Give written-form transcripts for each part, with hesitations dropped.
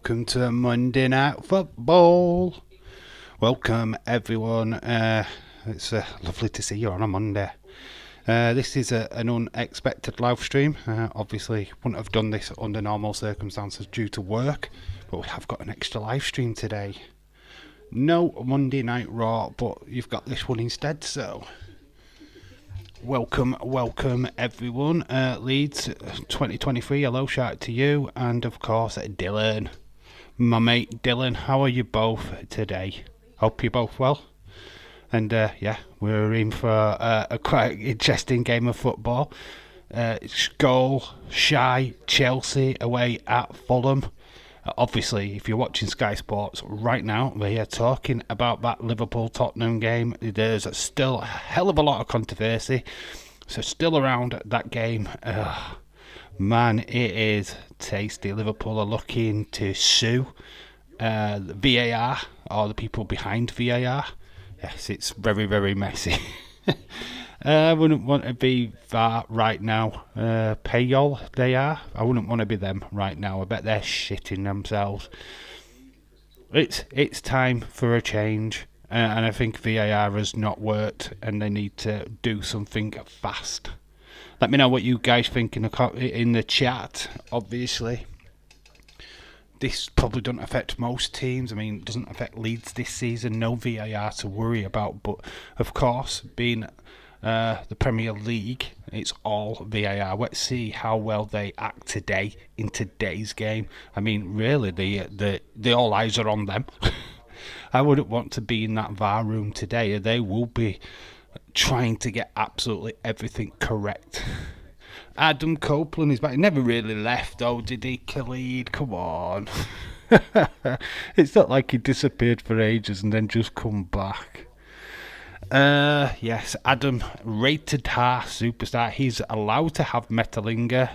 welcome to Monday Night Football. Welcome everyone. It's lovely to see you on a Monday. This is an unexpected live stream. Obviously, wouldn't have done this under normal circumstances due to work, but we have got an extra live stream today. No Monday Night Raw, but you've got this one instead, so welcome everyone. Leeds 2023, hello, shout out to you, and of course Dylan, my mate Dylan. How are you both today? Hope you're both well. And we're in for a quite interesting game of football. Goal shy Chelsea away at Fulham. Obviously, if you're watching Sky Sports right now, we're talking about that Liverpool-Tottenham game. There's still a hell of a lot of controversy. So still around that game. Man, it is tasty. Liverpool are looking to sue VAR, or the people behind VAR. Yes, it's very, very messy. I wouldn't want to be that right now. Payol, they are. I wouldn't want to be them right now. I bet they're shitting themselves. It's time for a change. And I think VAR has not worked, and they need to do something fast. Let me know what you guys think in the chat, obviously. This probably doesn't affect most teams. I mean, it doesn't affect Leeds this season. No VAR to worry about. But, of course, being the Premier League, it's all VAR. Let's see how well they act today in today's game. I mean, really, the all eyes are on them. I wouldn't want to be in that VAR room today. They will be trying to get absolutely everything correct. Adam Copeland is back. He never really left, though, did he, Khalid? Come on. It's not like he disappeared for ages and then just come back. Yes, Adam, rated R superstar. He's allowed to have Metalingus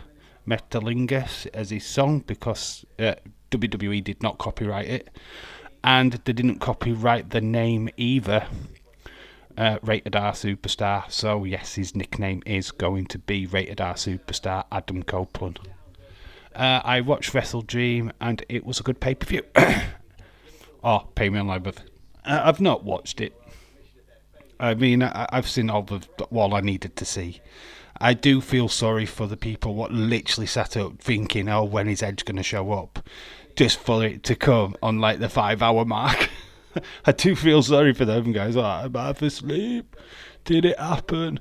as his song because WWE did not copyright it. And they didn't copyright the name either. Rated R Superstar. So yes, his nickname is going to be Rated R Superstar Adam Copeland. I watched Wrestle Dream and it was a good pay-per-view. Oh, Premier League. I've not watched it. I mean, I've seen all I needed to see. I do feel sorry for the people what literally sat up thinking, oh, when is Edge going to show up? Just for it to come on like the 5-hour mark. I do feel sorry for them guys. Oh, I'm half asleep. Did it happen?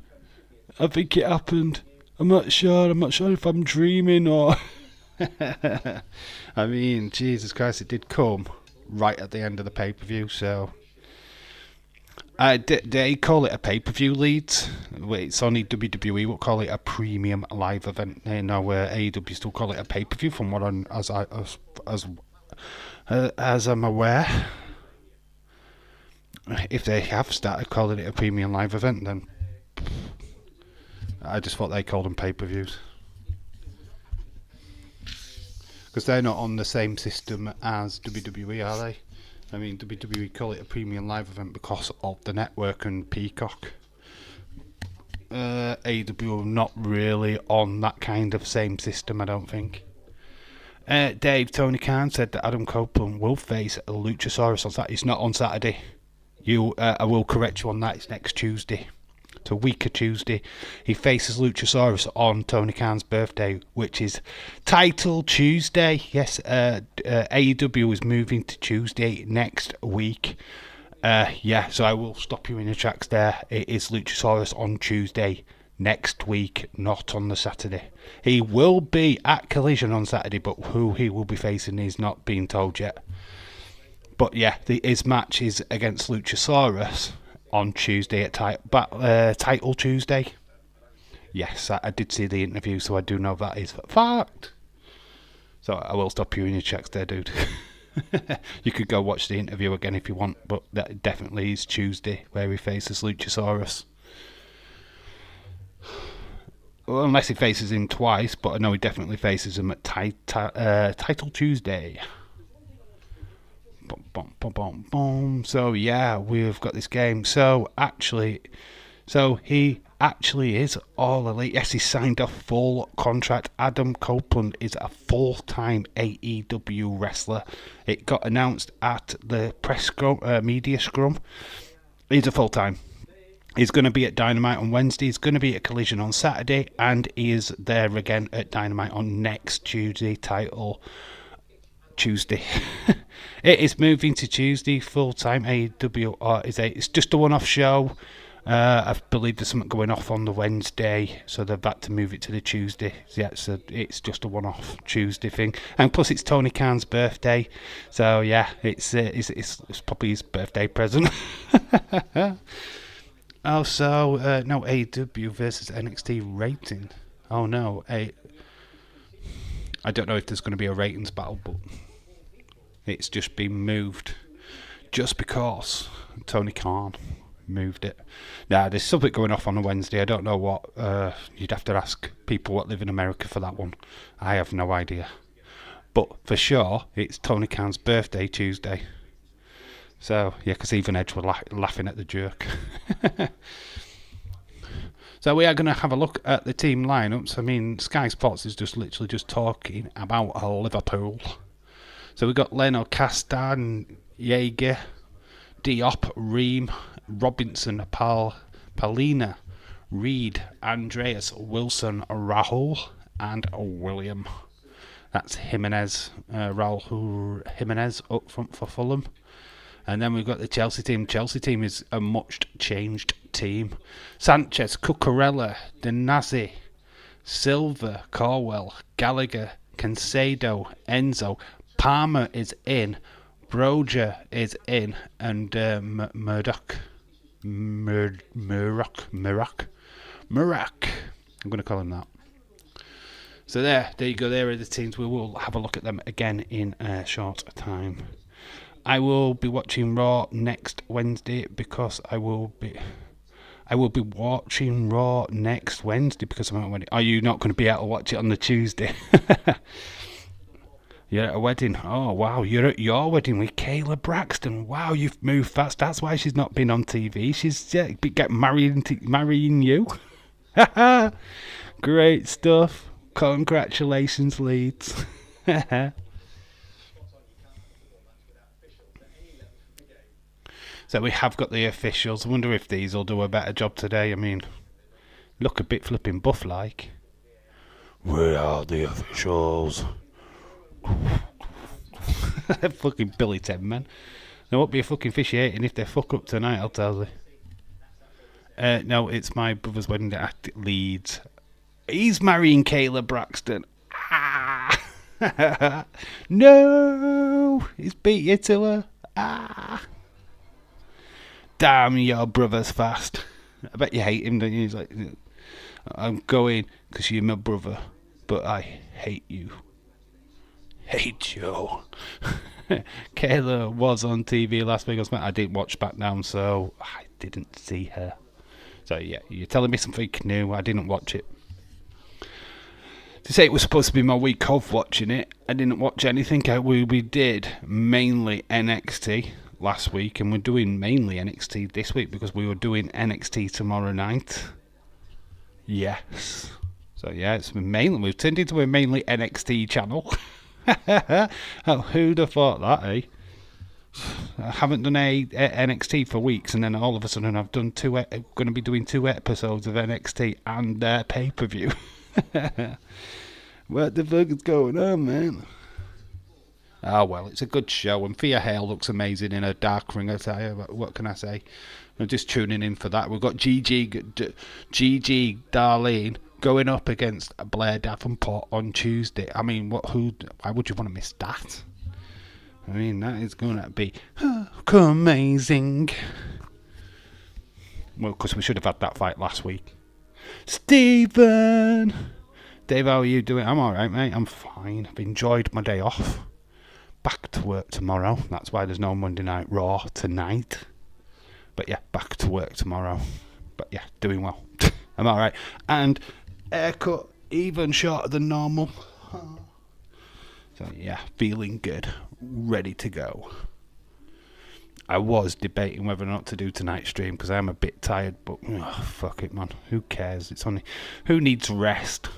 I think it happened. I'm not sure if I'm dreaming or... I mean, Jesus Christ, it did come right at the end of the pay-per-view, so... they call it a pay-per-view, Leeds. It's only WWE will call it a premium live event. Where AEW still call it a pay-per-view, from what as I'm aware. If they have started calling it a premium live event, then I just thought they called them pay-per-views. Because they're not on the same system as WWE, are they? I mean, WWE call it a premium live event because of the network and Peacock. AEW are not really on that kind of same system, I don't think. Tony Khan said that Adam Copeland will face Luchasaurus on Saturday. It's not on Saturday. I will correct you on that. It's next Tuesday. It's a week of Tuesday. He faces Luchasaurus on Tony Khan's birthday, which is Title Tuesday. Yes, AEW is moving to Tuesday next week. So I will stop you in your tracks there. It is Luchasaurus on Tuesday next week, not on the Saturday. He will be at Collision on Saturday, but who he will be facing is not being told yet. But yeah, his match is against Luchasaurus on Tuesday at Title Tuesday. Yes, I did see the interview, so I do know that is a fact. So I will stop you in your tracks there, dude. You could go watch the interview again if you want, but that definitely is Tuesday where he faces Luchasaurus. Well, unless he faces him twice, but I know he definitely faces him at Title Tuesday. So yeah, we've got this game. So actually, he actually is all elite. Yes, he signed a full contract. Adam Copeland is a full-time AEW wrestler. It got announced at the media scrum. He's a full-time. He's going to be at Dynamite on Wednesday. He's going to be at Collision on Saturday. And he is there again at Dynamite on next Tuesday. Title Tuesday. It is moving to Tuesday full-time. AEW it's just a one-off show. I believe there's something going off on the Wednesday, so they're back to move it to the Tuesday. Yeah, so it's just a one-off Tuesday thing, and plus it's Tony Khan's birthday, so yeah, it's probably his birthday present. Also, no, AEW versus NXT rating. Oh no, I don't know if there's going to be a ratings battle, but it's just been moved just because Tony Khan moved it. Nah, there's something going off on a Wednesday. I don't know what. You'd have to ask people what live in America for that one. I have no idea. But for sure, it's Tony Khan's birthday Tuesday. So, yeah, because even Edge were laughing at the jerk. So we are going to have a look at the team lineups. I mean, Sky Sports is just literally just talking about Liverpool. So we've got Leno, Castan, Jaeger, Diop, Ream, Robinson, Palina, Reed, Andreas, Wilson, Rahul, and William. That's Jimenez, Raul Jimenez up front for Fulham. And then we've got the Chelsea team. Chelsea team is a much changed team. Sanchez, Cucurella, Denazzi, Silva, Corwell, Gallagher, Cancedo, Enzo, Palmer is in, Broja is in, and Murdoch. I'm going to call him that. So there you go. There are the teams. We will have a look at them again in a short time. I will be watching Raw next Wednesday because I will be watching Raw next Wednesday because I'm at a wedding. Are you not going to be able to watch it on the Tuesday? You're at a wedding. Oh, wow. You're at your wedding with Kayla Braxton. Wow, you've moved fast. That's why she's not been on TV. She's marrying you. Great stuff. Congratulations, Leeds. So we have got the officials. I wonder if these will do a better job today. I mean, look a bit flipping buff-like. Where are the officials? Fucking Billy Ten, man. There won't be a fucking officiating if they fuck up tonight, I'll tell you. No, it's my brother's wedding at Leeds. He's marrying Kayla Braxton. Ah! No! He's beat you to her. Ah! Damn, your brother's fast. I bet you hate him, don't you? He's like, I'm going because you're my brother, but I hate you. Hate you. Kayla was on TV last week. I didn't watch back down, so I didn't see her. So yeah, you're telling me something new. I didn't watch it. To say it was supposed to be my week of watching it, I didn't watch anything. We did mainly NXT last week, and we're doing mainly NXT this week because we were doing NXT tomorrow night. Yes. So yeah, we've turned into a mainly NXT channel. Oh, who'd have thought that, eh? I haven't done a NXT for weeks, and then all of a sudden I've done going to be doing 2 episodes of NXT and pay-per-view. What the fuck is going on, man? Oh well, it's a good show, and Thea Hale looks amazing in her dark ring attire. What can I say? I'm just tuning in for that. We've got Gigi Darlene going up against Blair Davenport on Tuesday. I mean, why would you want to miss that? I mean, that is going to be amazing. Well, because we should have had that fight last week. Stephen! Dave, how are you doing? I'm alright, mate. I'm fine. I've enjoyed my day off. Back to work tomorrow. That's why there's no Monday Night Raw tonight. But yeah, back to work tomorrow. But yeah, doing well. I'm alright. And haircut even shorter than normal. So yeah, feeling good. Ready to go. I was debating whether or not to do tonight's stream because I am a bit tired, but fuck it, man. Who cares? It's only who needs rest.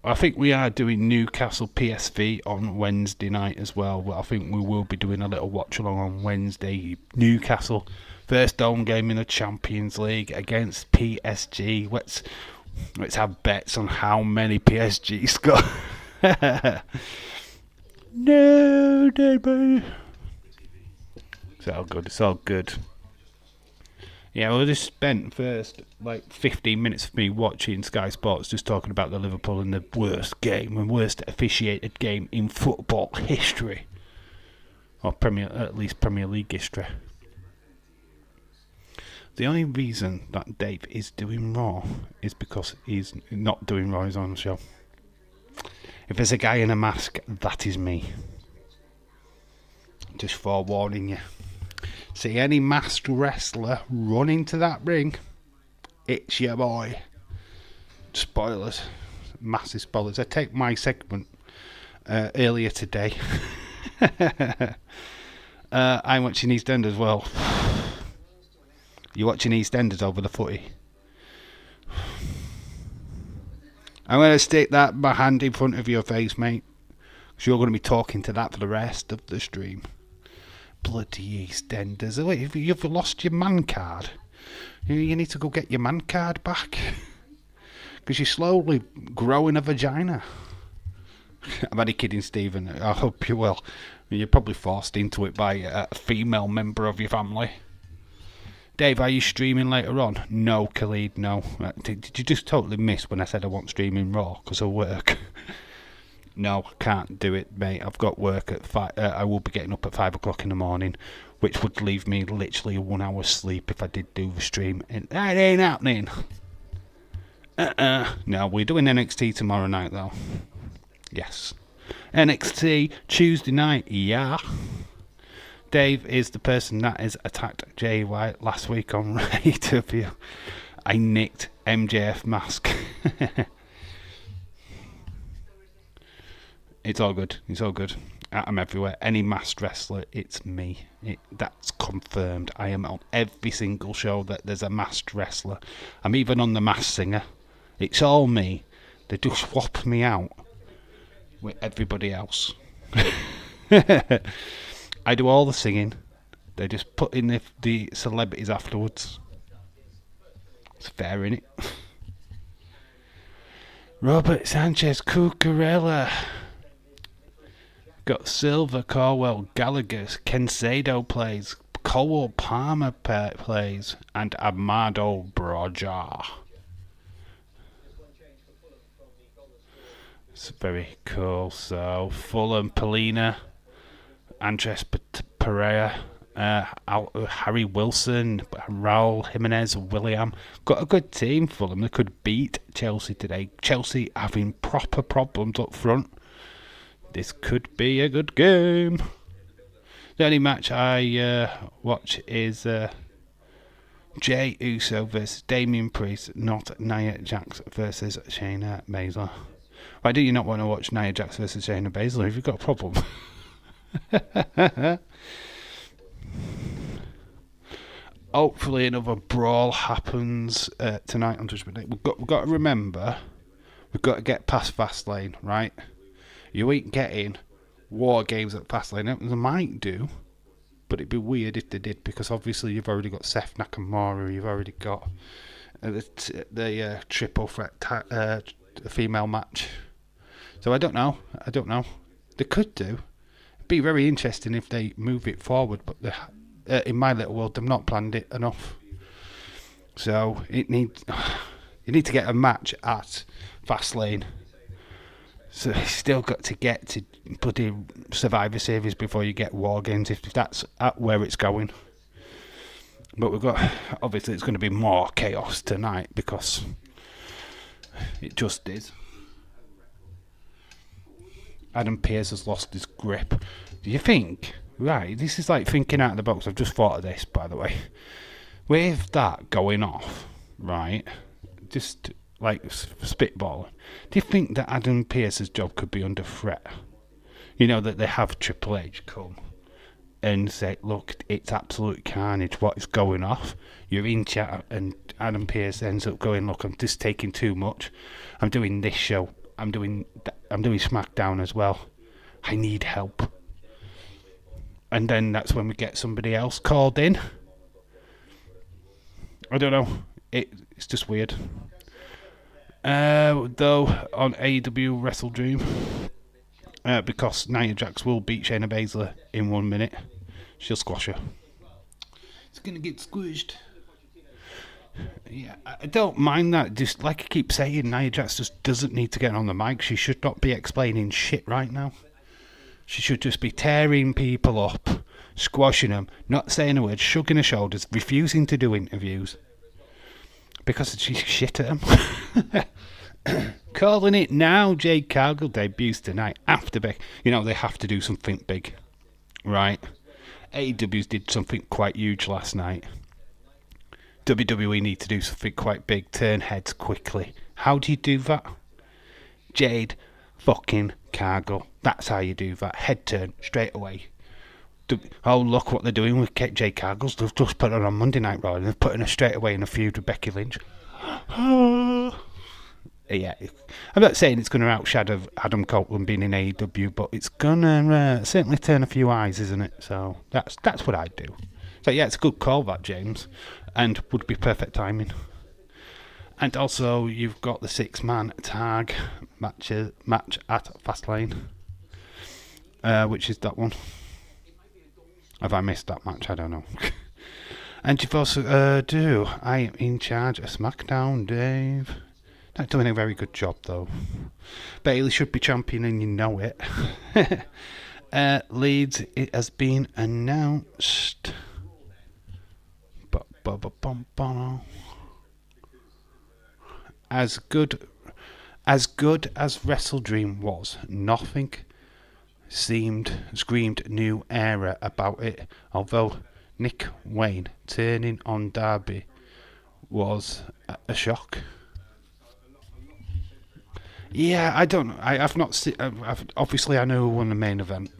I think we are doing Newcastle PSV on Wednesday night as well. I think we will be doing a little watch along on Wednesday. Newcastle, first home game in the Champions League against PSG. Let's have bets on how many PSG score. No, baby. It's all good. It's all good. Yeah, well, I just spent first 15 minutes of me watching Sky Sports just talking about the Liverpool and the worst game and worst officiated game in football history, or at least Premier League history. The only reason that Dave is doing Raw is because he's not doing Raw. He's on the show. If there's a guy in a mask, that is me. Just forewarning you. See any masked wrestler run into that ring, it's your boy. Spoilers. Massive spoilers. I take my segment earlier today. I'm watching EastEnders as well. You watching EastEnders over the footy? I'm going to stick my hand in front of your face, mate. Because you're going to be talking to that for the rest of the stream. Bloody EastEnders. Wait, you've lost your man card. You need to go get your man card back. Because you're slowly growing a vagina. I'm only kidding, Stephen. I hope you will. You're probably forced into it by a female member of your family. Dave, are you streaming later on? No, Khalid, no. Did you just totally miss when I said I want streaming Raw because of work? No, I can't do it, mate. I've got work at 5. I will be getting up at 5 o'clock in the morning, which would leave me literally 1 hour's sleep if I did do the stream. And that ain't happening. No, we're doing NXT tomorrow night, though. Yes. NXT Tuesday night, yeah. Dave is the person that has attacked Jay White last week on AEW. I nicked MJF mask. It's all good. It's all good. I'm everywhere. Any masked wrestler, it's me. That's confirmed. I am on every single show that there's a masked wrestler. I'm even on the Masked Singer. It's all me. They just swap me out with everybody else. I do all the singing. They just put in the celebrities afterwards. It's fair, innit? Robert Sanchez Cucurella. Got Silver, Corwell, Gallagher, Kensado plays, Cole Palmer plays, and Amado Broja. It's very cool. So Fulham, Polina, Andres Pereira, Harry Wilson, Raul Jimenez, William. Got a good team, Fulham. They could beat Chelsea today. Chelsea having proper problems up front. This could be a good game. The only match I watch is Jey Uso versus Damian Priest, not Nia Jax versus Shayna Baszler. Why do you not want to watch Nia Jax versus Shayna Baszler if you've got a problem? Hopefully another brawl happens tonight on Judgment Day. We've got to remember, we've got to get past Fastlane, right? You ain't getting War Games at Fastlane. They might do, but it'd be weird if they did, because obviously you've already got Seth Nakamura, you've already got the triple threat female match. So I don't know. They could do. It'd be very interesting if they move it forward, but in my little world, they've not planned it enough. So you need to get a match at Fastlane. So you still got to get to bloody Survivor Series before you get War Games, if that's at where it's going. But obviously it's going to be more chaos tonight, because it just is. Adam Pearce has lost his grip. Do you think, right, this is like thinking out of the box, I've just thought of this, by the way. With that going off, right, just like spitballing, do you think that Adam Pearce's job could be under threat? You know, that they have Triple H come and say, look, it's absolute carnage, what is going off? You're in chat, and Adam Pearce ends up going, look, I'm just taking too much. I'm doing this show. I'm doing SmackDown as well. I need help. And then that's when we get somebody else called in. I don't know. It's just weird. Though, on AEW Wrestle Dream, because Nia Jax will beat Shayna Baszler in 1 minute, she'll squash her. It's going to get squished. Yeah, I don't mind that. Just like I keep saying, Nia Jax just doesn't need to get on the mic. She should not be explaining shit right now. She should just be tearing people up, squashing them, not saying a word, shrugging her shoulders, refusing to do interviews. Because she's shit at them. Calling it now, Jade Cargill debuts tonight after Beck. You know, they have to do something big, right? AEW did something quite huge last night. WWE need to do something quite big, turn heads quickly. How do you do that? Jade fucking Cargill. That's how you do that. Head turn, straight away. Oh, look what they're doing with Jade Cargill. They've just put her on Monday Night Raw and they're putting her straight away in a feud with Becky Lynch. Yeah, I'm not saying it's going to outshadow Adam Copeland being in AEW, but it's going to certainly turn a few eyes, isn't it? So that's what I'd do. So yeah, it's a good call, that, James, and would be perfect timing. And also, you've got the 6-man tag match at Fastlane, which is that one. Have I missed that match? I don't know. And you've also I am in charge of SmackDown, Dave. Not doing a very good job, though. Bayley should be champion, and you know it. Leeds, it has been announced. As good as Wrestle Dream was, nothing screamed new era about it. Although Nick Wayne turning on Darby was a shock. Yeah, I don't know. I've not seen. Obviously, I know who won the main event.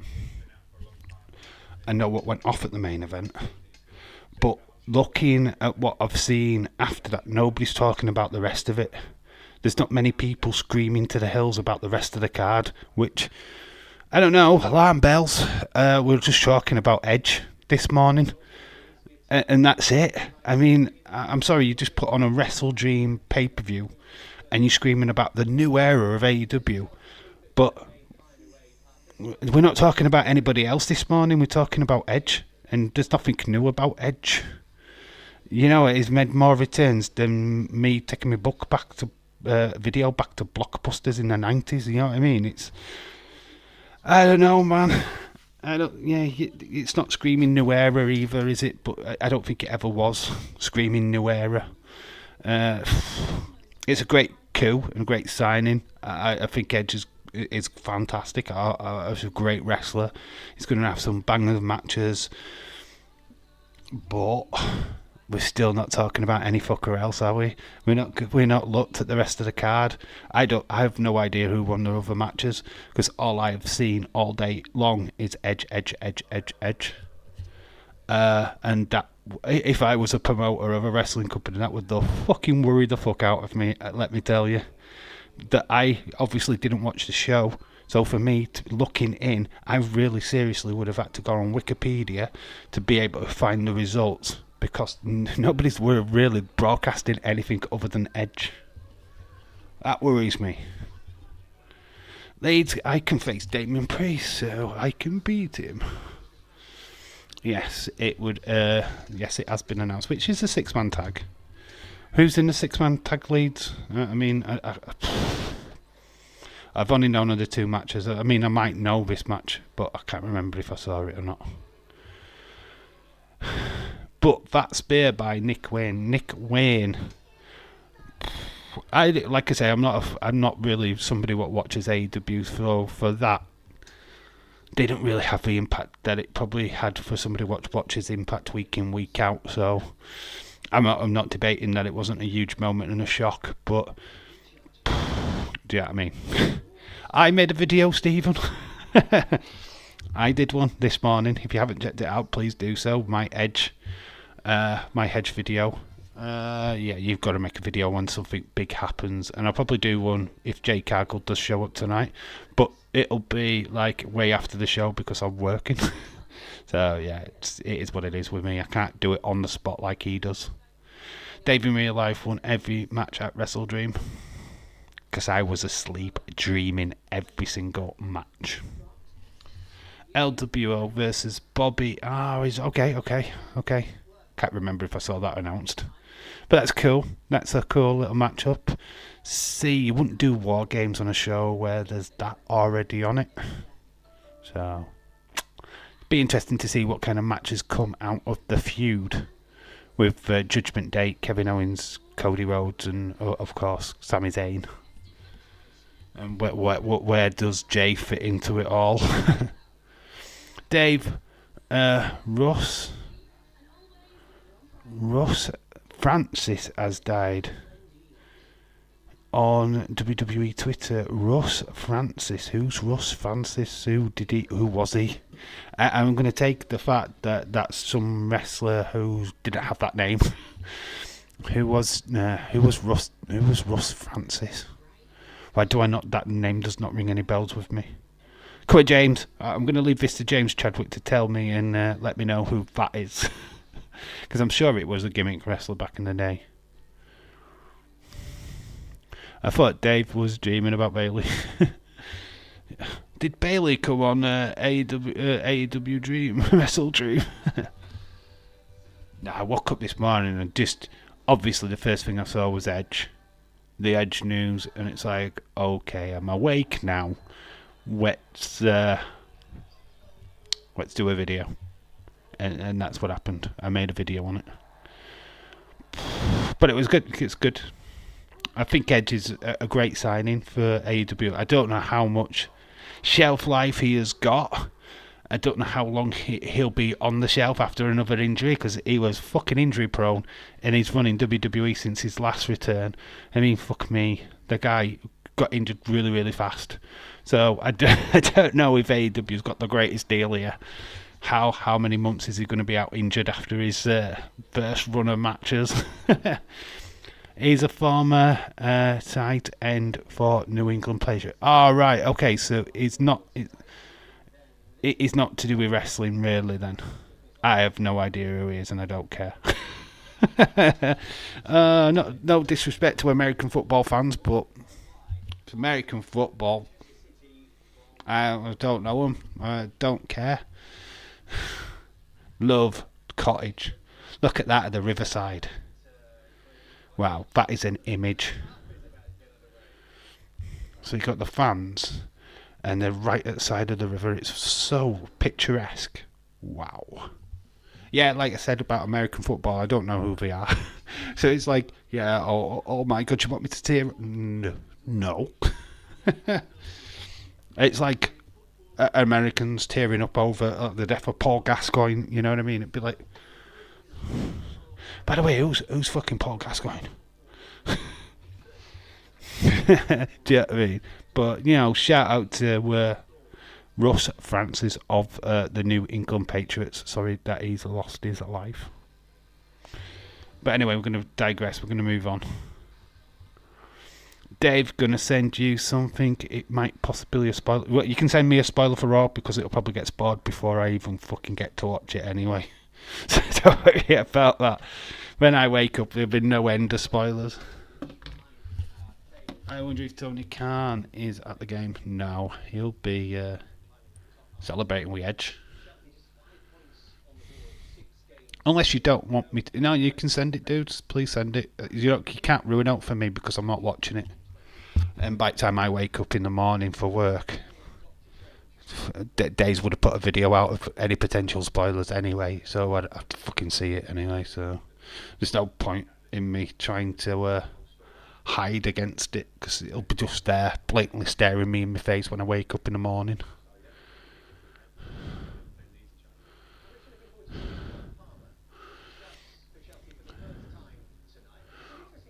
I know what went off at the main event. But looking at what I've seen after that, nobody's talking about the rest of it. There's not many people screaming to the hills about the rest of the card, which, I don't know, alarm bells. We were just talking about Edge this morning. And that's it. I mean, I'm sorry, you just put on a Wrestle Dream pay-per-view and you're screaming about the new era of AEW, but we're not talking about anybody else this morning. We're talking about Edge, and there's nothing new about Edge. You know, it's made more returns than me taking my book back to video back to Blockbusters in the 90s. You know what I mean? I don't know, man. It's not screaming new era either, is it? But I don't think it ever was screaming new era. It's a great coup and great signing. I think Edge is fantastic. He's a great wrestler. He's going to have some banger matches, but we're still not talking about any fucker else, are we? We're not looked at the rest of the card. I have no idea who won the other matches, because all I've seen all day long is Edge. And that, if I was a promoter of a wrestling company, that would fucking worry the fuck out of me. Let me tell you, that I obviously didn't watch the show. So for me, looking in, I really seriously would have had to go on Wikipedia to be able to find the results, because nobody's really broadcasting anything other than Edge. That worries me. Leeds, I can face Damien Priest, so I can beat him. Yes, it would. Yes, it has been announced, which is a 6-man tag. Who's in the 6-man tag, Leeds? I've only known of the 2 matches. I mean, I might know this match, but I can't remember if I saw it or not. But that spear by Nick Wayne. Like I say, I'm not really somebody what watches AEW, so for that, they don't really have the impact that it probably had for somebody who watches Impact week in, week out. So I'm not debating that it wasn't a huge moment and a shock, but do you know what I mean? I made a video, Stephen. I did one this morning. If you haven't checked it out, please do so. My hedge video. Yeah, you've got to make a video when something big happens, and I'll probably do one if Jay Cargill does show up tonight, but it'll be like way after the show because I'm working. So yeah, it is what it is with me. I can't do it on the spot like he does. Dave in real life won every match at Wrestle Dream because I was asleep dreaming every single match. LWO versus Bobby. He's okay. Can't remember if I saw that announced. But that's cool. That's a cool little matchup. See, you wouldn't do War Games on a show where there's that already on it. So, be interesting to see what kind of matches come out of the feud with Judgment Day, Kevin Owens, Cody Rhodes, and of course Sami Zayn. And where does Jay fit into it all? Dave, Russ Francis has died. On WWE Twitter, Russ Francis. Who's Russ Francis? Who was he? I'm going to take the fact that that's some wrestler who didn't have that name. Who was Russ Francis? Why do I not? That name does not ring any bells with me. Come on, James. I'm going to leave this to James Chadwick to tell me and let me know who that is, because I'm sure it was a gimmick wrestler back in the day. I thought Dave was dreaming about Bailey. Did Bailey come on AEW Dream? Wrestle Dream? I woke up this morning and just, obviously the first thing I saw was Edge. The Edge news, and it's like, okay, I'm awake now. Let's do a video. And that's what happened. I made a video on it. But it was good. It's good. I think Edge is a great signing for AEW. I don't know how much shelf life he has got. I don't know how long he'll be on the shelf after another injury, because he was fucking injury prone and he's running WWE since his last return. I mean, fuck me. The guy got injured really, really fast. So I don't know if AEW's got the greatest deal here. How many months is he going to be out injured after his first run of matches? He's a former tight end for New England Patriots. Right, okay, so it's not to do with wrestling, really, then. I have no idea who he is, and I don't care. No disrespect to American football fans, but it's American football. I don't know him. I don't care. Love Cottage. Look at that at the riverside. Wow, that is an image. So you got the fans, and they're right at the side of the river. It's so picturesque. Wow. Yeah, like I said about American football, I don't know who they are. So it's like, yeah, oh my God, you want me to tear? No. It's like Americans tearing up over the death of Paul Gascoigne. You know what I mean? It'd be like, by the way, who's fucking Paul Gascoigne? Do you know what I mean? But, shout out to Russ Francis of the New England Patriots. Sorry that he's lost his life. But anyway, we're going to digress. We're going to move on. Dave, going to send you something. It might possibly be a spoiler. Well, you can send me a spoiler for Raw because it'll probably get spoiled before I even fucking get to watch it anyway. So don't worry about that. When I wake up, there'll be no end of spoilers. I wonder if Tony Khan is at the game. No, he'll be celebrating with Edge. Unless you don't want me to. No, you can send it, dudes. Please send it. You can't ruin it for me because I'm not watching it. And by the time I wake up in the morning for work, Days would have put a video out of any potential spoilers anyway, so I'd have to fucking see it anyway. So there's no point in me trying to hide against it, because it'll be just there, blatantly staring me in my face when I wake up in the morning.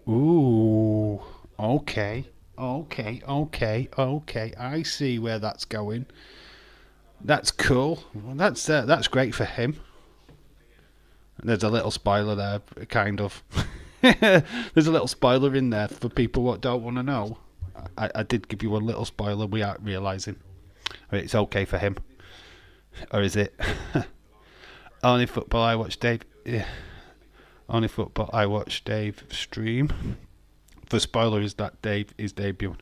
Ooh, okay. I see where that's going. That's cool. Well, that's great for him. There's a little spoiler there, kind of. There's a little spoiler in there for people what don't want to know. I did give you a little spoiler without realising. It's okay for him. Or is it? Only football I watch Dave. Yeah. Only football I watch Dave stream. The spoiler is that Dave is debuting.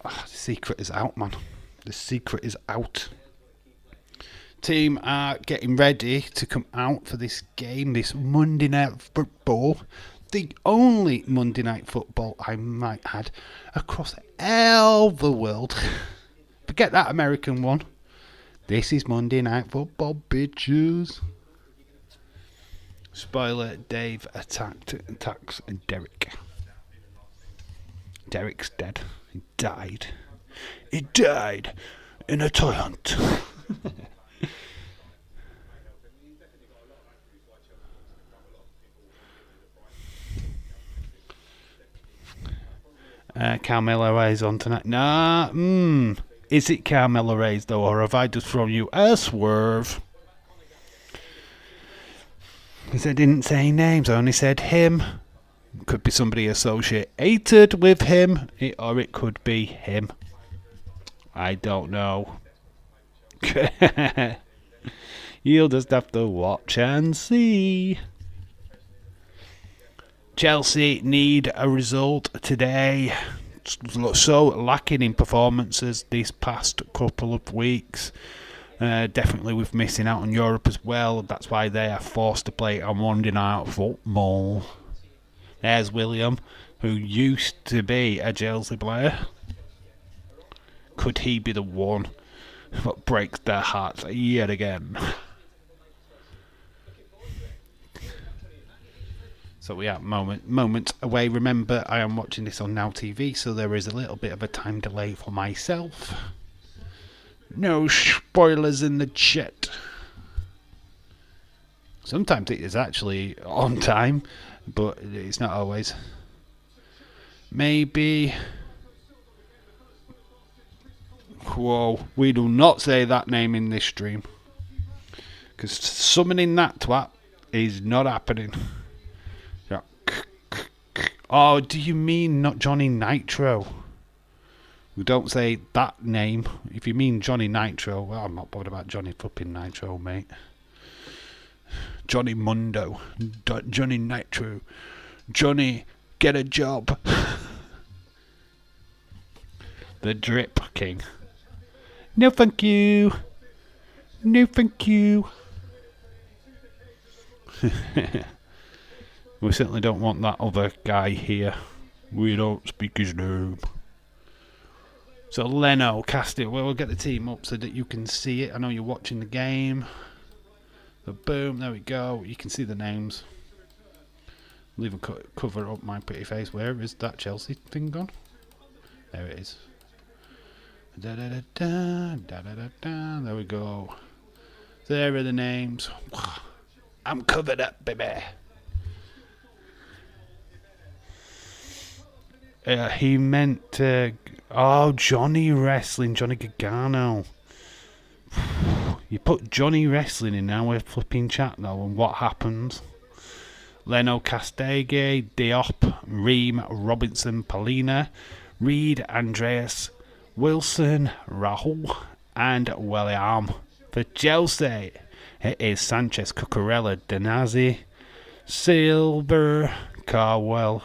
Oh, the secret is out, man. The secret is out. Team are getting ready to come out for this game, this Monday night football. The only Monday night football I might add across all the world. Forget that American one. This is Monday night football, bitches. Spoiler, Dave attacks Derek. Derek's dead. He died. He died in a toy hunt. Carmelo Reyes on tonight. Nah, is it Carmelo Reyes though, or have I just thrown you a swerve? Because I didn't say names, I only said him. Could be somebody associated with him, or it could be him. I don't know. You'll just have to watch and see. Chelsea need a result today. So lacking in performances these past couple of weeks. Definitely with missing out on Europe as well. That's why they are forced to play on Monday night football. There's William, who used to be a Chelsea player. Could he be the one that breaks their hearts yet again? So we are moment away. Remember, I am watching this on Now TV, so there is a little bit of a time delay for myself. No spoilers in the chat. Sometimes it is actually on time, but it's not always. Maybe. Whoa, we do not say that name in this stream. Because summoning that twat is not happening. Oh, do you mean not Johnny Nitro? We don't say that name. If you mean Johnny Nitro, well, I'm not bothered about Johnny flipping Nitro, mate. Johnny Mundo. Johnny Nitro. Johnny, get a job. The Drip King. No thank you. No thank you. We certainly don't want that other guy here. We don't speak his name. So Leno, cast it. Well, we'll get the team up so that you can see it. I know you're watching the game. So boom, there we go. You can see the names. I'll even cover up my pretty face. Where is that Chelsea thing gone? There it is. Da da da da da da da da. There we go. There are the names. I'm covered up, baby. He meant Johnny Wrestling, Johnny Gargano. You put Johnny Wrestling in our flipping chat though, and what happens? Leno Castege, Diop, Ream, Robinson, Polina, Reed, Andreas, Wilson, Rahul, and William. For Chelsea, it is Sanchez, Cucurella, Denazzi, Silver, Carwell,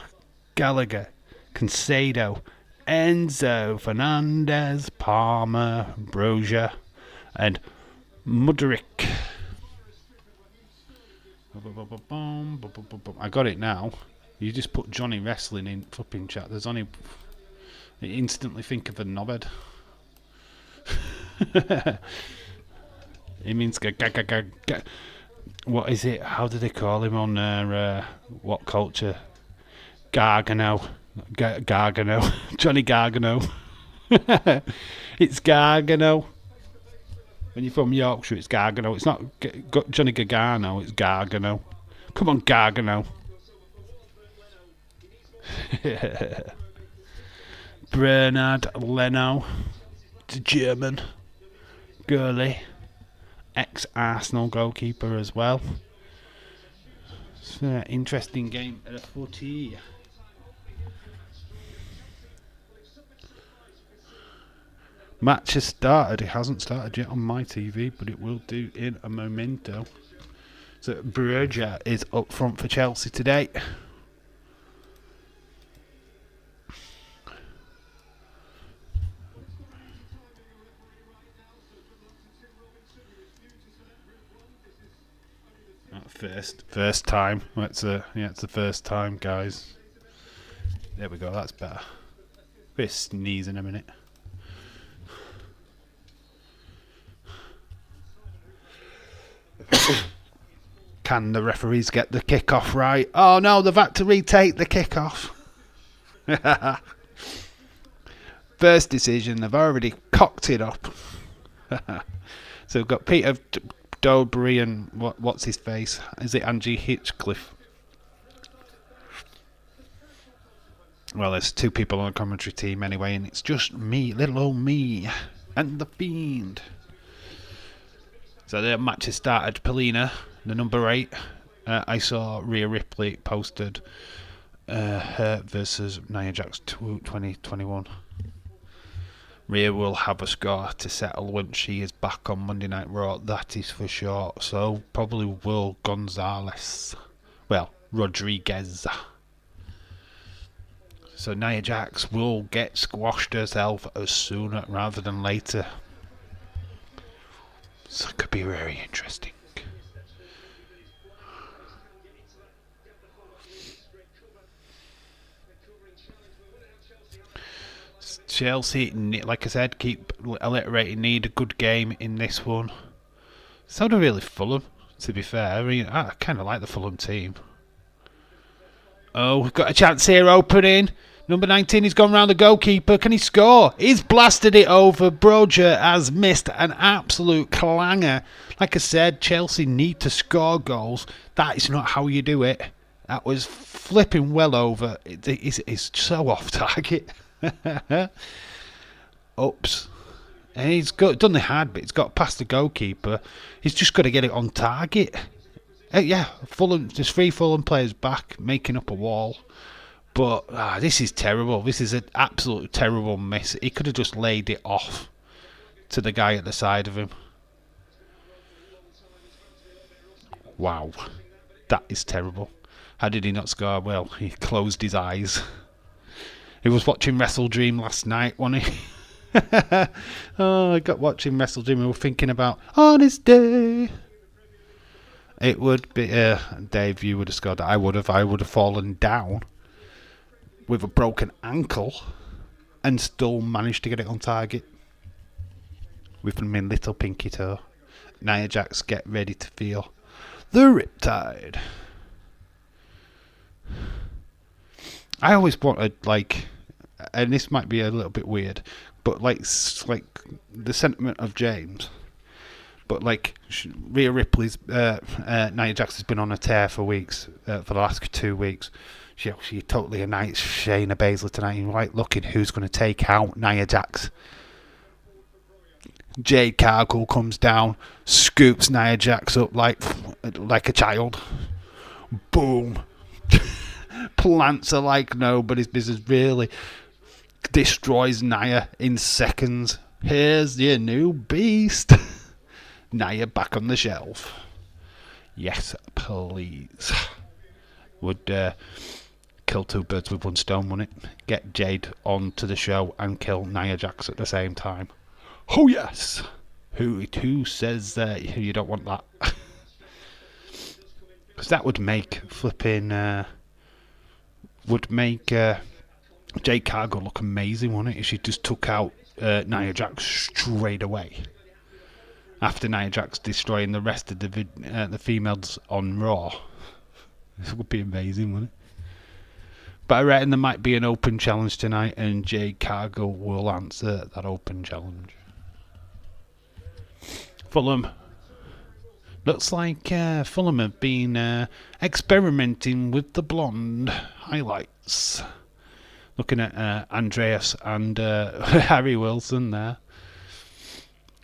Gallagher, Concedo, Enzo, Fernandez, Palmer, Brozier, and Mudryk. I got it now. You just put Johnny Wrestling in flipping chat. There's only... I instantly think of a knobhead. It means... What is it? How do they call him on What Culture? Gargano. Gargano. Johnny Gargano. It's Gargano. When you're from Yorkshire, it's Gargano. It's not Johnny Gargano, it's Gargano. Come on, Gargano. Bernard Leno. The German. Gurley, ex-Arsenal goalkeeper as well. It's an interesting game at a footy. Match has started. It hasn't started yet on my TV, but it will do in a momento. So Berger is up front for Chelsea today. First time. It's the first time, guys. There we go. That's better. Bit of sneeze in a minute. Can the referees get the kick-off right? Oh no, they've had to retake the kick-off. First decision, they've already cocked it up. So we've got Peter Dowdbury and what's his face? Is it Angie Hitchcliffe? Well, there's two people on the commentary team anyway, and it's just me, little old me, and the Fiend. So the match has started. Polina, the number 8. I saw Rhea Ripley posted her versus Nia Jax 2021. Rhea will have a score to settle when she is back on Monday Night Raw, that is for sure. So probably will Gonzalez. Well, Rodriguez. So Nia Jax will get squashed herself as sooner rather than later. So it could be very interesting. Chelsea, like I said, keep alliterating, need a good game in this one. So do really Fulham, to be fair. I mean, I kind of like the Fulham team. Oh, we've got a chance here opening. Number 19, he's gone round the goalkeeper. Can he score? He's blasted it over. Broja has missed an absolute clanger. Like I said, Chelsea need to score goals. That is not how you do it. That was flipping well over. It's so off target. Oops. And he's done the hard bit. He's got past the goalkeeper. He's just got to get it on target. Yeah, Fulham. There's 3 Fulham players back, making up a wall. But this is terrible. This is an absolute terrible miss. He could have just laid it off to the guy at the side of him. Wow. That is terrible. How did he not score? Well, he closed his eyes. He was watching Wrestle Dream last night, wasn't he? Oh, I got watching Wrestle Dream and we were thinking about on his day. It would be Dave, you would have scored. I would have fallen down with a broken ankle and still managed to get it on target with my little pinky toe. Nia Jax, get ready to feel the riptide. I always wanted, like, and this might be a little bit weird, but like the sentiment of James. But like Rhea Ripley's, Nia Jax has been on a tear for weeks, for the last 2 weeks. She totally annihilates Shayna Baszler tonight. And right, looking who's going to take out Nia Jax. Jade Cargill comes down, scoops Nia Jax up like a child. Boom. Plants her like nobody's business. Really destroys Nia in seconds. Here's your new beast. Nia back on the shelf. Yes, please. Would kill 2 birds with 1 stone, wouldn't it? Get Jade onto the show and kill Nia Jax at the same time. Oh yes. Who says you don't want that? Because that would make flipping Jade Cargill look amazing, wouldn't it? If she just took out Nia Jax straight away after Nia Jax destroying the rest of the females on Raw. This would be amazing, wouldn't it? But I reckon there might be an open challenge tonight, and Jade Cargill will answer that open challenge. Fulham. Looks like Fulham have been experimenting with the blonde highlights. Looking at Andreas and Harry Wilson there.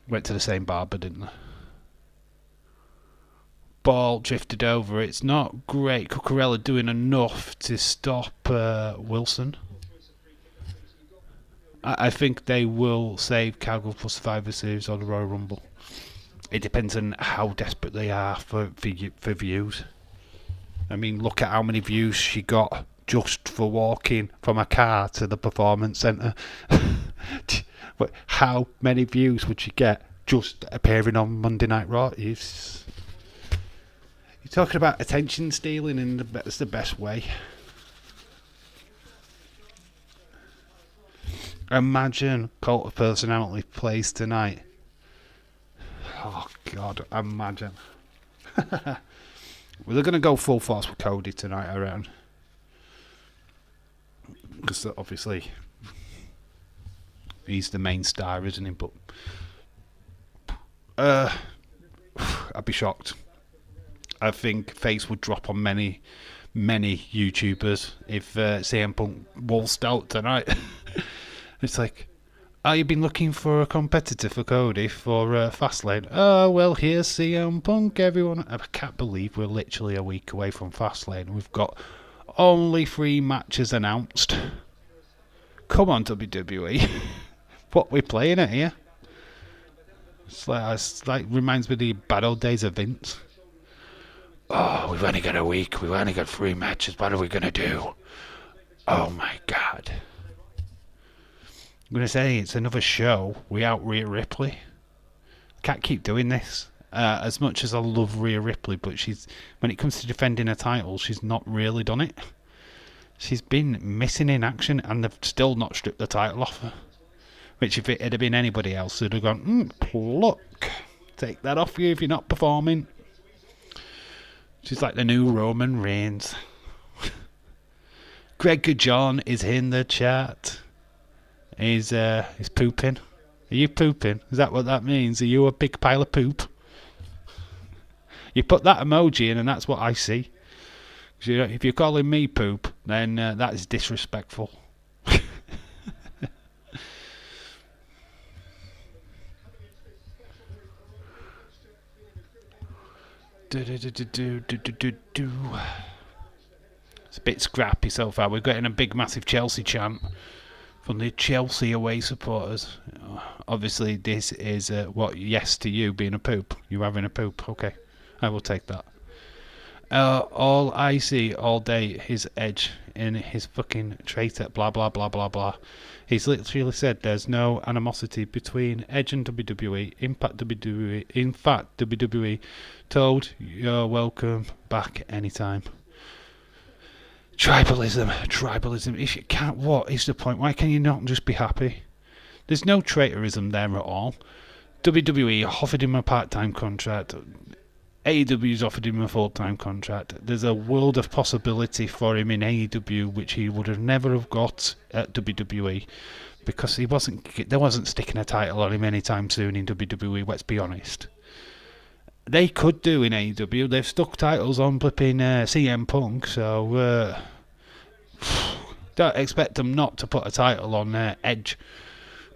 Went to the same barber, didn't they? Ball drifted over. It's not great. Cucurella doing enough to stop Wilson. I think they will save Calgary plus 5 series or the Royal Rumble. It depends on how desperate they are for views. I mean, look at how many views she got just for walking from a car to the performance centre. How many views would she get just appearing on Monday Night Raw? You're talking about attention stealing, and that's the best way. Imagine Cult of Personality plays tonight. Oh, God, imagine. Well, they're going to go full force with Cody tonight, around. Because obviously, he's the main star, isn't he? But I'd be shocked. I think face would drop on many YouTubers if CM Punk waltzed out tonight. It's like, oh, you've been looking for a competitor for Cody for Fastlane. Oh, well, here's CM Punk, everyone. I can't believe we're literally a week away from Fastlane. We've got only 3 matches announced. Come on, WWE. What we're playing at here? It's like reminds me of the bad old days of Vince. Oh, we've only got a week. We've only got 3 matches. What are we going to do? Oh, my God. I'm going to say it's another show without Rhea Ripley. I can't keep doing this. As much as I love Rhea Ripley, but when it comes to defending a title, she's not really done it. She's been missing in action, and they've still not stripped the title off her. Which, if it had been anybody else, they'd have gone, look, take that off you if you're not performing. She's like the new Roman Reigns. Greg John is in the chat. He's pooping. Are you pooping? Is that what that means? Are you a big pile of poop? You put that emoji in and that's what I see. If you're calling me poop, then that is disrespectful. It's a bit scrappy so far. We're getting a big massive Chelsea chant from the Chelsea away supporters. Obviously this is yes to you being a poop. You having a poop. Okay, I will take that. All I see all day is Edge in his fucking traitor, blah blah blah blah blah. He's literally said there's no animosity between Edge and WWE. Impact WWE. In fact, WWE told you're welcome back anytime. Tribalism. If you can't, what is the point? Why can you not just be happy? There's no traitorism there at all. WWE offered him a part-time contract. AEW's offered him a full-time contract. There's a world of possibility for him in AEW, which he would have never have got at WWE, because they wasn't sticking a title on him anytime soon in WWE. Let's be honest. They could do in AEW. They've stuck titles on flipping CM Punk, so don't expect them not to put a title on Edge,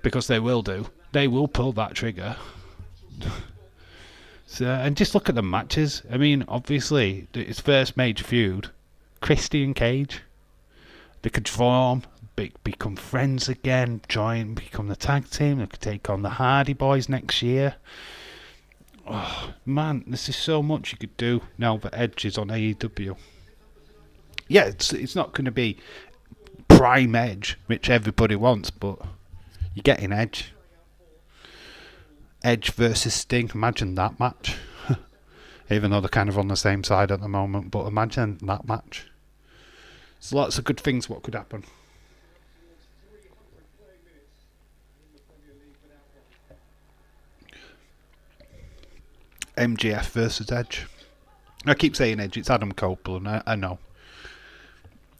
because they will do. They will pull that trigger. So, and just look at the matches. I mean, obviously, his first major feud, Christy and Cage. They could form, become friends again, become the tag team. They could take on the Hardy Boys next year. Oh, man, this is so much you could do now that Edge is on AEW. Yeah, it's not going to be prime Edge, which everybody wants, but you're getting Edge. Edge versus Sting, imagine that match. Even though they're kind of on the same side at the moment, but imagine that match. There's lots of good things what could happen. MJF versus Edge. I keep saying Edge, it's Adam Copeland, I know.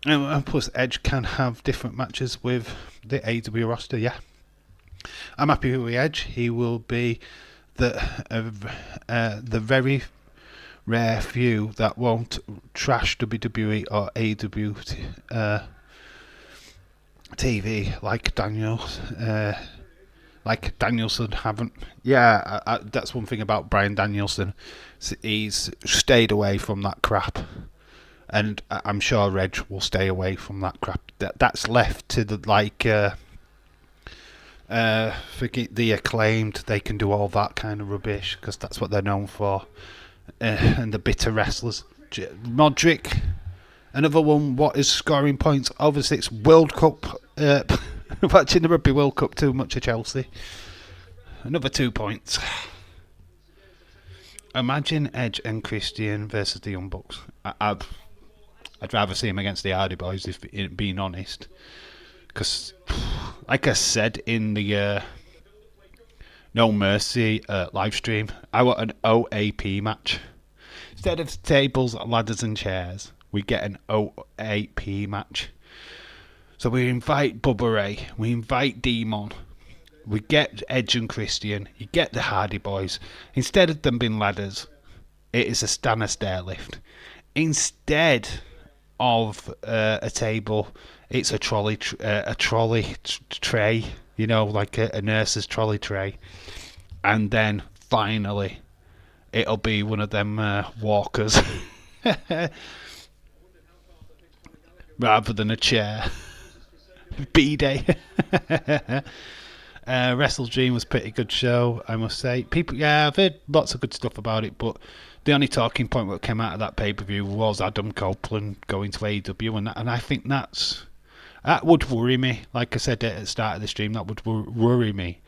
And plus, Edge can have different matches with the AEW roster, yeah. I'm happy with Edge. He will be the very rare few that won't trash WWE or AEW TV like Daniels. like Danielson haven't. Yeah, that's one thing about Brian Danielson. He's stayed away from that crap, and I'm sure Reg will stay away from that crap. That's left to the forget the Acclaimed. They can do all that kind of rubbish because that's what they're known for. And the bitter wrestlers. Modric, another one. What is scoring points over 6? World Cup. Watching the Rugby World Cup too much of Chelsea. Another 2 points. Imagine Edge and Christian versus the Young Bucks. I'd rather see him against the Hardy Boys, if being honest. Because, like I said in the No Mercy live stream, I want an OAP match. Instead of tables, ladders and chairs, we get an OAP match. So we invite Bubba Ray, we invite Demon, we get Edge and Christian, you get the Hardy Boys. Instead of them being ladders, it is a Stanner stairlift. Instead of a table, it's a trolley tray, you know, like a nurse's trolley tray. And then finally, it'll be one of them walkers rather than a chair. B-Day. Wrestle Dream was a pretty good show, I must say. I've heard lots of good stuff about it, but the only talking point that came out of that pay-per-view was Adam Copeland going to AEW, and I think that would worry me. Like I said at the start of the stream, that would worry me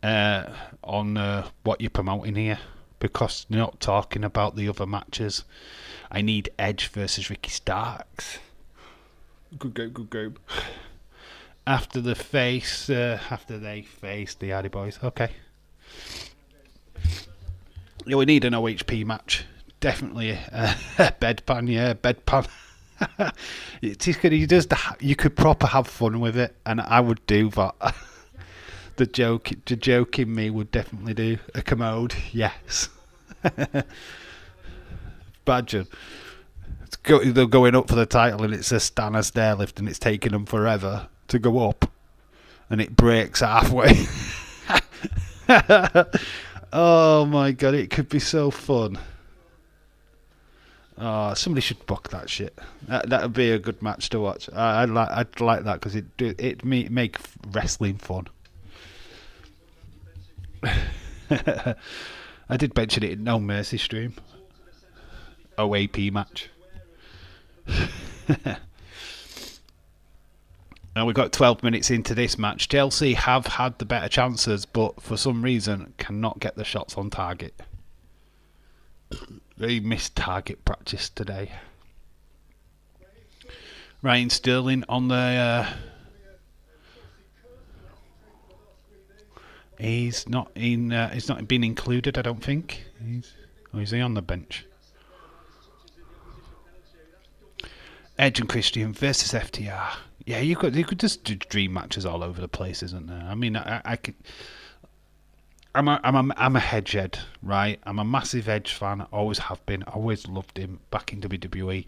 on what you're promoting here, because you're not talking about the other matches. I need Edge versus Ricky Starks. Good game. After they face the Hardy Boys. Okay. Yeah, we need an OHP match. Definitely a bedpan, yeah, bedpan. You could proper have fun with it, and I would do that. The joke in me would definitely do a commode, yes. Badger. They're going up for the title, and it's a Stanner stairlift, and it's taking them forever to go up, and it breaks halfway. Oh my god, it could be so fun. Oh, somebody should book that shit. That would be a good match to watch. I'd like that because it make wrestling fun. I did mention it in No Mercy stream. OAP match. Now we've got 12 minutes into this match. Chelsea have had the better chances, but for some reason cannot get the shots on target. They missed target practice today. Ryan Sterling on the... he's not been included, I don't think. Is he on the bench? Edge and Christian versus FTR. Yeah, you could just do dream matches all over the place, isn't there? I mean, I could. I'm a Hedgehead, right? I'm a massive Edge fan. Always have been. Always loved him back in WWE,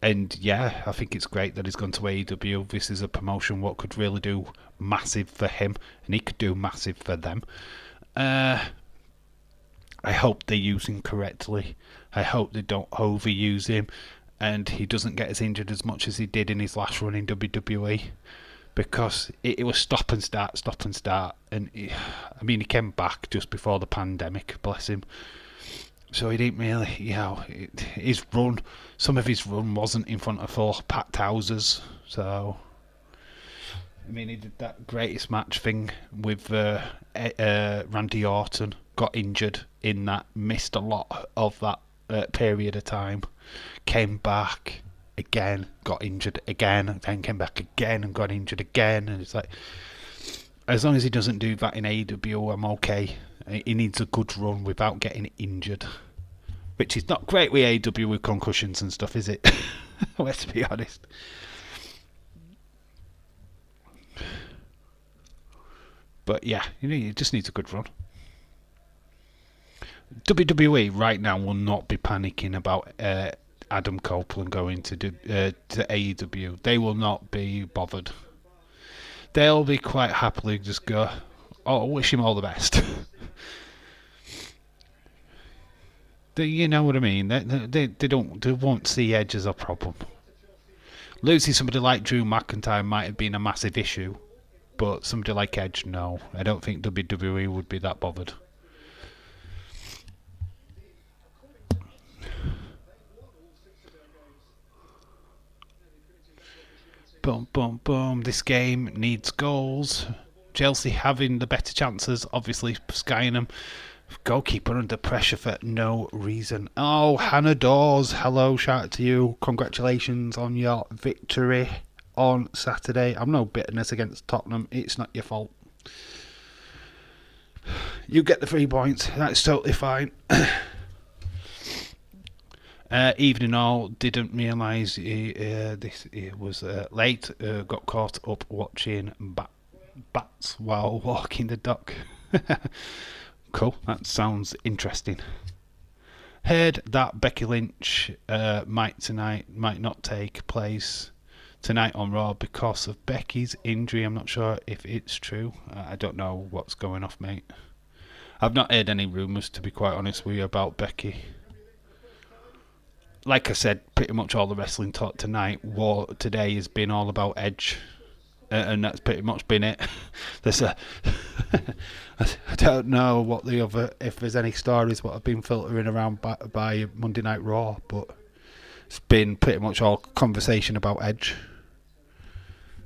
and yeah, I think it's great that he's gone to AEW. This is a promotion what could really do massive for him, and he could do massive for them. I hope they use him correctly. I hope they don't overuse him, and he doesn't get as injured as much as he did in his last run in WWE, because it was stop and start, and he came back just before the pandemic, bless him. So he didn't really, some of his run wasn't in front of full packed houses. So, he did that greatest match thing with Randy Orton, got injured in that, missed a lot of that period of time, came back again, got injured again, and then came back again and got injured again, and it's like, as long as he doesn't do that in AEW, I'm okay. He needs a good run without getting injured, which is not great with AEW with concussions and stuff, is it? Let's be honest. But yeah, he just needs a good run. WWE right now will not be panicking about Adam Copeland going to AEW. They will not be bothered. They'll be quite happily just go, I wish him all the best. You know what I mean? They won't see Edge as a problem. Losing somebody like Drew McIntyre might have been a massive issue, but somebody like Edge, no. I don't think WWE would be that bothered. Boom, boom, boom. This game needs goals. Chelsea having the better chances, obviously skying them. Goalkeeper under pressure for no reason. Oh, Hannah Dawes, hello, shout out to you. Congratulations on your victory on Saturday. I've no bitterness against Tottenham. It's not your fault. You get the 3 points. That's totally fine. Evening all, didn't realise he was late. Got caught up watching bats while walking the dog. Cool, that sounds interesting. Heard that Becky Lynch might not take place tonight on Raw because of Becky's injury. I'm not sure if it's true. I don't know what's going off, mate. I've not heard any rumours, to be quite honest with you, about Becky. Like I said, pretty much all the wrestling talk today has been all about Edge. And that's pretty much been it. I don't know what if there's any stories what have been filtering around by Monday Night Raw, but it's been pretty much all conversation about Edge.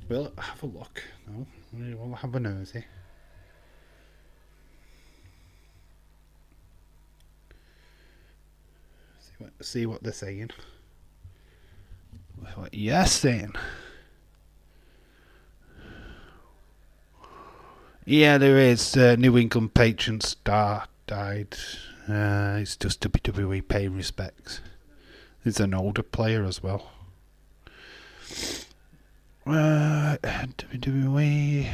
We'll have a look. No, we'll have a nosy. See what they're saying. What you're saying. Yeah, there is. New England patron star died. It's just WWE paying respects. He's an older player as well. WWE.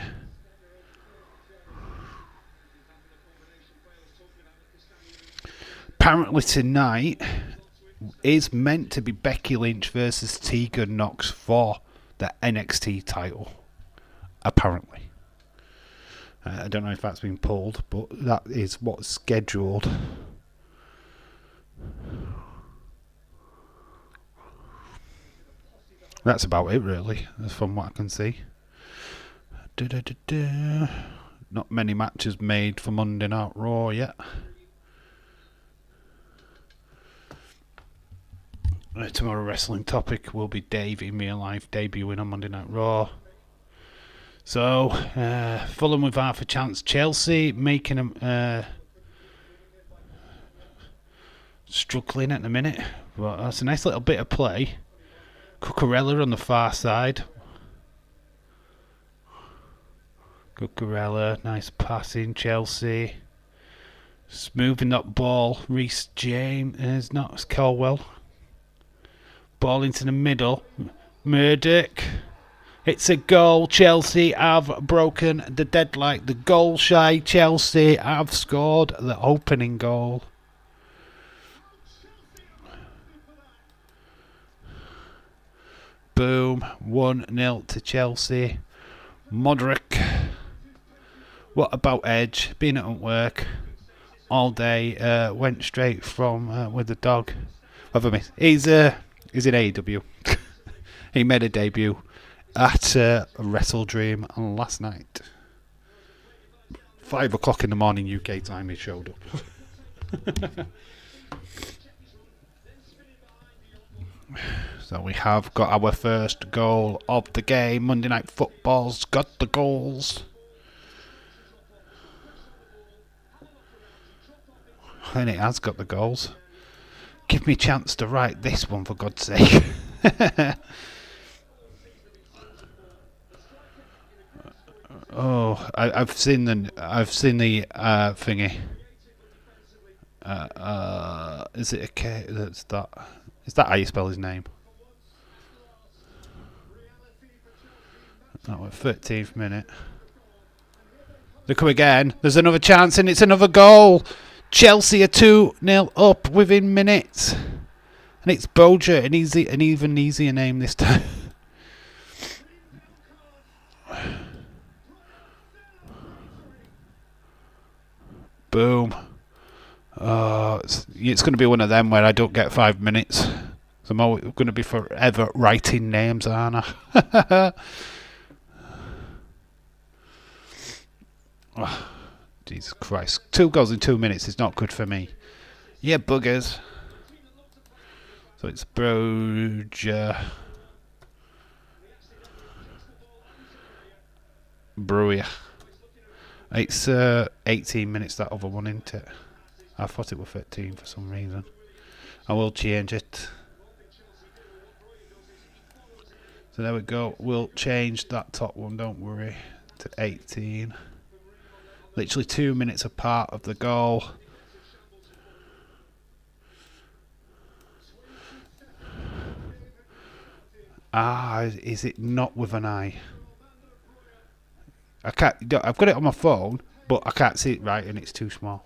Apparently tonight is meant to be Becky Lynch versus Tegan Nox for the NXT title. Apparently. I don't know if that's been pulled, but that is what's scheduled. That's about it, really, from what I can see. Not many matches made for Monday Night Raw yet. Tomorrow wrestling topic will be Dave in real life debuting on Monday Night Raw. So, Fulham with half a chance. Chelsea making them struggling at the minute. But that's a nice little bit of play. Cucurella on the far side. Cucurella, nice passing. Chelsea. Smoothing that ball. Reece James is not Colwell. Ball into the middle. Murdoch. It's a goal. Chelsea have broken the deadline. The goal shy Chelsea have scored the opening goal. Boom. 1-0 to Chelsea. Modric. What about Edge? Been at work all day. Went straight from with the dog. What have I missed? He's in AEW. He made a debut at Wrestle Dream last night. 5 o'clock in the morning UK time he showed up. So we have got our first goal of the game. Monday Night Football's got the goals. And it has got the goals. Give me a chance to write this one, for God's sake. Oh, I've seen the thingy. Is it a K? That's that. Is that how you spell his name? That was 13th minute. They come again. There's another chance and it's another goal. Chelsea are 2-0 up within minutes. And it's Boja, an even easier name this time. Boom. It's going to be one of them where I don't get 5 minutes. So I'm going to be forever writing names, aren't I? Oh, Jesus Christ. 2 goals in 2 minutes is not good for me. Yeah, buggers. So it's Broja. Brewer. It's 18 minutes, that other one, isn't it? I thought it was 13 for some reason. I will change it. So there we go. We'll change that top one, don't worry, to 18. Literally 2 minutes apart of the goal. Is it not with an eye? I can't. I've got it on my phone, but I can't see it right, and it's too small.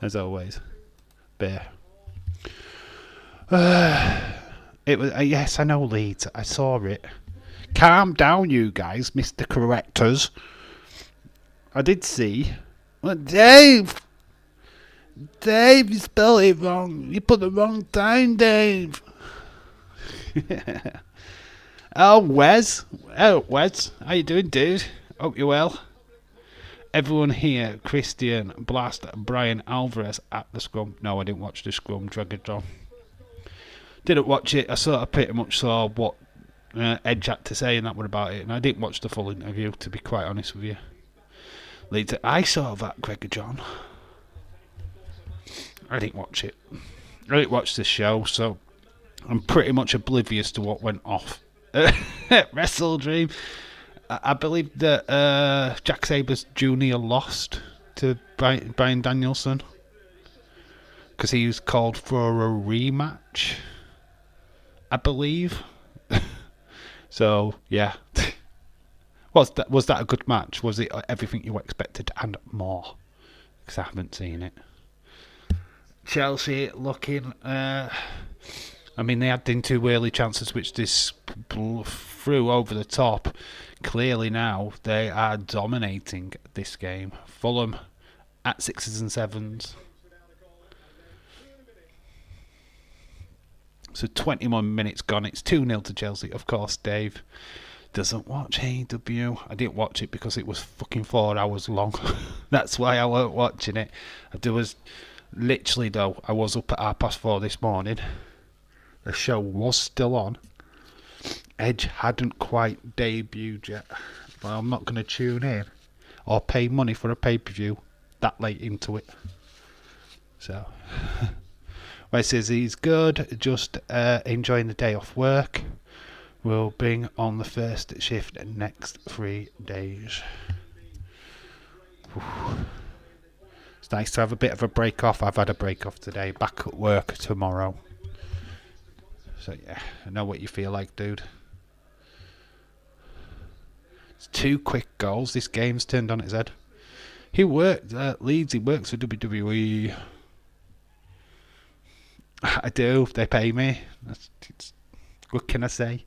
As always, bear. It was yes, I know Leeds. I saw it. Calm down, you guys, Mr. Correctors. I did see. Well, Dave, you spelled it wrong. You put the wrong time, Dave. Oh, Wes. Oh, Wes. How you doing, dude? Hope you're well. Everyone here, Christian, Blast, Brian Alvarez at the scrum. No, I didn't watch the scrum, Dragadron. Didn't watch it. I sort of pretty much saw what Edge had to say, and that was about it. And I didn't watch the full interview, to be quite honest with you. Later, I saw that, Gregor John. I didn't watch it. I didn't watch the show, so I'm pretty much oblivious to what went off. Wrestle Dream. I believe that Jack Sabres Jr. lost to Brian Danielson because he was called for a rematch, I believe. So yeah, was that a good match? Was it everything you expected and more? Because I haven't seen it. Chelsea looking. I mean, they had in 2 early chances, which this threw over the top. Clearly now they are dominating this game. Fulham at 6s and 7s. So 21 minutes gone. It's 2-0 to Chelsea. Of course, Dave doesn't watch AEW. I didn't watch it because it was fucking 4 hours long. That's why I weren't watching it. There was literally, though, I was up at 4:30 this morning. The show was still on. Edge hadn't quite debuted yet. But I'm not going to tune in or pay money for a pay-per-view that late into it. So, Wes says he's good, just enjoying the day off work. We'll bring on the first shift next 3 days. It's nice to have a bit of a break off. I've had a break off today. Back at work tomorrow. So yeah, I know what you feel like, dude. It's 2 quick goals. This game's turned on its head. He worked at Leeds. He works for WWE. I do. They pay me. What can I say?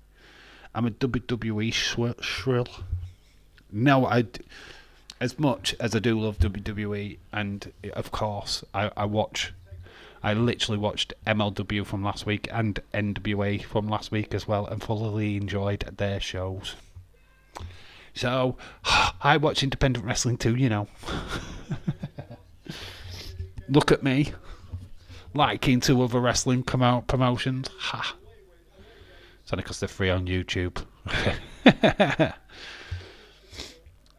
I'm a WWE shrill. No, as much as I do love WWE, and of course I literally watched MLW from last week and NWA from last week as well, and thoroughly enjoyed their shows. So, I watch independent wrestling too, you know. Look at me. Liking 2 other wrestling promotions. Ha. It's only because they're free on YouTube.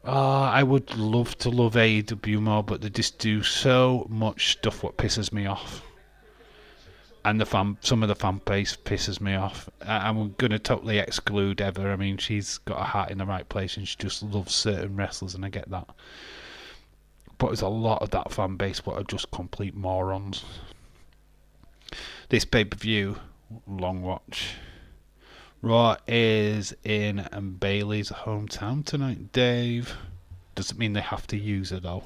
I would love to love AEW more, but they just do so much stuff what pisses me off. And some of the fan base pisses me off. I'm going to totally exclude Eva. I mean, she's got her heart in the right place and she just loves certain wrestlers, and I get that. But there's a lot of that fan base what are just complete morons. This pay-per-view, long watch. Raw is in Bailey's hometown tonight, Dave. Doesn't mean they have to use her, though.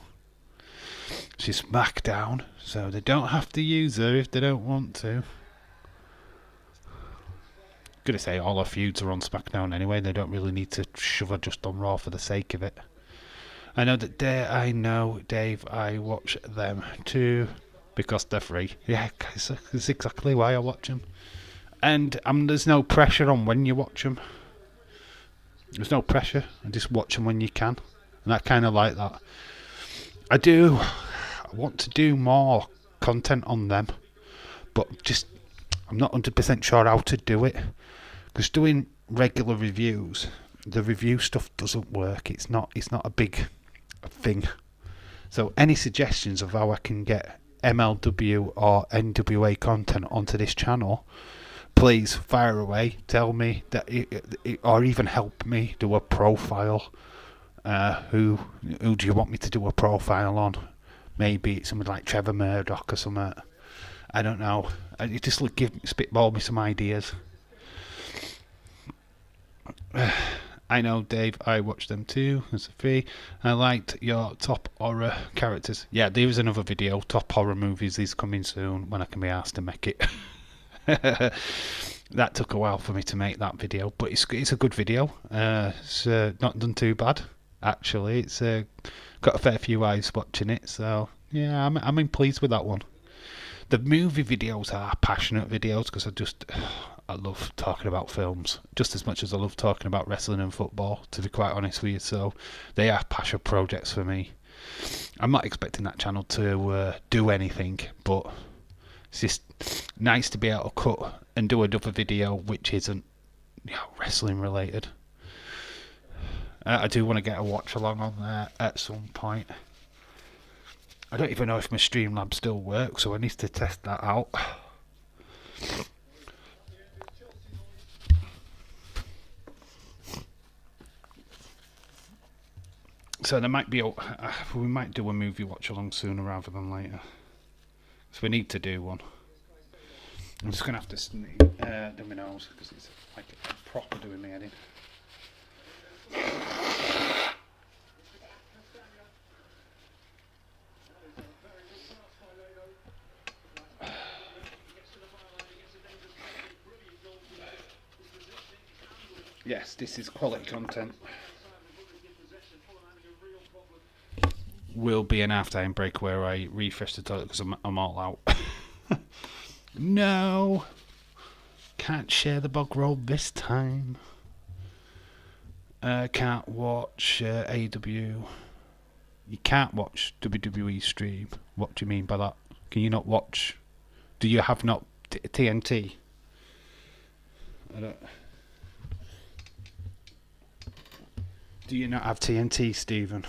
She's SmackDown, so they don't have to use her if they don't want to. Gonna say all her feuds are on SmackDown anyway. They don't really need to shove her just on Raw for the sake of it. I know, Dave, I watch them too because they're free. Yeah, it's exactly why I watch them. And there's no pressure on when you watch them. There's no pressure. I just watch them when you can. And I kind of like that. I want to do more content on them, but I'm not 100% sure how to do it. Because doing regular reviews, the review stuff doesn't work. It's not a big thing. So any suggestions of how I can get MLW or NWA content onto this channel, please fire away. Tell me that or even help me do a profile. Who do you want me to do a profile on? Maybe it's somebody like Trevor Murdoch or something. I don't know. You just spitball me some ideas. I know, Dave, I watched them too. It's free. I liked your top horror characters. Yeah, there is another video. Top horror movies is coming soon when I can be asked to make it. That took a while for me to make that video, but it's a good video. It's not done too bad, actually. It's got a fair few eyes watching it, so yeah, I'm pleased with that one. The movie videos are passionate videos because I love talking about films just as much as I love talking about wrestling and football, to be quite honest with you. So they are passion projects for me. I'm not expecting that channel to do anything, but it's just nice to be able to cut and do another video which isn't wrestling related. I do want to get a watch along on there at some point. I don't even know if my Streamlabs still works, so I need to test that out. So there might be we might do a movie watch along sooner rather than later. So we need to do one. I'm just gonna have to sneak do my nose because it's like proper doing my head in. Yes, this is quality content. Will be an half-time break where I refresh the toilet because I'm all out. No, can't share the bog roll this time. Can't watch AW. You can't watch WWE stream. What do you mean by that? Can you not watch? Do you have not TNT? I don't. Do you not have TNT, Stephen?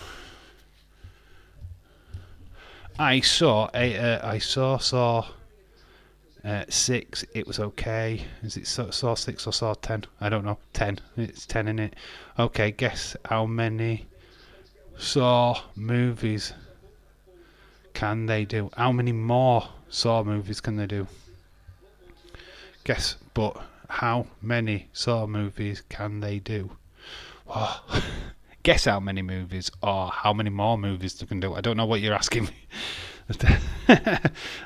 I saw 6. It was okay. Is it saw 6 or saw 10? I don't know. 10. It's 10 in it. Okay. Guess how many Saw movies can they do? How many more Saw movies can they do? Guess, but how many Saw movies can they do? Oh, guess how many movies or how many more movies they can do. I don't know what you're asking me.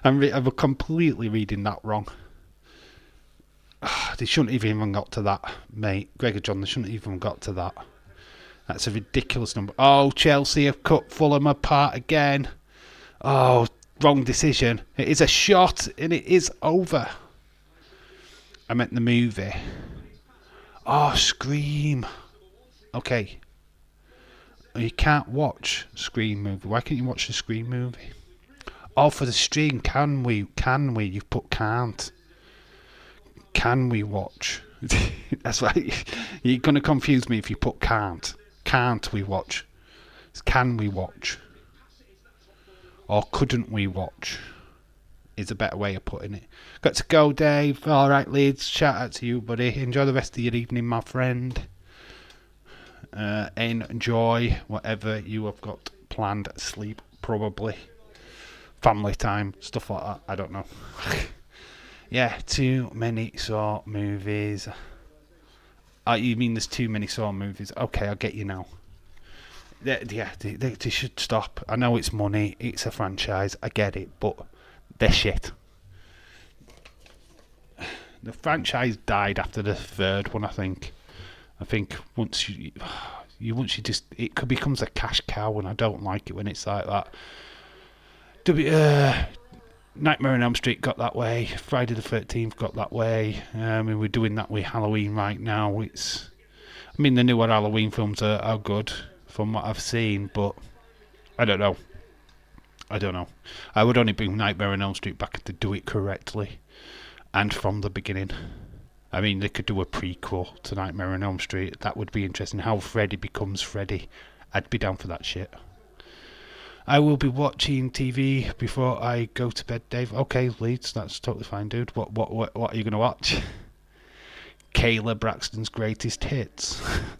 I'm completely reading that wrong. They shouldn't have even got to that, mate. Greg and John, they shouldn't have even got to that. That's a ridiculous number. Oh, Chelsea have cut Fulham apart again. Oh, wrong decision. It is a shot and it is over. I meant the movie. Oh, Scream. Okay. You can't watch Scream movie. Why can't you watch the Scream movie? Oh, for the stream, can we? Can we? You've put can't. Can we watch? That's right. You're going to confuse me if you put can't. Can't we watch? It's can we watch? Or couldn't we watch? Is a better way of putting it. Got to go, Dave. All right, Leeds. Shout out to you, buddy. Enjoy the rest of your evening, my friend. Enjoy whatever you have got planned. Sleep, probably. Family time, stuff like that. I don't know. Yeah, too many Saw movies. You mean there's too many Saw movies? Okay, I get you now. They should stop. I know it's money, it's a franchise, I get it, but they're shit. The franchise died after the third one, I think. I think once It becomes a cash cow, and I don't like it when it's like that. Nightmare on Elm Street got that way. Friday the 13th got that way. We're doing that with Halloween right now. The newer Halloween films are good from what I've seen, but I don't know. I would only bring Nightmare on Elm Street back if they do it correctly and from the beginning. They could do a prequel to Nightmare on Elm Street. That would be interesting. How Freddy becomes Freddy. I'd be down for that shit. I will be watching TV before I go to bed, Dave. Okay, Leeds, that's totally fine, dude. What are you going to watch? Kayla Braxton's Greatest Hits.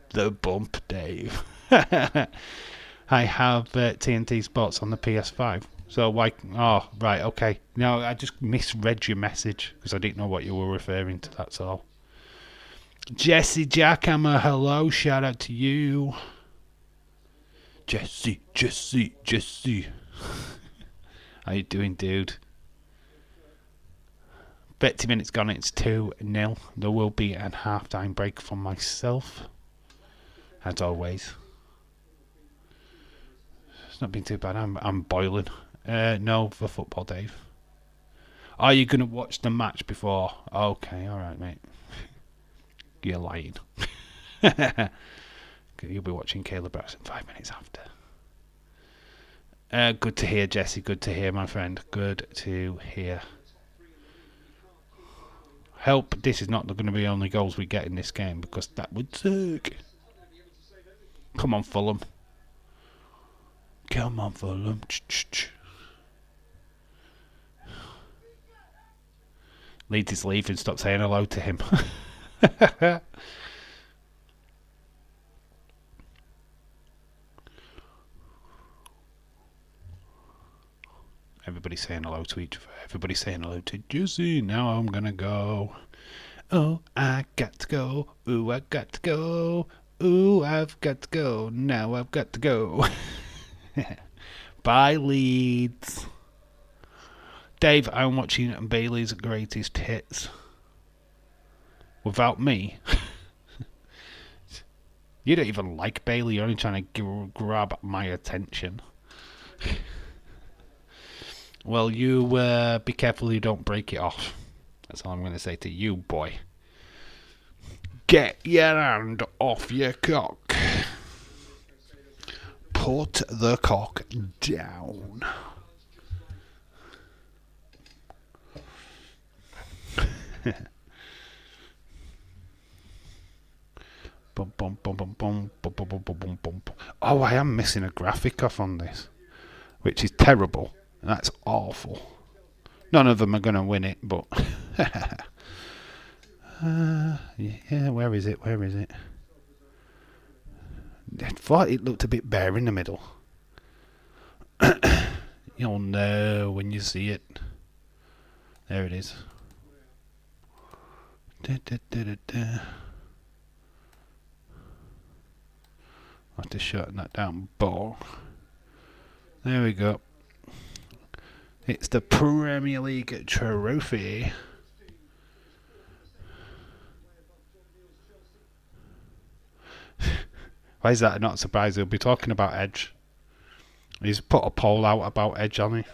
The Bump, Dave. I have TNT Sports on the PS5. So why... Oh, right, okay. No, I just misread your message because I didn't know what you were referring to, that's all. Jesse Jackhammer, hello. Shout out to you. Jesse. How you doing, dude? 30 minutes gone, it's 2-0. There will be a half-time break from myself, as always. It's not been too bad. I'm boiling. No, for football, Dave. Are you going to watch the match before? Okay, alright, mate. You're lying. You'll be watching Caleb Braxton 5 minutes after. Good to hear, Jesse. Good to hear, my friend. Good to hear. Help, this is not going to be the only goals we get in this game, because that would suck. Come on, Fulham. Come on, Fulham. Leeds is leaving. Stop saying hello to him. Everybody's saying hello to each other. Everybody's saying hello to Juicy. Now I'm gonna go. Oh, I got to go. Ooh, I got to go. Ooh, I've got to go. Now I've got to go. Bye, Leeds. Dave, I'm watching Bailey's Greatest Hits. Without me. You don't even like Bailey. You're only trying to grab my attention. Well, you be careful you don't break it off. That's all I'm going to say to you, boy. Get your hand off your cock. Put the cock down. Bum, bum, bum, bum, bum, bum, bum, bum, bum, bum. Oh, I am missing a graphic off on this, which is terrible. That's awful. None of them are going to win it, but... yeah, where is it? I thought it looked a bit bare in the middle. You'll know when you see it. There it is. Da, da, da, da, da. I'll have to shorten that down. Ball. There we go. It's the Premier League trophy. Why is that not surprising? He'll be talking about Edge. He's put a poll out about Edge, hasn't he?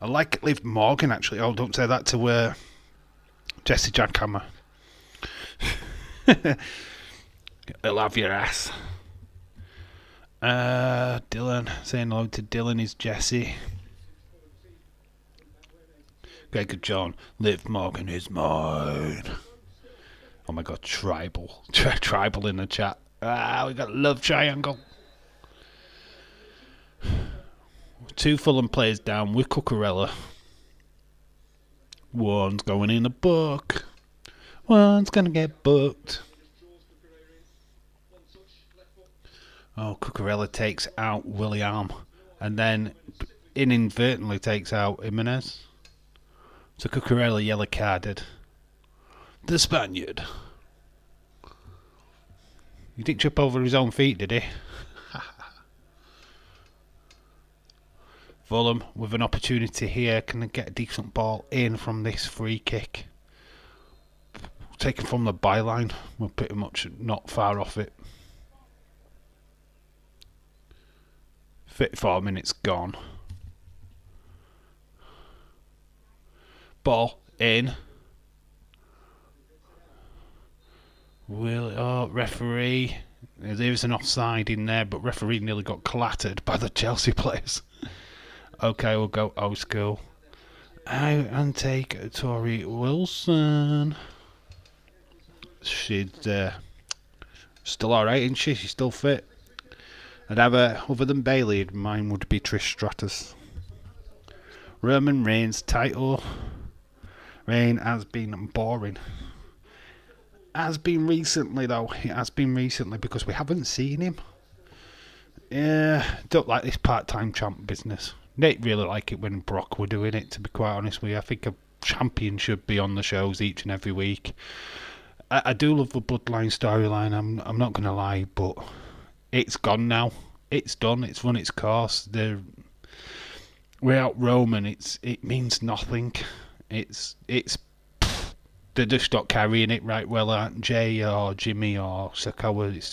I like Liv Morgan, actually. Oh, don't say that to Jesse Jackhammer. He'll have your ass. Dylan. Saying hello to Dylan is Jesse. Greg John. Liv Morgan is mine. Oh my god, tribal. Tribal in the chat. We got love triangle. 2 Fulham players down with Cucurella. One's going in the book. One's going to get booked. Oh, Cucurella takes out William. And then inadvertently takes out Jimenez. So Cucurella yellow carded. The Spaniard. He didn't trip over his own feet, did he? Fulham with an opportunity here. Can they get a decent ball in from this free kick? Taken from the byline. We're pretty much not far off it. 54 minutes gone. Ball in. Referee. There is an offside in there, but referee nearly got clattered by the Chelsea players. Okay, we'll go old school. And take Tori Wilson. She's still alright, isn't she? She's still fit. I'd have other than Bailey, mine would be Trish Stratus. Roman Reigns title. Reign has been boring. Has been recently though. It has been recently because we haven't seen him. Yeah, don't like this part-time champ business. Didn't really like it when Brock were doing it, to be quite honest with you. I think a champion should be on the shows each and every week. I do love the Bloodline storyline, I'm not going to lie, but it's gone now. It's done. It's run its course. Without Roman, it means nothing. They just not carrying it right well, aren't Jay or Jimmy or Sakawa? It's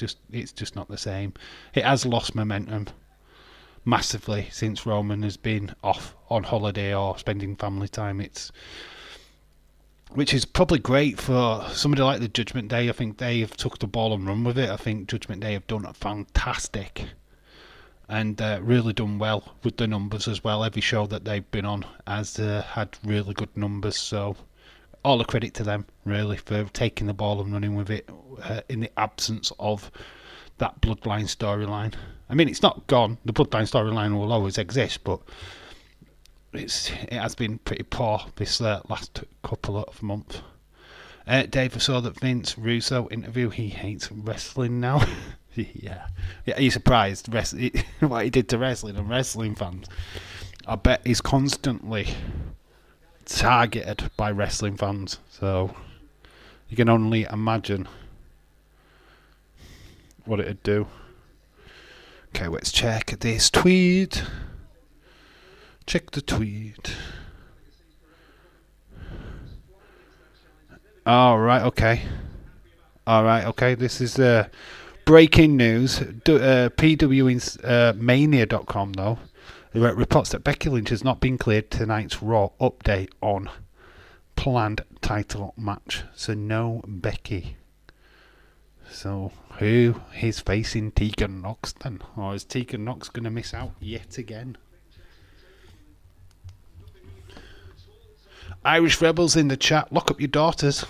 just not the same. It has lost momentum massively since Roman has been off on holiday or spending family time. Which is probably great for somebody like the Judgment Day. I think they have took the ball and run with it. I think Judgment Day have done fantastic and really done well with the numbers as well. Every show that they've been on has had really good numbers, so all the credit to them, really, for taking the ball and running with it in the absence of that Bloodline storyline. I mean, it's not gone. The Bloodline storyline will always exist, but it has been pretty poor this last couple of months. Dave, I saw that Vince Russo interview. He hates wrestling now. Yeah. Are you surprised what he did to wrestling and wrestling fans? I bet he's constantly targeted by wrestling fans, so you can only imagine what it'd do. Okay, let's check this tweet. Check the tweet. Alright, okay. This is breaking news. PWMania.com, though, reports that Becky Lynch has not been cleared tonight's Raw update on planned title match. So no Becky. So who is facing Tegan Nox then? Or is Tegan Nox going to miss out yet again? Irish Rebels in the chat. Lock up your daughters.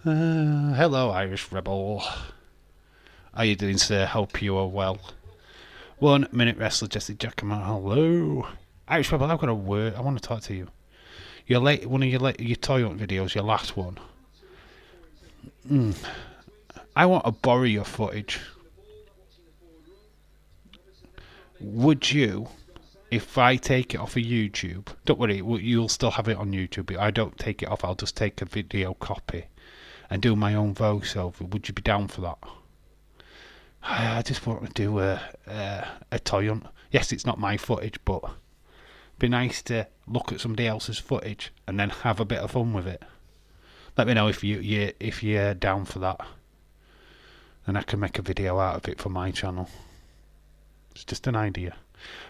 Hello, Irish Rebel. How you doing, sir? Hope you are well. 1 minute wrestler Jesse Giacomo. Hello, Irish Rebel. I've got a word. I want to talk to you. One of your toy hunt videos, your last one. I want to borrow your footage. Would you? If I take it off of YouTube, don't worry, you'll still have it on YouTube. But I don't take it off. I'll just take a video copy and do my own voiceover. Would you be down for that? I just want to do a toy hunt. Yes, it's not my footage, but it'd be nice to look at somebody else's footage and then have a bit of fun with it. Let me know if you're down for that, and I can make a video out of it for my channel. It's just an idea.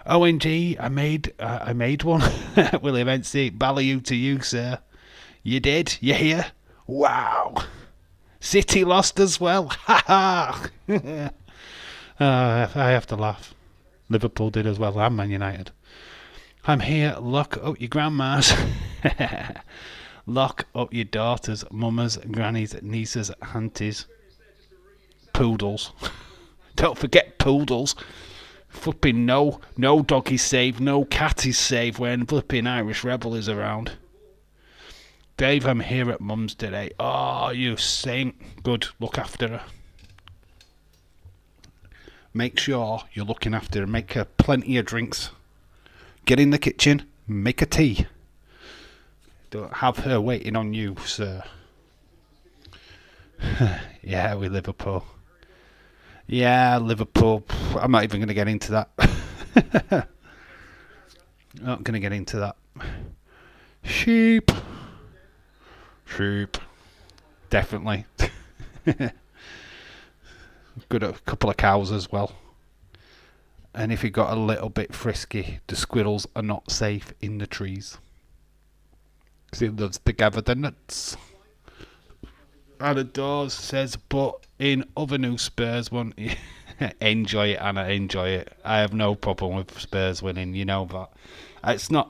OMG, I made one. William NC, Ballyhoo to you, sir. You did? You here? Wow. City lost as well. Ha ha. I have to laugh. Liverpool did as well, and Man United. I'm here. Lock up your grandmas. Lock up your daughters, mamas, grannies, nieces, aunties. Poodles. Don't forget poodles. Flipping no dog is safe, no cat is safe when flipping Irish Rebel is around. Dave, I'm here at Mum's today. Oh, you saint. Good, look after her. Make sure you're looking after her. Make her plenty of drinks. Get in the kitchen, make a tea. Don't have her waiting on you, sir. Yeah, with Liverpool. Yeah, Liverpool. I'm not even going to get into that. Not going to get into that. Sheep. Definitely. Got a couple of cows as well. And if it got a little bit frisky, the squirrels are not safe in the trees. Because it loves to gather the nuts. And the doors says, but in other news, Spurs won. Enjoy it, Anna, enjoy it. I have no problem with Spurs winning, you know that. It's not,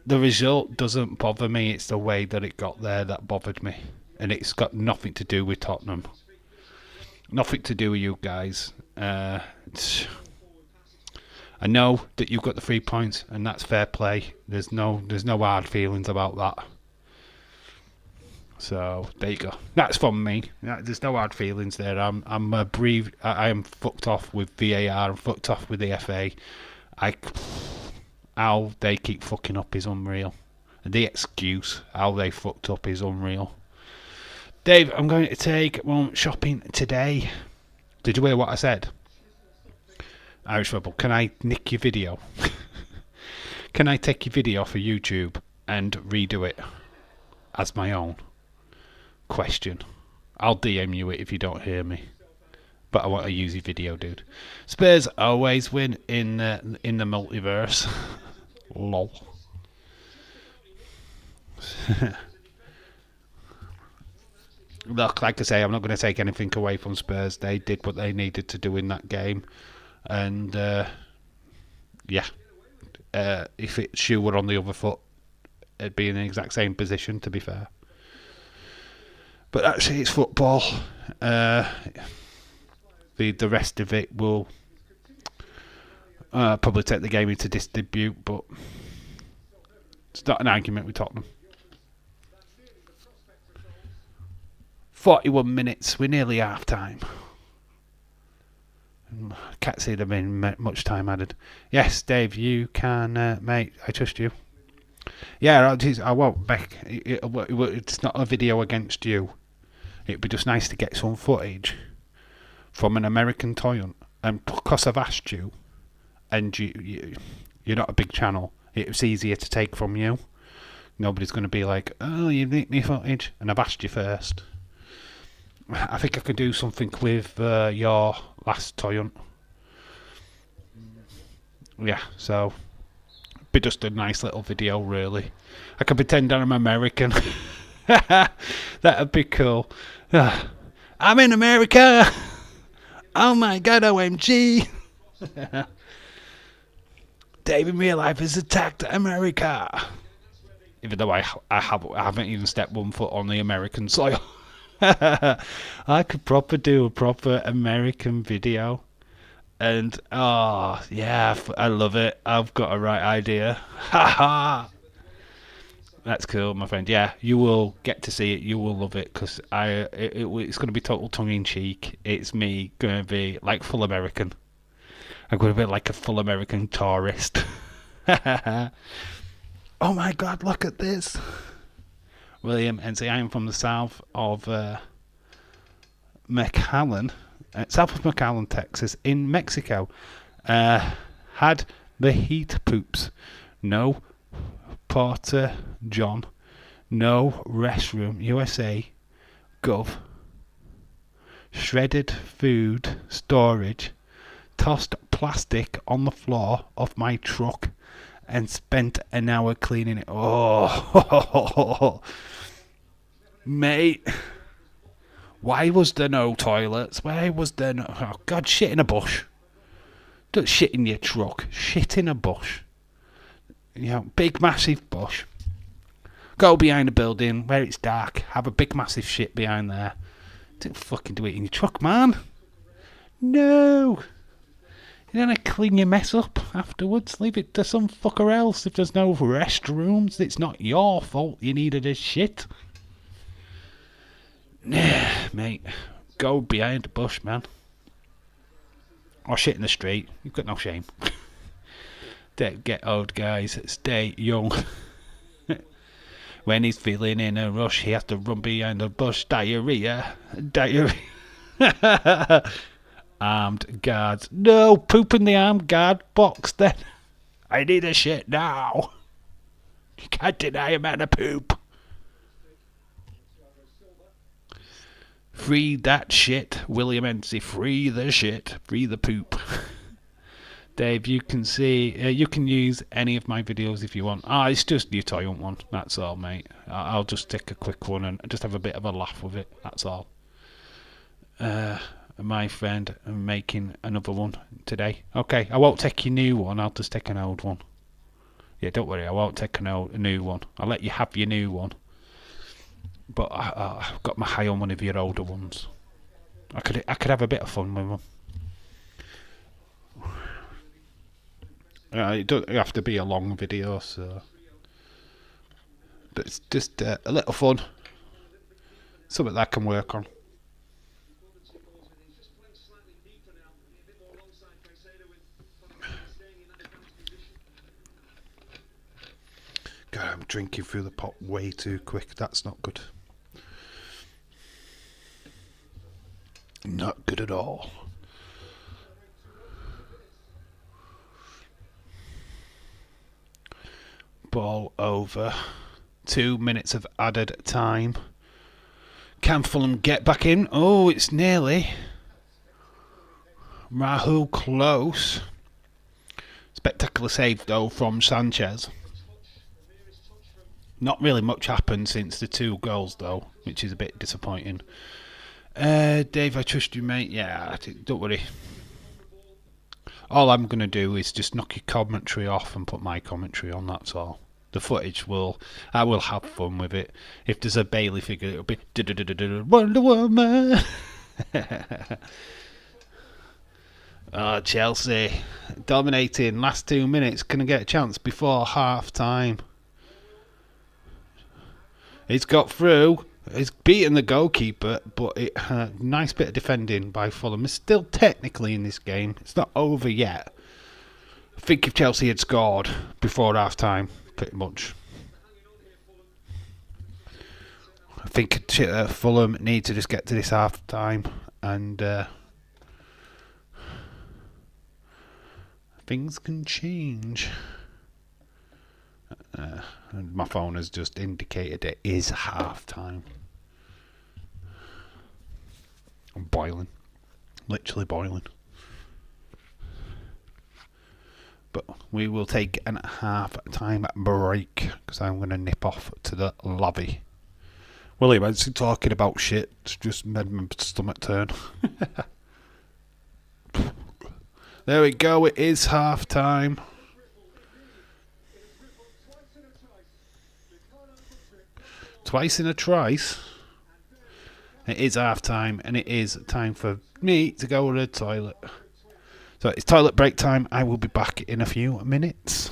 the result doesn't bother me, it's the way that it got there that bothered me. And it's got nothing to do with Tottenham. Nothing to do with you guys. I know that you've got the 3 points, and that's fair play. There's no hard feelings about that. So there you go. That's from me. There's no hard feelings there. I am fucked off with VAR. I'm fucked off with the FA. How they keep fucking up is unreal. And the excuse how they fucked up is unreal. Dave, I'm going to take one shopping today. Did you hear what I said? Irish Rebel, can I nick your video? Can I take your video for YouTube and redo it as my own? Question. I'll DM you it if you don't hear me. But I want to use your video, dude. Spurs always win in the multiverse. Lol. Look, like I say, I'm not going to take anything away from Spurs. They did what they needed to do in that game. And, if shoe were on the other foot, it'd be in the exact same position, to be fair. But actually, it's football. The rest of it will probably take the game into disrepute, but it's not an argument with Tottenham. 41 minutes, we're nearly half time. I can't see there being much time added. Yes, Dave, you can, mate, I trust you. Yeah, I won't, Beck. It's not a video against you. It'd be just nice to get some footage from an American toy hunt. And because I've asked you, and you're not a big channel, it's easier to take from you. Nobody's going to be like, oh, you need me footage, and I've asked you first. I think I could do something with your last toy hunt. Yeah, so be just a nice little video, really. I can pretend I'm American. That'd be cool. I'm in America. Oh my god, OMG. Dave in real life has attacked America. Even though I haven't even stepped 1 foot on the American soil. I could do a proper American video. And, oh, yeah, I love it. I've got a right idea. Ha! That's cool, my friend. Yeah, you will get to see it. You will love it, because it's going to be total tongue-in-cheek. It's me going to be like full American. I'm going to be like a full American tourist. Oh my god, look at this. William NC, I am from the south of McAllen, south of McAllen, Texas, in Mexico. Had the heat poops. No Porter John. No restroom. USA. Gov. Shredded food storage. Tossed plastic on the floor of my truck and spent an hour cleaning it. Oh, mate. Why was there no toilets? Why was there no... Oh, God, shit in a bush. Don't shit in your truck. Shit in a bush. You know, big, massive bush. Go behind a building where it's dark. Have a big, massive shit behind there. Don't fucking do it in your truck, man. No. You're going to clean your mess up afterwards. Leave it to some fucker else. If there's no restrooms, it's not your fault you needed a shit. Nah, mate. Go behind the bush, man. Or shit in the street. You've got no shame. Don't get old, guys. Stay young. When he's feeling in a rush, he has to run behind the bush. Diarrhea. Diarrhea. Armed guards. No, poop in the armed guard box then. I need a shit now. You can't deny a man a poop. Free that shit, William Ency. Free the shit. Free the poop. Dave, you can see, you can use any of my videos if you want. It's just your toy hunt one. That's all, mate. I'll just take a quick one and just have a bit of a laugh with it. That's all. My friend, I'm making another one today. Okay, I won't take your new one. I'll just take an old one. Yeah, don't worry. I won't take a new one. I'll let you have your new one. But I've got my eye on one of your older ones. I could have a bit of fun with them. It doesn't have to be a long video, so. But it's just a little fun. Something that I can work on. God, I'm drinking through the pot way too quick. That's not good. Not good at all. Ball over. 2 minutes of added time. Can Fulham get back in? Oh, it's nearly. Rahul close. Spectacular save though from Sanchez. Not really much happened since the 2 goals though, which is a bit disappointing. Dave, I trust you, mate. Yeah, don't worry. All I'm going to do is just knock your commentary off and put my commentary on, that's all. The footage I will have fun with it. If there's a Bailey figure, it'll be Wonder Woman. Chelsea dominating last 2 minutes. Can I get a chance before half time? He's got through. He's beaten the goalkeeper, but nice bit of defending by Fulham. It's still technically in this game. It's not over yet. I think if Chelsea had scored before half time, pretty much. I think Fulham need to just get to this half time and things can change. And my phone has just indicated it is half time. I'm boiling. Literally boiling. But we will take a half-time break because I'm going to nip off to the lobby. William, I was talking about shit. It's just made my stomach turn. There we go. It is half-time. Twice in a trice. It is half-time, and it is time for me to go to the toilet. So it's toilet break time. I will be back in a few minutes.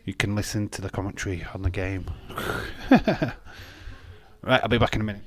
You can listen to the commentary on the game. Right, I'll be back in a minute.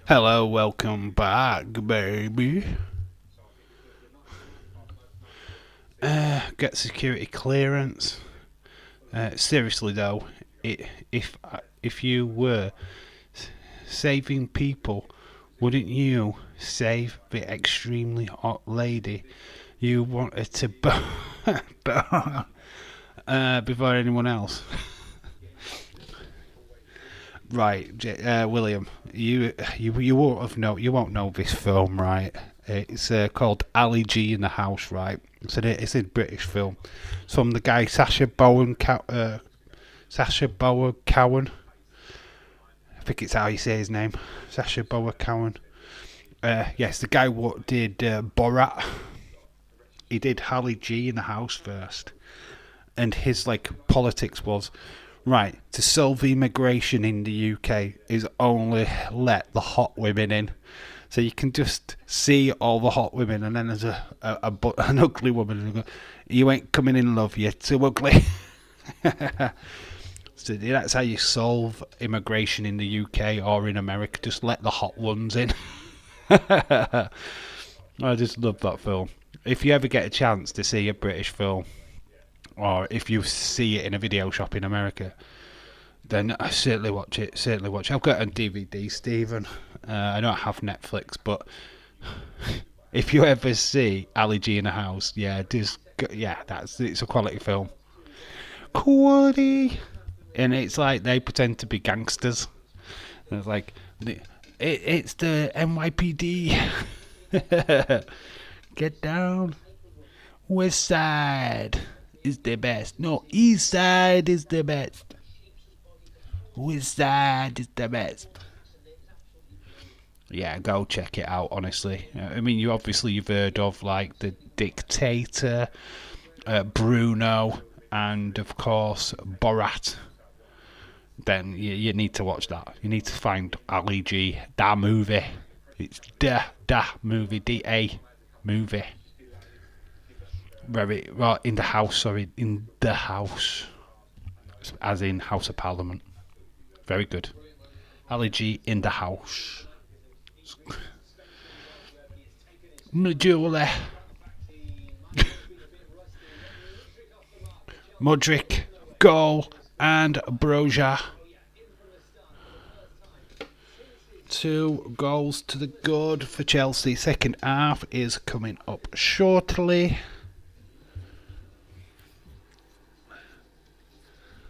Hello, welcome back, baby. Get security clearance. Seriously though, if you were saving people, wouldn't you save the extremely hot lady you wanted to before anyone else? Right, William, you won't know this film, right? It's called Ali G in the House, right? It's a British film. It's from the guy Sacha Baron Cohen. I think it's how you say his name, Sacha Baron Cohen. Yes, the guy what did Borat. He did Ali G in the House first, and his politics was, right, to solve immigration in the UK is only let the hot women in. So you can just see all the hot women, and then there's an ugly woman, and go, you ain't coming in, love, you're too ugly. So that's how you solve immigration in the UK or in America. Just let the hot ones in. I just love that film. If you ever get a chance to see a British film, or if you see it in a video shop in America, then I certainly watch it. I've got a DVD, Stephen. I don't have Netflix, but if you ever see Ali G in a House, it's a quality film. Quality, and it's like they pretend to be gangsters. And it's like it's the NYPD. Get down. West Side is the best. No, East Side is the best. West Side is the best. Yeah, go check it out, honestly. I mean, you've heard of like The Dictator, Bruno, and of course Borat. Then you need to watch that. You need to find Ali G, da movie. It's da movie, D-A movie. Very well, in the house, as in House of Parliament. Very good. Ali G in the House. Julie. Mudryk, goal, and Broja. 2 goals to the good for Chelsea. Second half is coming up shortly.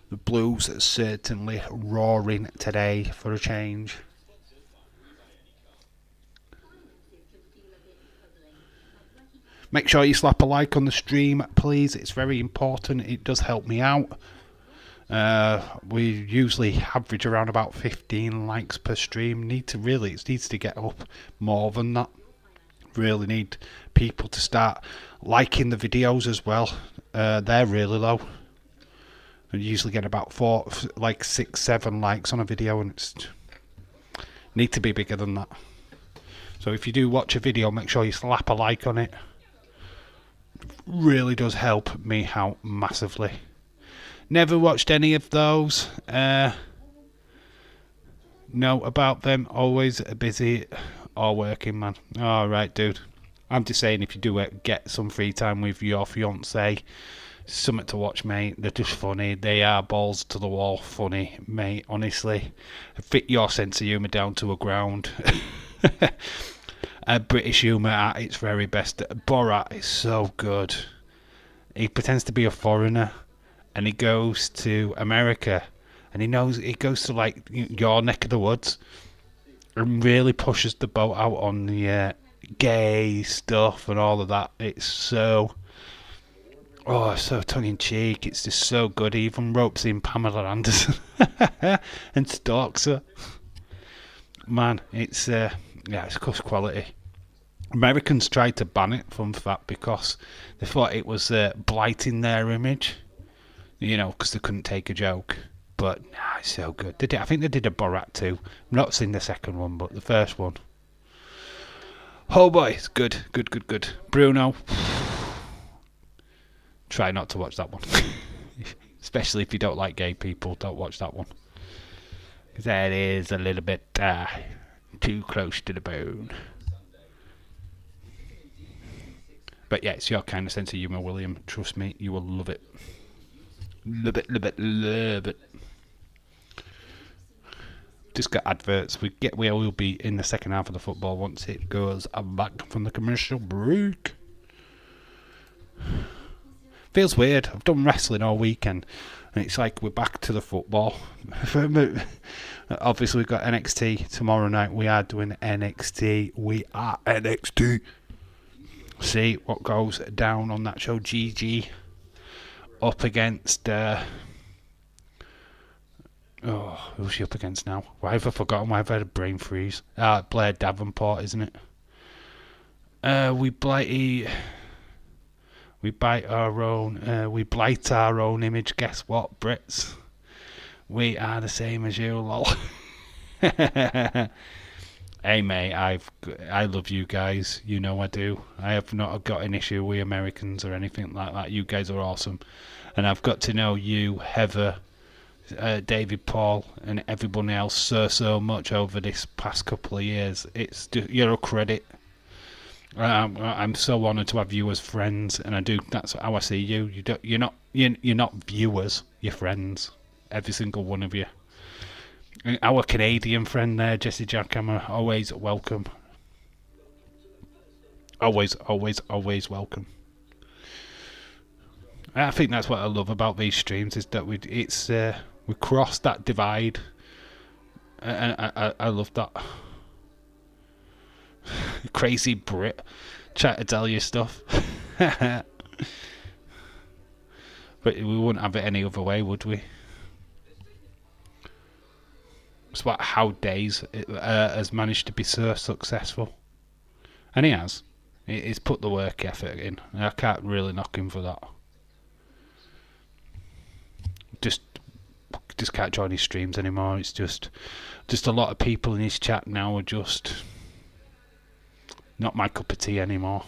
The Blues are certainly roaring today for a change. Make sure you slap a like on the stream, please. It's very important. It does help me out. We usually average around about 15 likes per stream. It needs to get up more than that. Really need people to start liking the videos as well. They're really low. I usually get about 6, 7 likes on a video, and it's need to be bigger than that. So if you do watch a video, make sure you slap a like on it. Really does help me out massively. Never watched any of those. Know about them. Always busy or working, man. Alright, dude. I'm just saying, if you do get some free time with your fiancé, something to watch, mate. They're just funny. They are balls to the wall funny, mate. Honestly, fit your sense of humour down to a ground. British humour at its very best. Borat is so good. He pretends to be a foreigner, and he goes to America, and he goes to like your neck of the woods, and really pushes the boat out on the gay stuff and all of that. It's so tongue in cheek. It's just so good. He even ropes in Pamela Anderson and stalks her. Man, it's cost quality. Americans tried to ban it, fun fact, because they thought it was blighting their image, because they couldn't take a joke. But it's so good. I think they did a Borat too. I've not seen the second one, but the first one. Oh boy, it's good. Bruno. Try not to watch that one. Especially if you don't like gay people, don't watch that one. Because that is a little bit too close to the bone. But yeah, it's your kind of sense of humour, William. Trust me, you will love it. Love it, love it, love it. Just got adverts. We will be in the second half of the football once it goes back from the commercial break. Feels weird. I've done wrestling all weekend, and it's like we're back to the football. Obviously, we've got NXT tomorrow night. We are doing NXT. We are NXT. See what goes down on that show. GG up against. Who's she up against now? Why have I forgotten? Why have I had a brain freeze? Blair Davenport, isn't it? We blight our own. We blight our own image. Guess what, Brits? We are the same as you, lol. Hey mate, I love you guys. You know I do. I have not got an issue with Americans or anything like that. You guys are awesome, and I've got to know you, Heather, David, Paul, and everybody else so much over this past couple of years. It's just, you're a credit. I'm so honoured to have you as friends, and I do. That's how I see you. You're not viewers. You're friends. Every single one of you. And our Canadian friend there, Jesse Jackhammer, always welcome. Always welcome. I think that's what I love about these streams is that we crossed that divide, and I love that. Crazy Brit try to tell you stuff. But we wouldn't have it any other way, would we? It's about how Days has managed to be so successful, and he has. He's put the work effort in. I can't really knock him for that. Just can't join his streams anymore. It's just a lot of people in his chat now are just not my cup of tea anymore.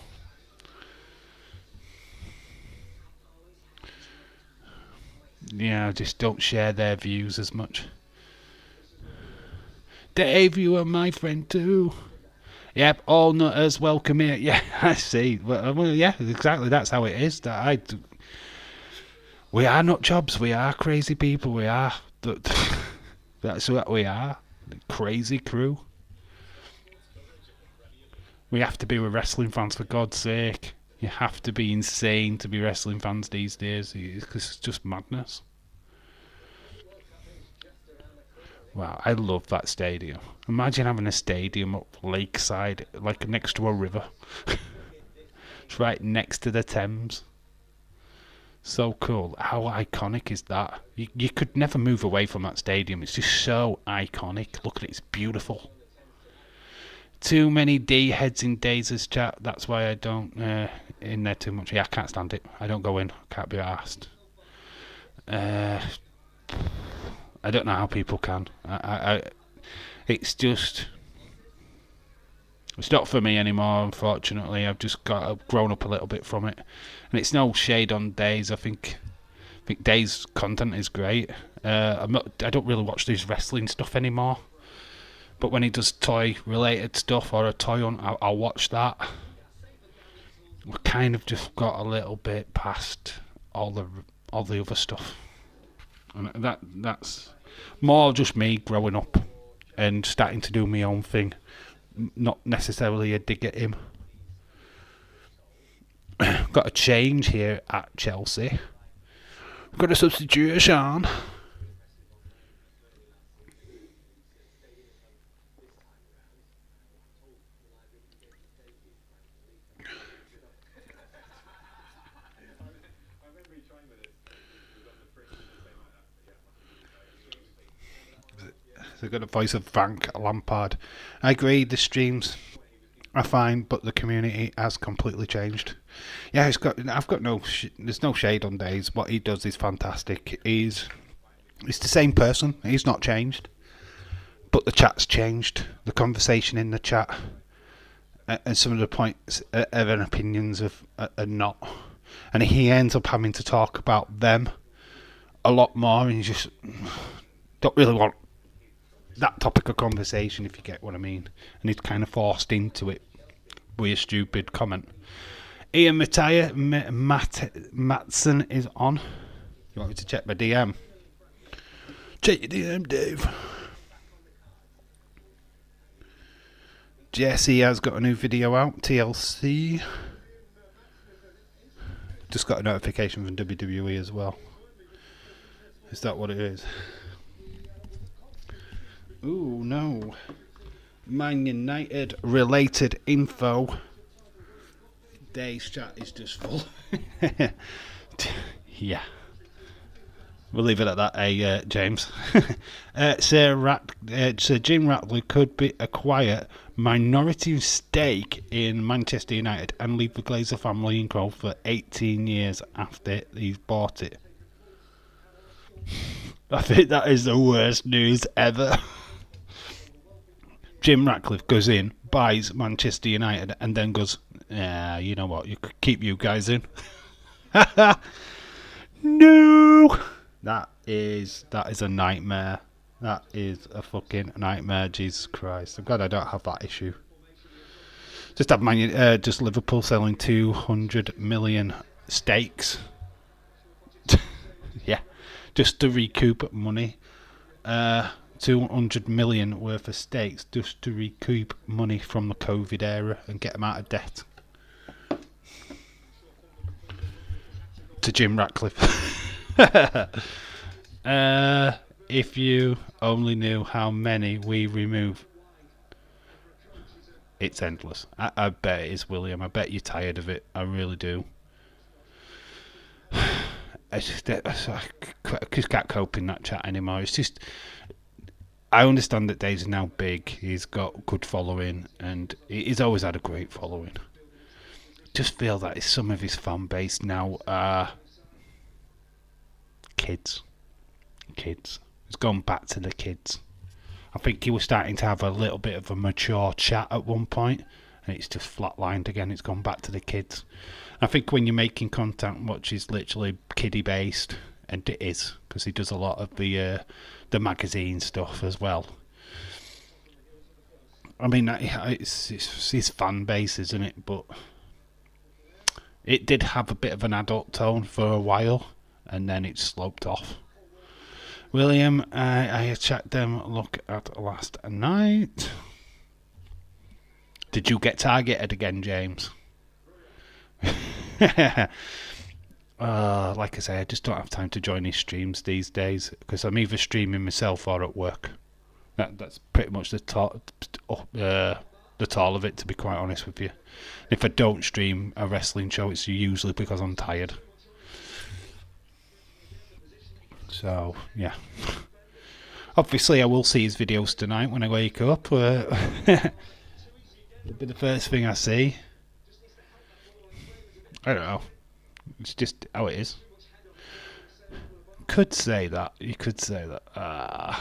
Yeah, I just don't share their views as much. Dave, you are my friend too. Yep, all nutters welcome here. Yeah, I see. Well, yeah, exactly. That's how it is. We are nut jobs. We are crazy people. We are. That's what we are. The crazy crew. We have to be with wrestling fans, for God's sake. You have to be insane to be wrestling fans these days. It's just madness. Wow, I love that stadium. Imagine having a stadium up lakeside, like next to a river. It's right next to the Thames. So cool. How iconic is that? You could never move away from that stadium. It's just so iconic. Look at it, it's beautiful. Too many D heads in Days' chat. That's why I don't in there too much. Yeah, I can't stand it. I don't go in. Can't be arsed. I don't know how people can. It's just, it's not for me anymore. Unfortunately, I've grown up a little bit from it, and it's no shade on Days. I think Days' content is great. I don't really watch his wrestling stuff anymore, but when he does toy related stuff or a toy on, I'll watch that. We kind of just got a little bit past all the other stuff. And that's more just me growing up and starting to do my own thing, not necessarily a dig at him. Got a change here at Chelsea. Got a substitution. They've got the voice of Frank Lampard. I agree, the streams are fine, but the community has completely changed. Yeah, there's no shade on Days. What he does is fantastic. He's the same person. He's not changed, but the chat's changed. The conversation in the chat and some of the points and opinions are not. And he ends up having to talk about them a lot more, and you just don't really want that topic of conversation, if you get what I mean. And he's kind of forced into it with a stupid comment. Ian Matson is on. You want me to check my DM? Check your DM, Dave. Jesse has got a new video out, TLC. Just got a notification from WWE as well. Is that what it is? Ooh, no. Man United related info. Dave's chat is just full. Yeah. We'll leave it at that, James. Sir Jim Ratcliffe could be acquire minority stake in Manchester United and leave the Glazer family in control for 18 years after he's bought it. I think that is the worst news ever. Jim Ratcliffe goes in, buys Manchester United, and then goes, "Yeah, you know what? You could keep you guys in." No. That is a nightmare. That is a fucking nightmare. Jesus Christ! I'm glad I don't have that issue. Just have just Liverpool selling 200 million stakes. Yeah, just to recoup money. 200 million worth of stakes just to recoup money from the COVID era and get them out of debt. To Jim Ratcliffe. If you only knew how many we remove. It's endless. I bet it is, William. I bet you're tired of it. I really do. I just can't cope in that chat anymore. It's just, I understand that Dave's now big. He's got good following, and he's always had a great following. Just feel that some of his fan base now are kids. It's gone back to the kids. I think he was starting to have a little bit of a mature chat at one point, and it's just flatlined again. It's gone back to the kids. I think when you're making content which is literally kiddie based, and it is, because he does a lot of the magazine stuff as well. I mean, it's his fan base, isn't it? But it did have a bit of an adult tone for a while, and then it sloped off. William, I checked them. Look at last night. Did you get targeted again, James? Like I say, I just don't have time to join his streams these days because I'm either streaming myself or at work. That's pretty much the tall of it, to be quite honest with you. If I don't stream a wrestling show, it's usually because I'm tired. So, yeah. Obviously, I will see his videos tonight when I wake up. It'll be the first thing I see. I don't know. It's just how it is. Could say that. You could say that.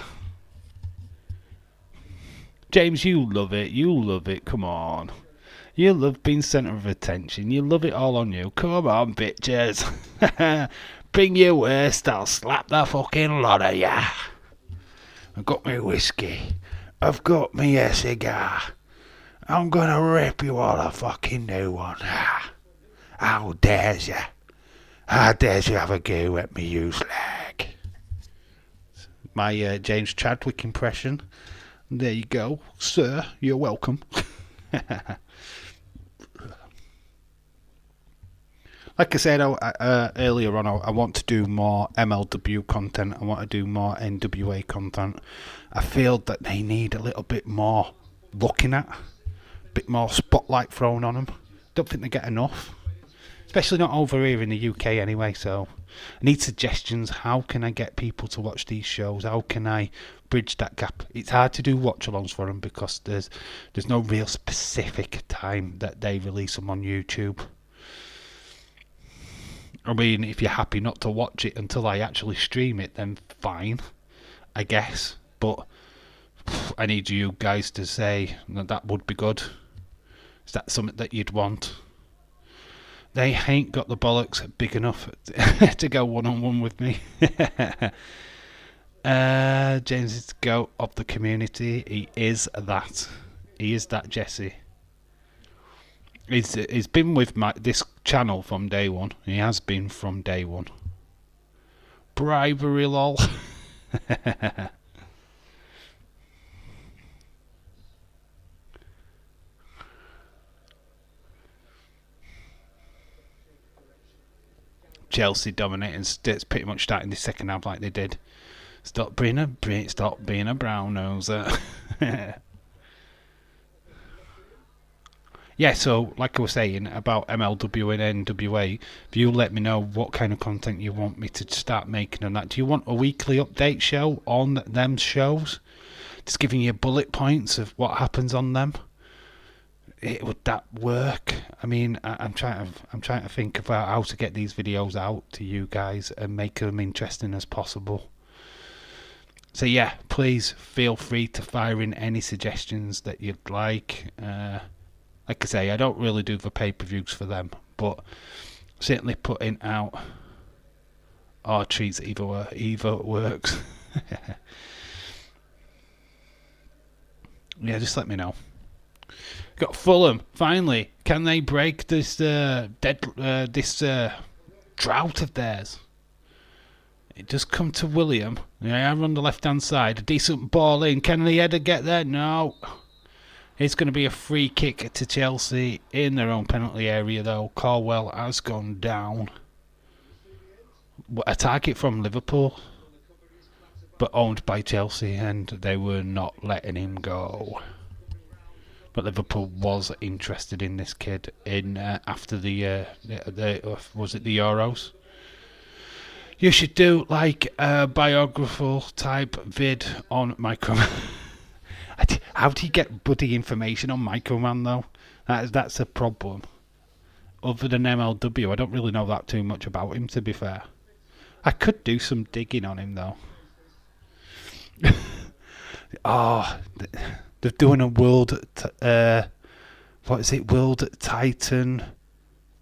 James, you love it. You love it. Come on. You love being centre of attention. You love it all on you. Come on, bitches. Bring your worst. I'll slap the fucking lot of ya. I've got me whiskey. I've got me a cigar. I'm gonna rip you all a fucking new one. How dares ya? How dares you have a go at me, you slag? My James Chadwick impression. There you go, sir. You're welcome. Like I said earlier on, I want to do more MLW content. I want to do more NWA content. I feel that they need a little bit more looking at, a bit more spotlight thrown on them. Don't think they get enough, especially not over here in the UK anyway. So I need suggestions. How can I get people to watch these shows? How can I bridge that gap? It's hard to do watch-alongs for them because there's no real specific time that they release them on YouTube. I mean, if you're happy not to watch it until I actually stream it, then fine, I guess. But I need you guys to say that would be good. Is that something that you'd want? They ain't got the bollocks big enough to go one-on-one with me. James is the goat of the community. He is that. He is that, Jesse. He's been with this channel from day one. He has been from day one. Bribery, lol. Chelsea dominating. It's pretty much starting the second half like they did. Stop being a brown noser. Yeah, so like I was saying about MLW and NWA, if you let me know what kind of content you want me to start making on that. Do you want a weekly update show on them shows? Just giving you bullet points of what happens on them. Would that work? I mean, I'm trying to think about how to get these videos out to you guys and make them interesting as possible. So yeah, please feel free to fire in any suggestions that you'd like. Like I say, I don't really do the pay-per-views for them, but certainly putting out our treats either works. Yeah, just let me know. Got Fulham finally. Can they break this drought of theirs? It does come to William. Yeah, on the left-hand side, a decent ball in. Can the header get there? No. It's going to be a free kick to Chelsea in their own penalty area, though. Corwell has gone down. A target from Liverpool, but owned by Chelsea, and they were not letting him go. But Liverpool was interested in this kid after the was it the Euros? You should do like a biographical type vid on Microman. How do you get bloody information on Microman though? That's a problem. Other than MLW, I don't really know that too much about him, to be fair. I could do some digging on him though. Oh, they're doing a World Titan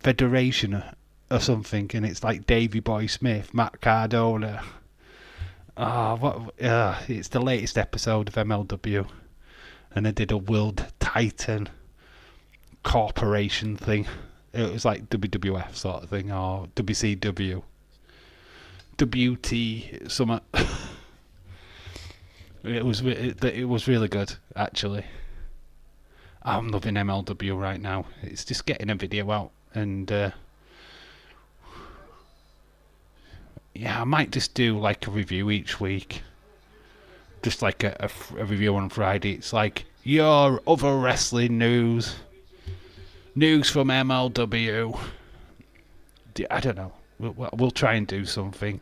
Federation or something, and it's like Davey Boy Smith, Matt Cardona. It's the latest episode of MLW, and they did a World Titan Corporation thing. It was like WWF sort of thing, or WCW, WT, something. It was really good, actually. I'm loving MLW right now. It's just getting a video out, and yeah, I might just do like a review each week, just like a review on Friday. It's like your other wrestling news from MLW. I don't know. We'll try and do something.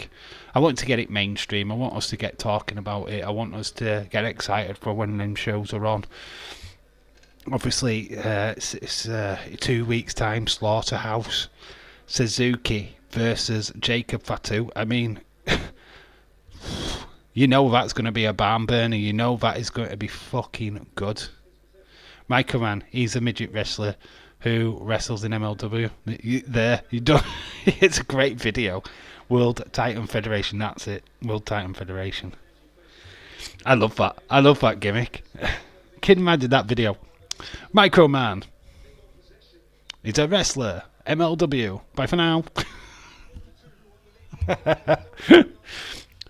I want to get it mainstream. I want us to get talking about it. I want us to get excited for when them shows are on. Obviously, it's 2 weeks' time. Slaughterhouse, Suzuki versus Jacob Fatu. I mean, you know that's going to be a barn burner. You know that is going to be fucking good. Microman, he's a midget wrestler who wrestles in MLW. You don't. It's a great video. World Titan Federation. That's it. World Titan Federation. I love that. I love that gimmick. Kidman did that video. Microman. He's a wrestler. MLW. Bye for now.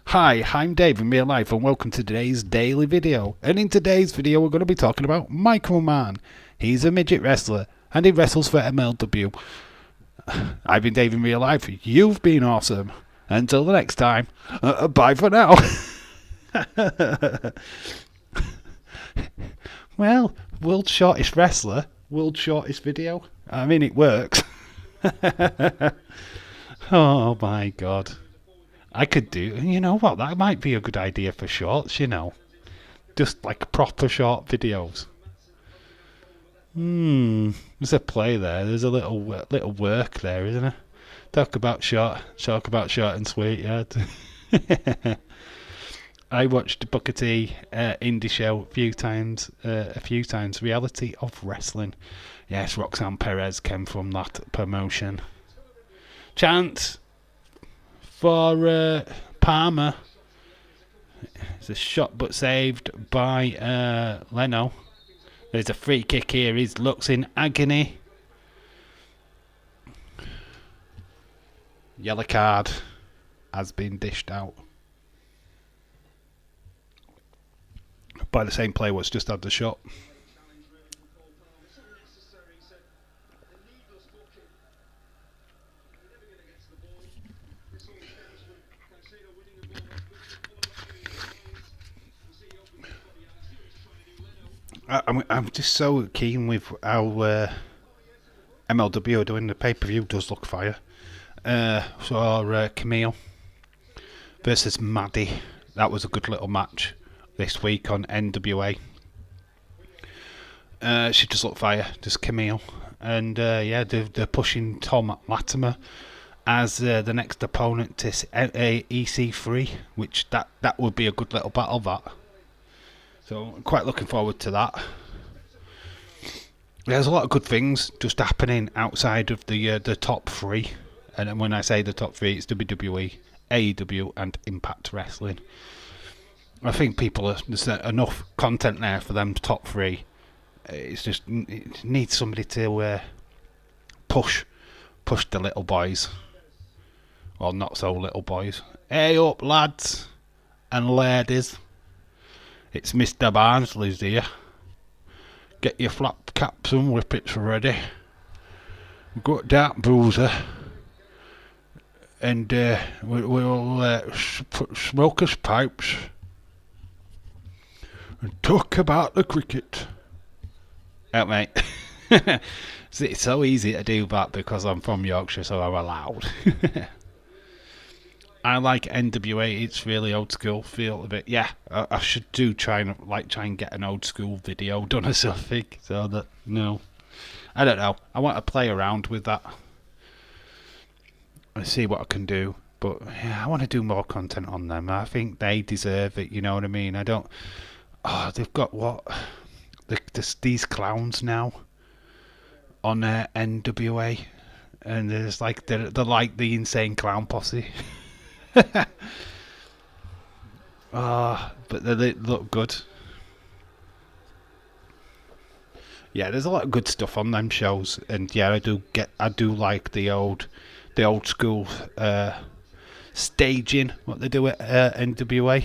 Hi, I'm Dave in real life, and welcome to today's daily video. And in today's video, we're going to be talking about Microman. He's a midget wrestler, and he wrestles for MLW. I've been Dave in real life. You've been awesome. Until the next time, bye for now. Well, world's shortest wrestler, world's shortest video. I mean, it works. Oh my god. I could do, you know what, that might be a good idea for shorts, you know. Just like proper short videos. There's a play there. There's a little work there, isn't there? Talk about short and sweet, yeah. I watched Booker T indie show a few times. Reality of Wrestling. Yes, Roxanne Perez came from that promotion. Chance for Palmer. It's a shot but saved by Leno. There's a free kick here. He looks in agony. Yellow card has been dished out by the same player what's just had the shot. I'm just so keen with how MLW are doing. The pay-per-view does look fire. Camille versus Maddie. That was a good little match this week on NWA. She just looked fire, just Camille. And they're pushing Tom Latimer as the next opponent to EC3, which that would be a good little battle, that. So I'm quite looking forward to that. There's a lot of good things just happening outside of the top three. And when I say the top three, it's WWE, AEW, and Impact Wrestling. I think there's enough content there for them top three. It needs somebody to push the little boys. Well, not so little boys. Hey up, lads and ladies. It's Mr. Barnsley's here. Get your flap caps and whippets ready. We've got Dark Bruiser. And we'll smoke us pipes and talk about the cricket. Oh, mate. It's so easy to do that because I'm from Yorkshire, so I'm allowed. I like NWA. It's really old school feel of it. Yeah, I should try and get an old school video done or something. So that I don't know. I want to play around with that and see what I can do. But yeah, I want to do more content on them. I think they deserve it. You know what I mean? I don't. Oh, they've got what? These clowns now on NWA, and there's like they're like the insane clown posse. But they look good. Yeah, there's a lot of good stuff on them shows, and yeah, I do like the old school staging what they do at NWA.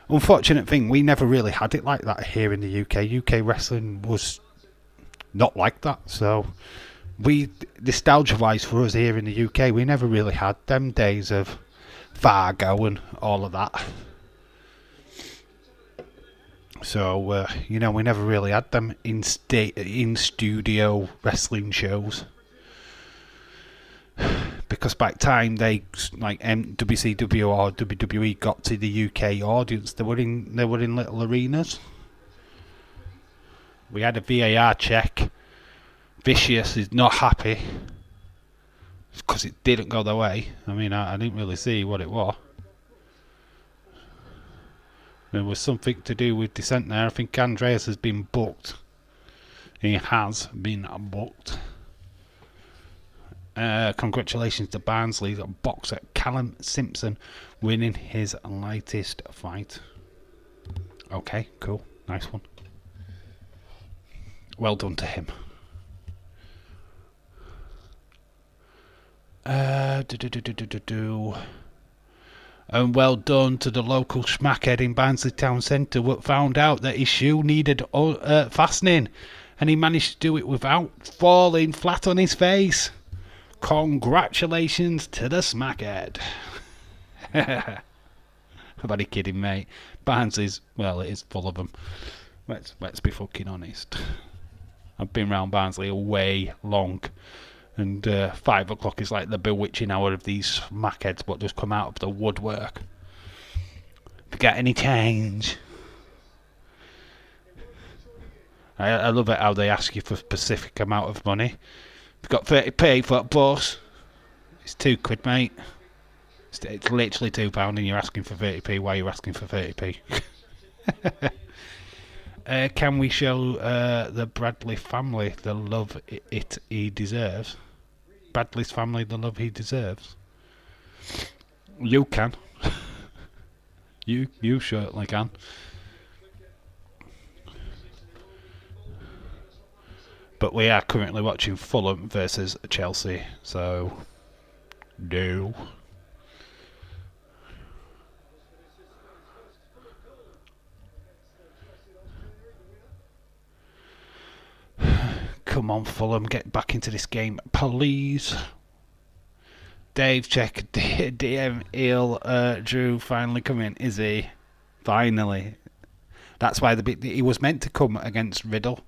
Unfortunate thing, we never really had it like that here in the UK. UK wrestling was not like that, so nostalgia-wise for us here in the UK, we never really had them days of Fargo and all of that. So we never really had them in studio wrestling shows. Because by the time they like WCW or WWE got to the UK audience, they were in little arenas. We had a VAR check. Vicious is not happy because it didn't go their way. I mean, I didn't really see what it was. There was something to do with dissent there. I think Andreas has been booked. He has been booked. Congratulations to Barnsley's boxer Callum Simpson winning his latest fight. Okay, cool. Nice one. Well done to him. And well done to the local schmackhead in Barnsley Town Centre what found out that his shoe needed fastening, and he managed to do it without falling flat on his face. Congratulations to the smackhead. I'm only kidding, mate. Barnsley's, well, it is full of them. Let's be fucking honest. I've been round Barnsley way long, and 5 o'clock is like the bewitching hour of these smackheads what just come out of the woodwork. If you get any change. I love it how they ask you for a specific amount of money. You've got 30p for a bus. It's £2, mate. It's literally £2 and you're asking for 30p. Why are you asking for 30p? Can we show the Bradley family the love he deserves? Bradley's family the love he deserves? You can. You certainly can. But we are currently watching Fulham versus Chelsea, so no. Come on, Fulham, get back into this game, please. Dave, check DM Drew finally come in, is he? Finally. That's why he was meant to come against Riddle,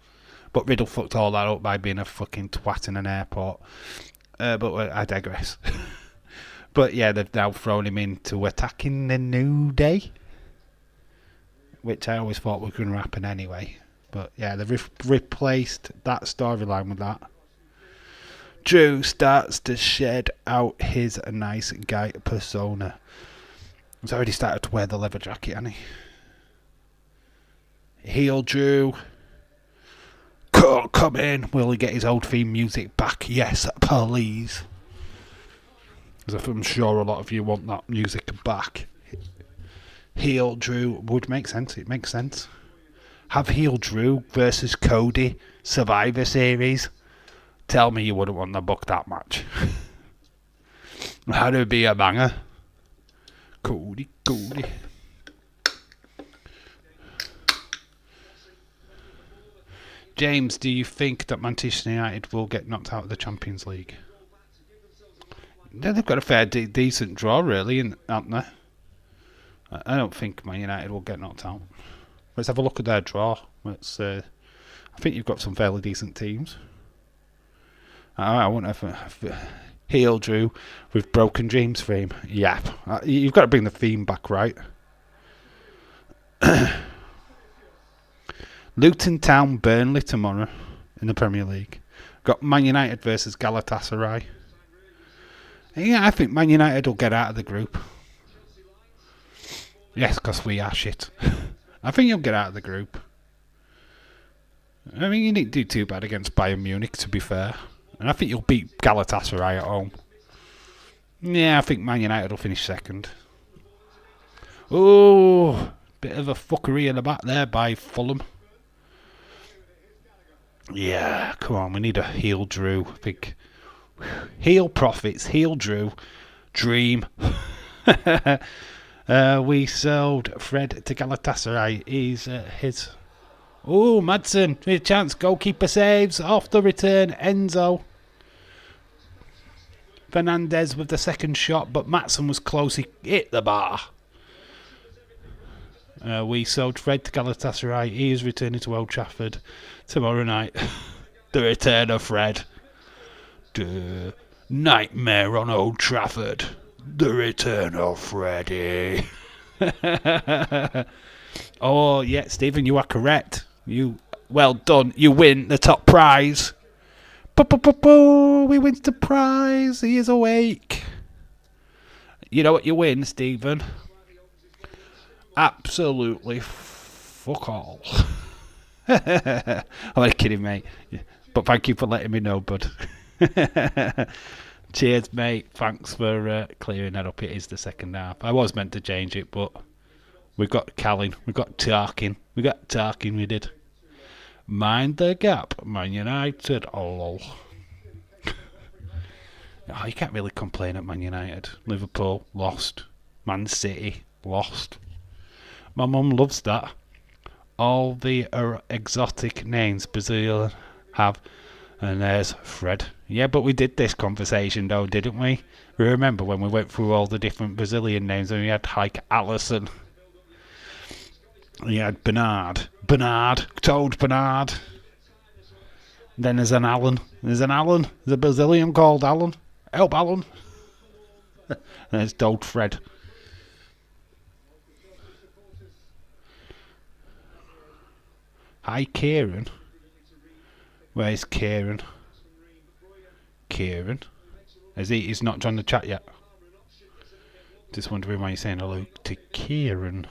but Riddle fucked all that up by being a fucking twat in an airport. But I digress. But yeah, they've now thrown him into attacking the New Day, which I always thought was going to happen anyway. But yeah, they've replaced that storyline with that. Drew starts to shed out his nice guy persona. He's already started to wear the leather jacket, hasn't he? Heel Drew. Come in. Will he get his old theme music back? Yes, please. Because I'm sure a lot of you want that music back. Heel Drew would make sense. It makes sense. Have Heel Drew versus Cody Survivor Series. Tell me you wouldn't want to book that match. How to be a banger. Cody. James, do you think that Manchester United will get knocked out of the Champions League? They've got a fair decent draw, really, haven't they? I don't think Man United will get knocked out. Let's have a look at their draw. I think you've got some fairly decent teams. I won't have Heel Drew with Broken Dreams theme. Yep. You've got to bring the theme back, right? Luton Town Burnley tomorrow in the Premier League. Got Man United versus Galatasaray. Yeah, I think Man United will get out of the group. Yes, because we are shit. I think you'll get out of the group. I mean, you didn't do too bad against Bayern Munich, to be fair. And I think you'll beat Galatasaray at home. Yeah, I think Man United will finish second. Oh, bit of a fuckery in the back there by Fulham. Yeah, come on, we need a heel Drew. I think heel profits, heel Drew, dream. We sold Fred to Galatasaray. He's his. Oh, Madsen, a chance. Goalkeeper saves off the return. Enzo Fernandez with the second shot, but Madsen was close. He hit the bar. We sold Fred to Galatasaray. He is returning to Old Trafford tomorrow night. The return of Fred. The nightmare on Old Trafford. The return of Freddy. Oh, yeah, Stephen, you are correct. Well done. You win the top prize. We win the prize. He is awake. You know what you win, Stephen? Absolutely fuck all. I'm only kidding, mate. But thank you for letting me know, bud. Cheers, mate. Thanks for clearing that up. It is the second half. I was meant to change it, but we got Calling. We got Tarkin. We did. Mind the gap, Man United. Oh, you can't really complain at Man United. Liverpool, lost. Man City, lost. My mum loves that. All the exotic names Brazil have. And there's Fred. Yeah, but we did this conversation though, didn't we? We remember when we went through all the different Brazilian names and we had like Allison. You had Bernard, Toad Bernard. Then there's an Alan. There's a Brazilian called Alan. Help, Alan. And there's Toad Fred. Hi, Kieran. Where's Kieran? Kieran? He's not joined the chat yet. Just wondering why you're saying hello to Kieran.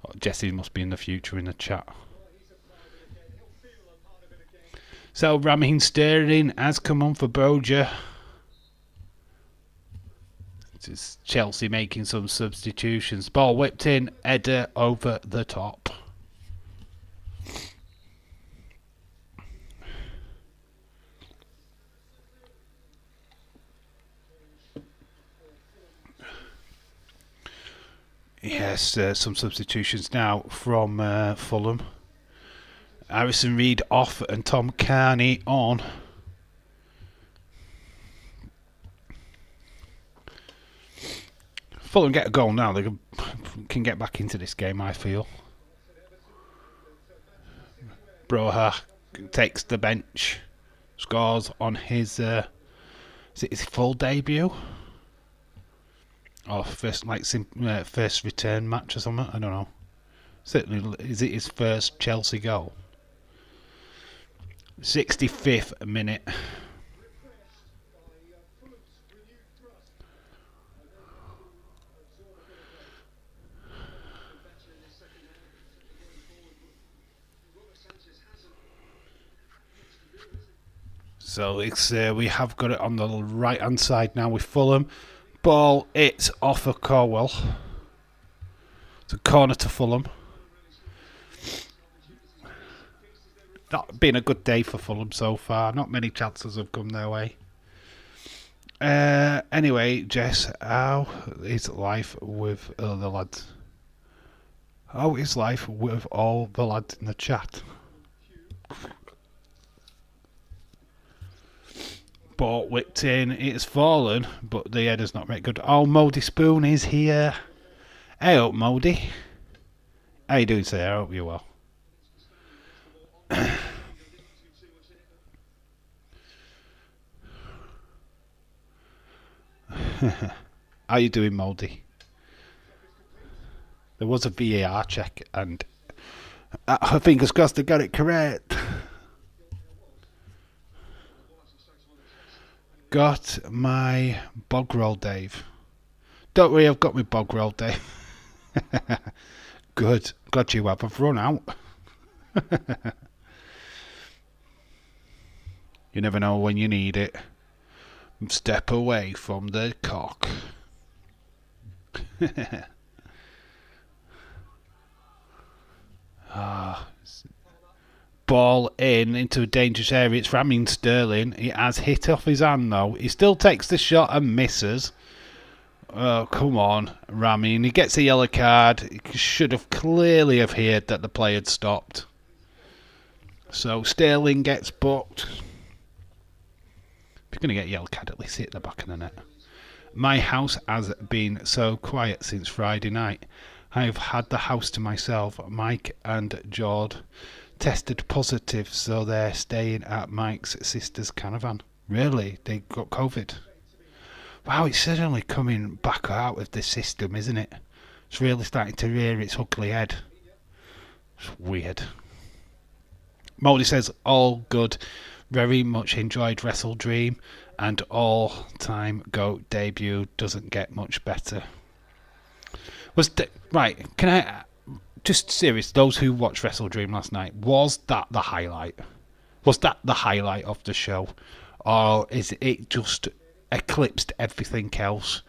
Oh, Jesse must be in the future in the chat. So Raheem Sterling has come on for Broja. It's Chelsea making some substitutions. Ball whipped in, header over the top. Yes, some substitutions now from Fulham. Harrison Reed off and Tom Carney on. Fulham get a goal now. They can get back into this game, I feel. Broja takes the bench. Scores on his... is it his full debut? Or first return match or something? I don't know. Certainly, is it his first Chelsea goal? 65th minute. So it's we have got it on the right hand side now with Fulham. Ball, it's off of Corwell. It's a corner to Fulham. Not been a good day for Fulham so far. Not many chances have come their way. Anyway, Jess, how is life with the lads? How is life with all the lads in the chat? Ball whipped in, it's fallen, but the header's not very good. Oh, Mody Spoon is here. Hey up, Mody. How you doing, sir? I hope you're well. How you doing, Mody? There was a VAR check, and fingers crossed they got it correct. Got my bog roll, Dave. Don't worry, I've got my bog roll, Dave. Good. Glad you have. I've run out. You never know when you need it. Step away from the cock. Ball into a dangerous area. It's Raheem Sterling. He has hit off his hand though. He still takes the shot and misses. Oh, come on, Raheem. He gets a yellow card. He should have clearly have heard that the play had stopped. So Sterling gets booked. If you're going to get a yellow card, at least hit the back of the net. My house has been so quiet since Friday night. I've had the house to myself. Mike and Jord tested positive, so they're staying at Mike's sister's caravan. Really? They got COVID? Wow, it's certainly coming back out of the system, isn't it? It's really starting to rear its ugly head. It's weird. Moldy says, all good. Very much enjoyed Wrestle Dream, and all-time GOAT debut doesn't get much better. Right, can I... Just serious, those who watched Wrestle Dream last night, was that the highlight? Was that the highlight of the show? Or is it just eclipsed everything else?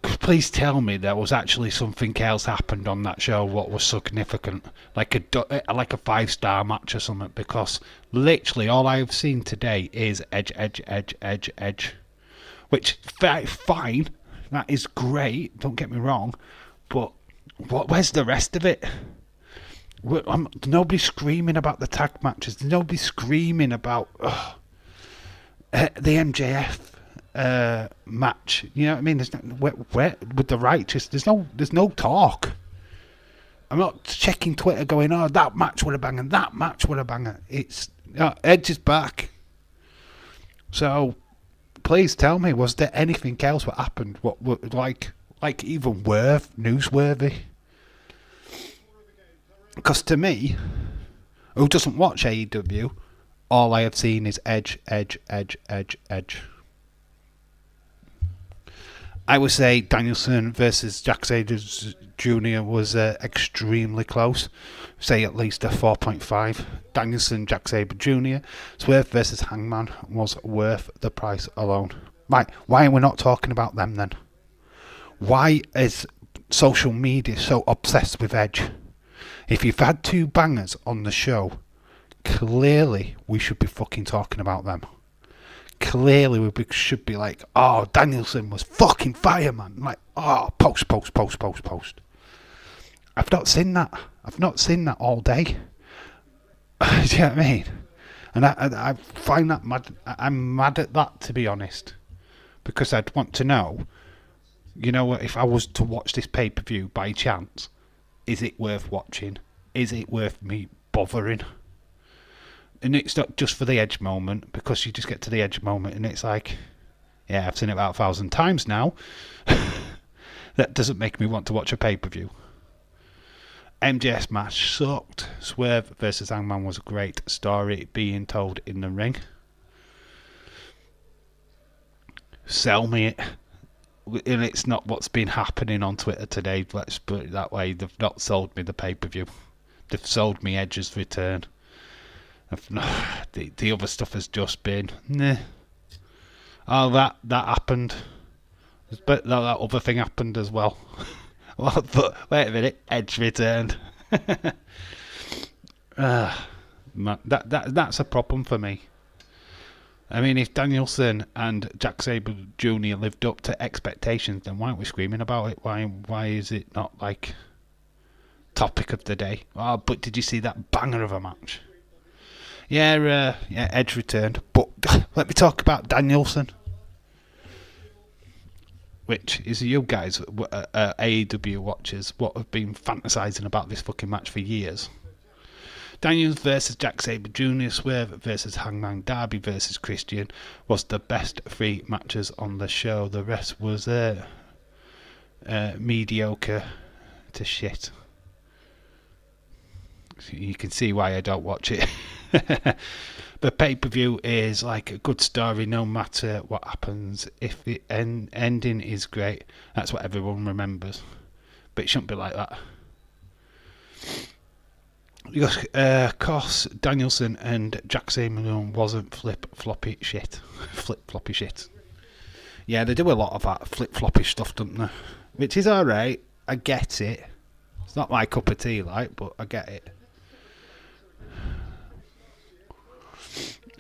Please tell me there was actually something else happened on that show what was significant, like a 5-star match or something, because literally all I've seen today is edge, which, fine, that is great, don't get me wrong, but where's the rest of it? Nobody's screaming about the tag matches. Nobody's screaming about the MJF match. You know what I mean? There's where with the Righteous. There's no talk. I'm not checking Twitter going, oh, that match would have banged and that match would have banged. It's Edge is back. So please tell me, was there anything else that happened? What like even newsworthy? Because to me, who doesn't watch AEW, all I have seen is Edge. I would say Danielson versus Jack Sabre Jr. was extremely close. Say at least a 4.5. Danielson, Jack Sabre Jr. Swerve versus Hangman was worth the price alone. Right, why are we not talking about them then? Why is social media so obsessed with Edge? If you've had two bangers on the show, clearly we should be fucking talking about them. Clearly we should be like, oh, Danielson was fucking fire, man. Like, oh, post. I've not seen that. I've not seen that all day. Do you know what I mean? And I find that mad. I'm mad at that, to be honest. Because I'd want to know, you know what, if I was to watch this pay-per-view by chance, is it worth watching? Is it worth me bothering? And it's not just for the Edge moment, because you just get to the Edge moment and it's like, yeah, I've seen it about 1,000 times now. That doesn't make me want to watch a pay-per-view. MJS match sucked. Swerve versus Hangman was a great story being told in the ring. Sell me it. And it's not what's been happening on Twitter today, let's put it that way. They've not sold me the pay-per-view. They've sold me Edge's return. The other stuff has just been, nah. Oh, that happened. But that other thing happened as well. Well, but wait a minute, Edge returned. Man, that's a problem for me. I mean, if Danielson and Jack Sabre Jr. lived up to expectations, then why aren't we screaming about it? Why is it not like topic of the day? Oh, but did you see that banger of a match? Yeah, Edge returned. But let me talk about Danielson. Which is you guys, AEW watchers, what have been fantasising about this fucking match for years. Daniels versus Jack Sabre Jr., Swerve versus Hangman, Darby versus Christian was the best 3 matches on the show. The rest was mediocre to shit. You can see why I don't watch it. The pay-per-view is like a good story no matter what happens. If the ending is great, that's what everyone remembers. But it shouldn't be like that. Cos, Danielson and Jack Sabre wasn't flip-floppy shit. Flip-floppy shit. Yeah, they do a lot of that flip-floppy stuff, don't they? Which is alright. I get it. It's not my cup of tea, like, but I get it.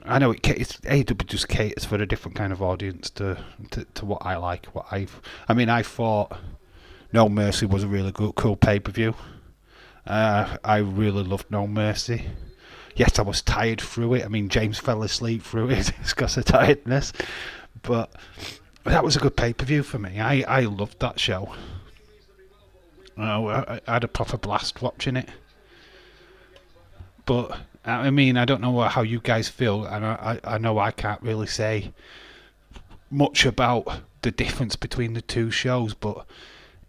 I know AEW just caters for a different kind of audience to what I like. I thought No Mercy was a really cool pay-per-view. I really loved No Mercy. Yes, I was tired through it. I mean, James fell asleep through it because of tiredness. But that was a good pay-per-view for me. I loved that show. I had a proper blast watching it. But I mean, I don't know how you guys feel, and I know I can't really say much about the difference between the two shows, but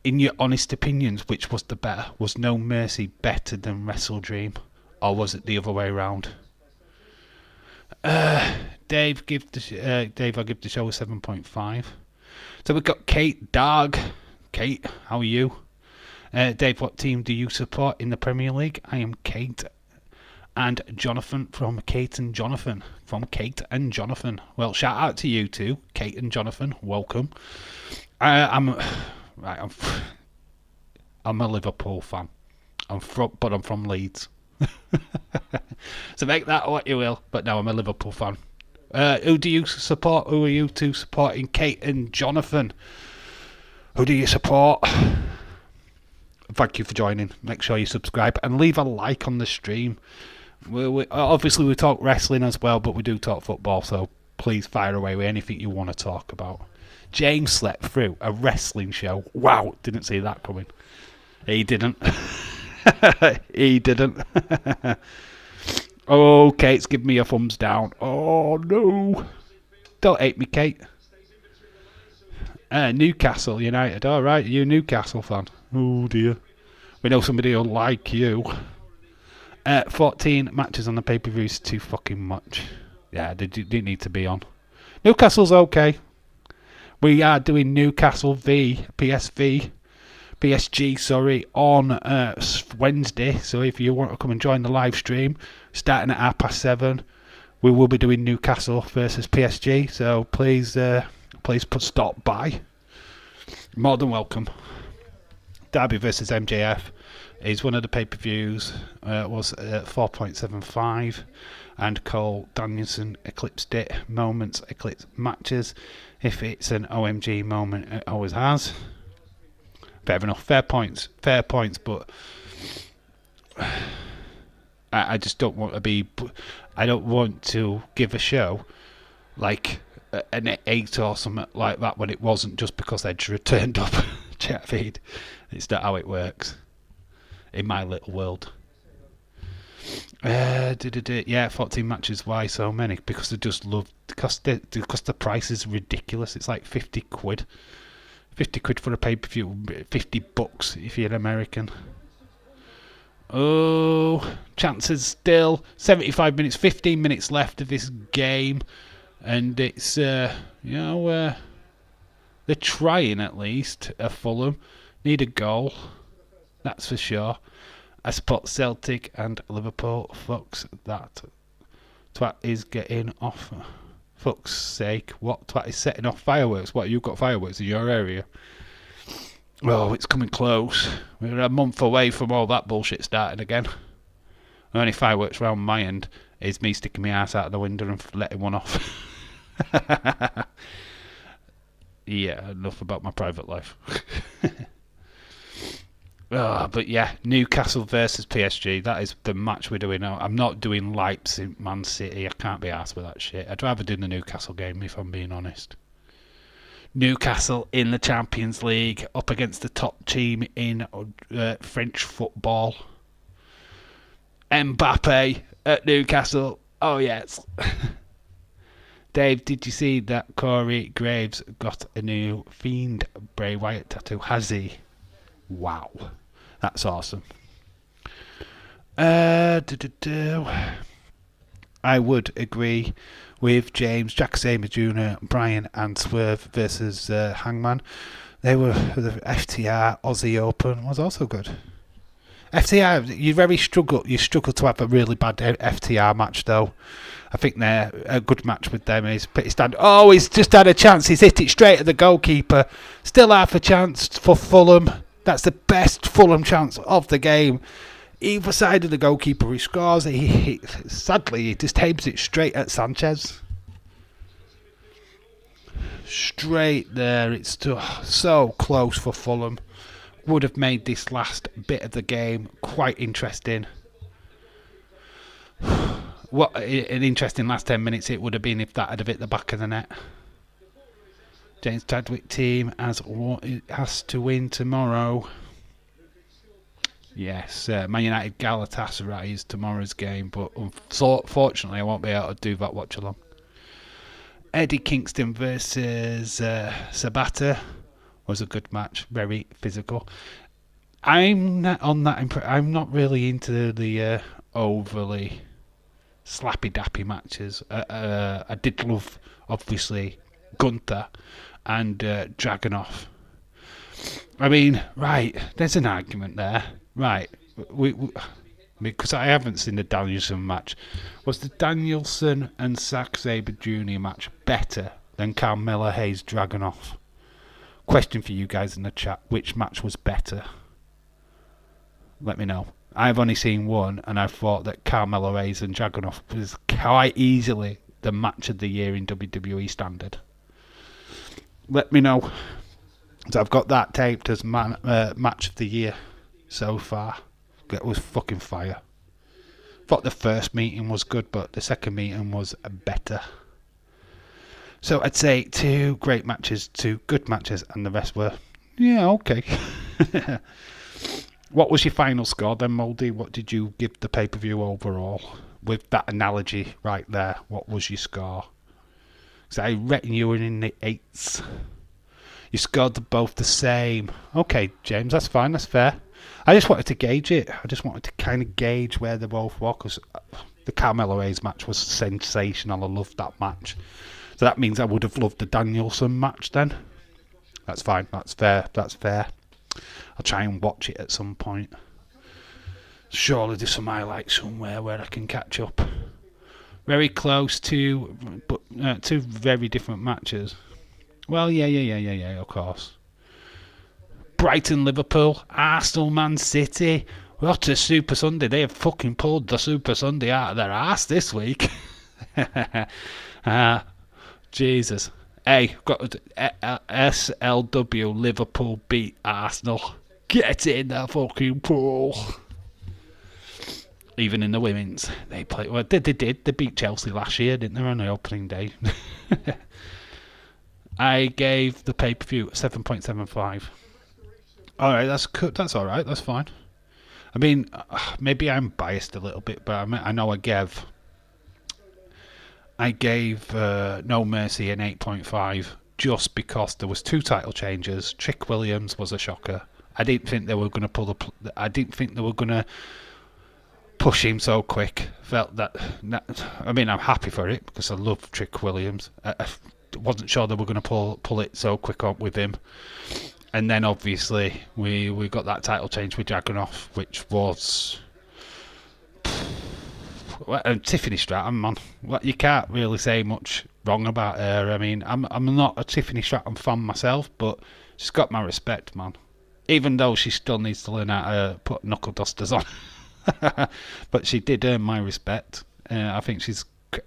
in your honest opinions, which was the better? Was No Mercy better than Wrestle Dream, or was it the other way around? Dave, I'll give the show a 7.5. So we've got Kate Darg. Kate, how are you? Dave, what team do you support in the Premier League? I am Kate. And Jonathan from Kate and Jonathan. Well, shout out to you two, Kate and Jonathan. Welcome. I'm a Liverpool fan. But I'm from Leeds. So make that what you will. But no, I'm a Liverpool fan. Who do you support? Who are you two supporting? Kate and Jonathan. Who do you support? Thank you for joining. Make sure you subscribe and leave a like on the stream. Obviously we talk wrestling as well, but we do talk football, so please fire away with anything you want to talk about. James slept through a wrestling show. Wow, didn't see that coming. He didn't. He didn't. Oh, Kate's giving me a thumbs down. Oh no. Don't hate me, Kate. Newcastle United. Alright, you a Newcastle fan? Oh dear. We know somebody who'll like you. 14 matches on the pay-per-view is too fucking much. Yeah, they need to be on. Newcastle's okay. We are doing Newcastle v PSG, sorry, on Wednesday. So if you want to come and join the live stream, starting at 7:30, we will be doing Newcastle versus PSG. So please stop by. More than welcome. Derby versus MJF is one of the pay-per-views. Was 4.75, and Cole Danielson eclipsed it. Moments eclipse matches. If it's an OMG moment, it always has. Fair enough. Fair points. But I just don't want to be. I don't want to give a show like an 8 or something like that when it wasn't, just because they just turned up. Chat feed. It's not how it works in my little world. Yeah, 14 matches. Why so many? Because they just love. Because the price is ridiculous. It's like 50 quid. 50 quid for a pay-per-view. $50 if you're an American. Oh, chances still. 75 minutes. 15 minutes left of this game, and it's they're trying at least. Fulham need a goal. That's for sure. I support Celtic and Liverpool. Fuck's that. Twat is getting off. Fuck's sake. What twat is setting off fireworks? What, you've got fireworks in your area? Oh, it's coming close. We're a month away from all that bullshit starting again. The only fireworks round my end is me sticking my ass out the window and letting one off. Yeah, enough about my private life. But yeah, Newcastle versus PSG. That is the match we're doing now. I'm not doing Leipzig, Man City. I can't be arsed with that shit. I'd rather do the Newcastle game, if I'm being honest. Newcastle in the Champions League, up against the top team in French football. Mbappe at Newcastle. Oh, yes. Dave, did you see that Corey Graves got a new Fiend Bray Wyatt tattoo? Has he? Wow, that's awesome. I would agree with James. Jack Sabre Jr., Brian and Swerve versus Hangman. They were the FTR Aussie Open was also good. FTR, you struggle to have a really bad FTR match though. I think they're a good match with them is pretty standard. Oh, he's just had a chance. He's hit it straight at the goalkeeper. Still half a chance for Fulham. That's the best Fulham chance of the game. Either side of the goalkeeper, he scores. Sadly, he just aims it straight at Sanchez. Straight there. It's so close for Fulham. Would have made this last bit of the game quite interesting. What an interesting last 10 minutes it would have been if that had hit the back of the net. James Chadwick team has to win tomorrow. Yes, Man United Galatasaray is tomorrow's game, but unfortunately I won't be able to do that watch along. Eddie Kingston versus Sabata was a good match, very physical. I'm not really into the overly slappy dappy matches. I did love, obviously, Gunther and Dragunov. I mean, right, there's an argument there. Right, because I haven't seen the Danielson match. Was the Danielson and Zack Sabre Jr. match better than Carmelo Hayes Dragunov? Question for you guys in the chat: which match was better? Let me know. I've only seen one, and I thought that Carmelo Hayes and Dragunov was quite easily the match of the year in WWE standard. Let me know. So I've got that taped as match of the year so far. It was fucking fire. Thought the first meeting was good, but the second meeting was better. So I'd say 2 great matches, 2 good matches, and the rest were, yeah, okay. What was your final score then, Mouldy? What did you give the pay-per-view overall? With that analogy right there, what was your score? Because I reckon you were in the 8s. You scored both the same. Okay, James, that's fine, that's fair. I just wanted to gauge it. I just wanted to kind of gauge where they both were, because the Carmelo Hayes match was sensational. I loved that match. So that means I would have loved the Danielson match then. That's fine. That's fair. That's fair. I'll try and watch it at some point. Surely there's some highlights somewhere where I can catch up. Very close to, but two very different matches. Well, yeah, of course. Brighton, Liverpool, Arsenal, Man City. What a Super Sunday. They have fucking pulled the Super Sunday out of their ass this week. Jesus. Hey, got SLW, Liverpool beat Arsenal. Get in the fucking pool. Even in the women's, they played. Well, they did. They beat Chelsea last year, didn't they, on the opening day? I gave the pay-per-view 7.75. All right, that's all right. That's fine. I mean, maybe I'm biased a little bit, but I know I gave No Mercy an 8.5 just because there was 2 title changes. Trick Williams was a shocker. I didn't think they were going to push him so quick. Felt that. I mean, I'm happy for it because I love Trick Williams. I wasn't sure they were going to pull it so quick up with him. And then obviously we got that title change with Dragunov, which was Tiffany Stratton, man. Well, you can't really say much wrong about her. I mean, I'm not a Tiffany Stratton fan myself, but she's got my respect, man. Even though she still needs to learn how to put knuckle dusters on. But she did earn my respect. I think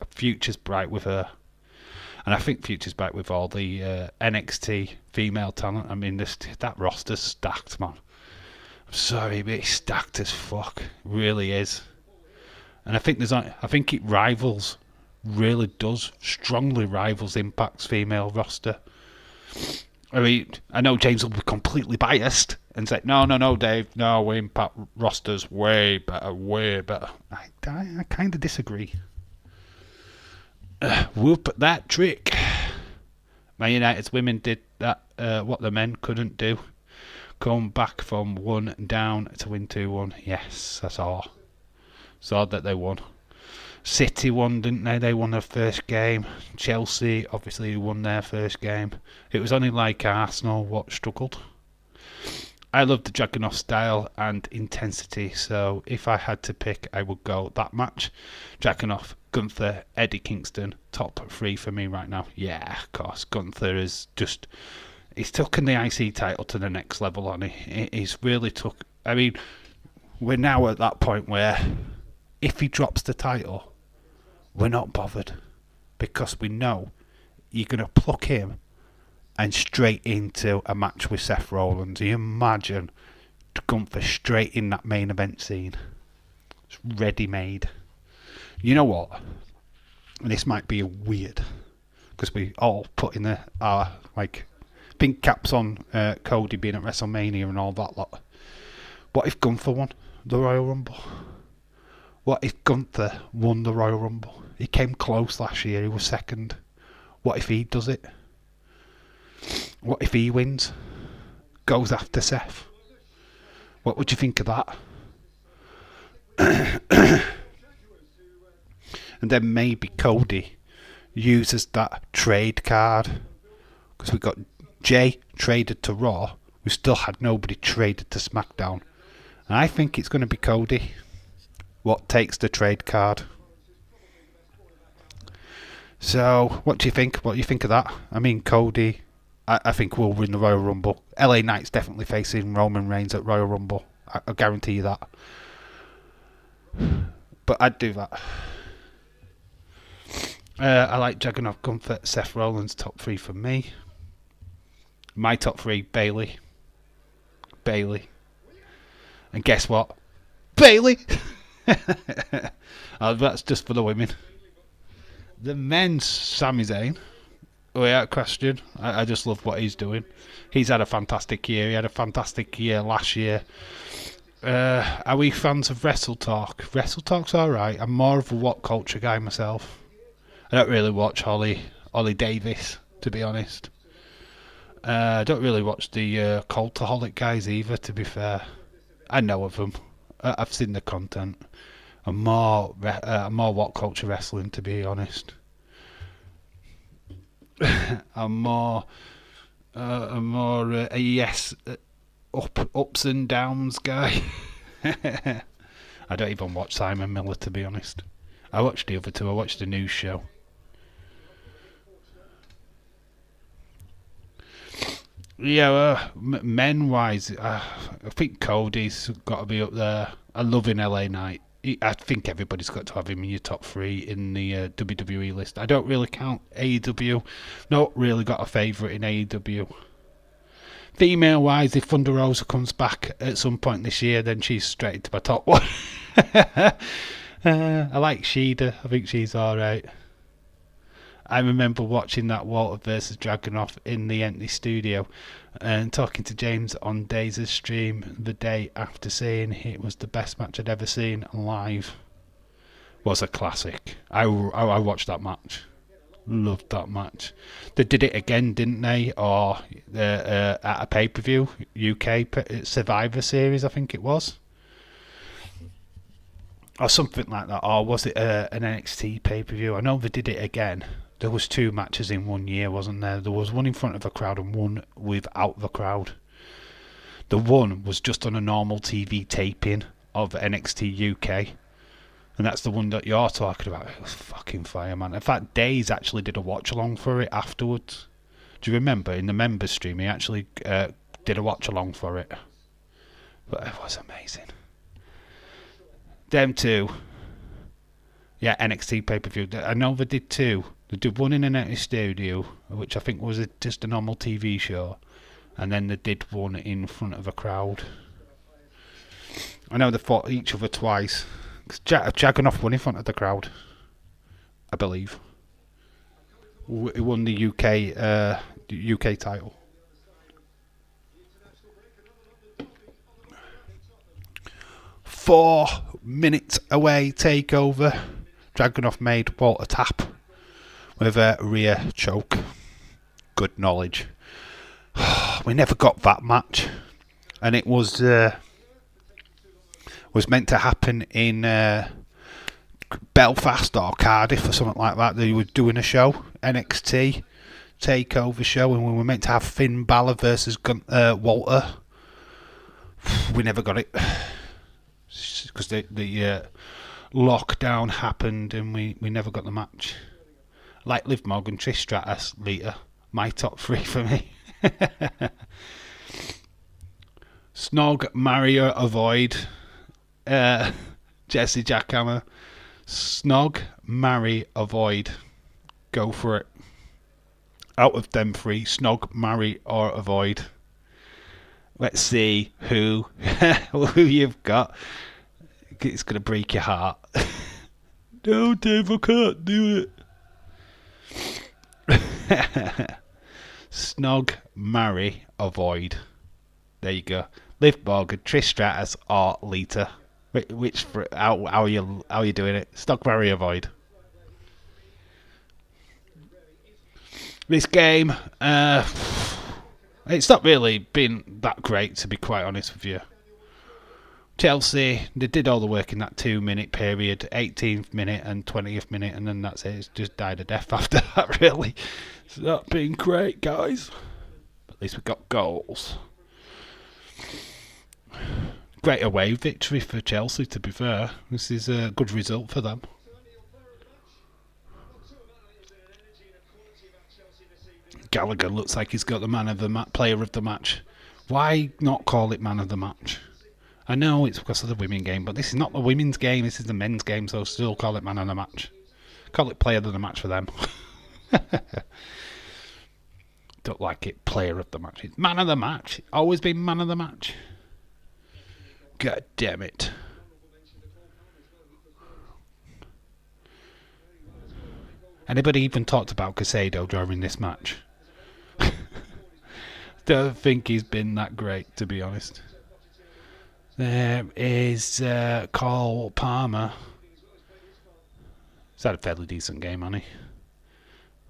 future's bright with her. And I think future's bright with all the NXT female talent. I mean, that roster's stacked, man. I'm sorry, but it's stacked as fuck. It really is. And I think it really does, strongly rivals Impact's female roster. I mean, I know James will be completely biased and say, no, Dave, no, Impact roster's way better, way better. I kind of disagree. Whoop that trick. Man United's women did that, what the men couldn't do. Come back from 1 down to win 2-1. Yes, that's all. Saw that they won. City won, didn't they? They won their first game. Chelsea obviously won their first game. It was only like Arsenal what struggled. I love the Dragunov style and intensity, so if I had to pick, I would go that match. Dragunov, Gunther, Eddie Kingston, top 3 for me right now. Yeah, of course. Gunther is just... He's taken the IC title to the next level, on it. He's really took... I mean, we're now at that point where if he drops the title, we're not bothered. Because we know you're going to pluck him and straight into a match with Seth Rollins. You imagine Gunther straight in that main event scene. It's ready-made. You know what? This might be weird because we all put in our pink caps on Cody being at WrestleMania and all that lot. What if Gunther won the Royal Rumble? What if Gunther won the Royal Rumble? He came close last year. He was second. What if he does it? What if he wins? Goes after Seth? What would you think of that? And then maybe Cody uses that trade card. Because we got Jay traded to Raw. We still had nobody traded to SmackDown. And I think it's going to be Cody. What takes the trade card? So, what do you think? What do you think of that? I mean, Cody... I think we'll win the Royal Rumble. LA Knight's definitely facing Roman Reigns at Royal Rumble. I guarantee you that. But I'd do that. I like Dragunov, Gunther, Seth Rollins, top 3 for me. My top 3, Bayley. And guess what? Bayley! That's just for the women. The men's Sami Zayn. Without question. I just love what he's doing. He's had a fantastic year. He had a fantastic year last year. Are we fans of Wrestle Talk? Wrestle Talk's alright. I'm more of a What Culture guy myself. I don't really watch Ollie Davis, to be honest. I don't really watch the Cultaholic guys either, to be fair. I know of them. I've seen the content. I'm more What Culture wrestling, to be honest. I'm more a yes ups and downs guy. I don't even watch Simon Miller, to be honest. I watched the other two. I watched the news show. Yeah, men wise, I think Cody's got to be up there. I love in LA Knight. I think everybody's got to have him in your top three in the WWE list. I don't really count AEW. Not really got a favourite in AEW. Female wise, if Thunder Rosa comes back at some point this year, then she's straight into my top one. I like Sheeda. I think she's alright. I remember watching that Walter versus Dragunov in the empty studio and talking to James on Days' stream the day after, saying it was the best match I'd ever seen live. Was a classic. I watched that match. Loved that match. They did it again, didn't they? Or at a pay-per-view, UK Survivor Series, I think it was. Or something like that. Or was it an NXT pay-per-view? I know they did it again. There was 2 matches in 1 year, wasn't there? There was one in front of a crowd and one without the crowd. The one was just on a normal TV taping of NXT UK. And that's the one that you're talking about. It was fucking fire, man. In fact, Days actually did a watch-along for it afterwards. Do you remember? In the members stream, he actually did a watch-along for it. But it was amazing. Them two. Yeah, NXT pay-per-view. I know they did 2. They did one in an empty studio, which I think was just a normal TV show. And then they did one in front of a crowd. I know they fought each other twice. Jagunov won in front of the crowd, I believe. He won the UK title. Four minutes away takeover. Dragunov made Walter tap with a rear choke. Good knowledge. We never got that match, and it was meant to happen in Belfast or Cardiff or something like that. They were doing a show, NXT takeover show, and we were meant to have Finn Balor versus Walter. We never got it because the lockdown happened, and we never got the match. Like Liv Morgan, Trish Stratus, Lita, my top 3 for me. Snog, marry or avoid. Jesse Jackhammer. Snog, marry, avoid. Go for it. Out of them 3, snog, marry or avoid. Let's see who you've got. It's going to break your heart. No, Dave, I can't do it. Snog, marry, avoid. There you go. Liv Morgan, Trish Stratus or Lita. Which how are you doing it? Snog, marry, avoid. This game, it's not really been that great, to be quite honest with you. Chelsea, they did all the work in that 2-minute period, 18th minute and 20th minute, and then that's it. It's just died a death after that, really. It's not been great, guys. But at least we got goals. Great away victory for Chelsea, to be fair. This is a good result for them. Gallagher looks like he's got the man of the player of the match. Why not call it man of the match? I know it's because of the women's game, but this is not the women's game, this is the men's game, so still call it man of the match. Call it player of the match for them. Don't like it, player of the match. It's man of the match. Always been man of the match. God damn it. Anybody even talked about Casado during this match? Don't think he's been that great, to be honest. There is Cole Palmer. He's had a fairly decent game, hasn't he?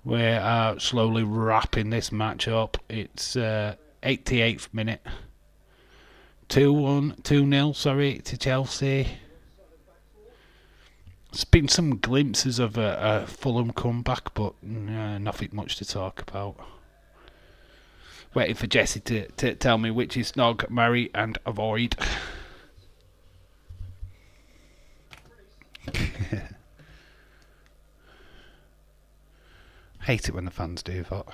We're slowly wrapping this match up. It's 88th minute. 2-0, to Chelsea. There's been some glimpses of a Fulham comeback, but nothing much to talk about. Waiting for Jesse to tell me which is snog, marry, and avoid. Hate it when the fans do that.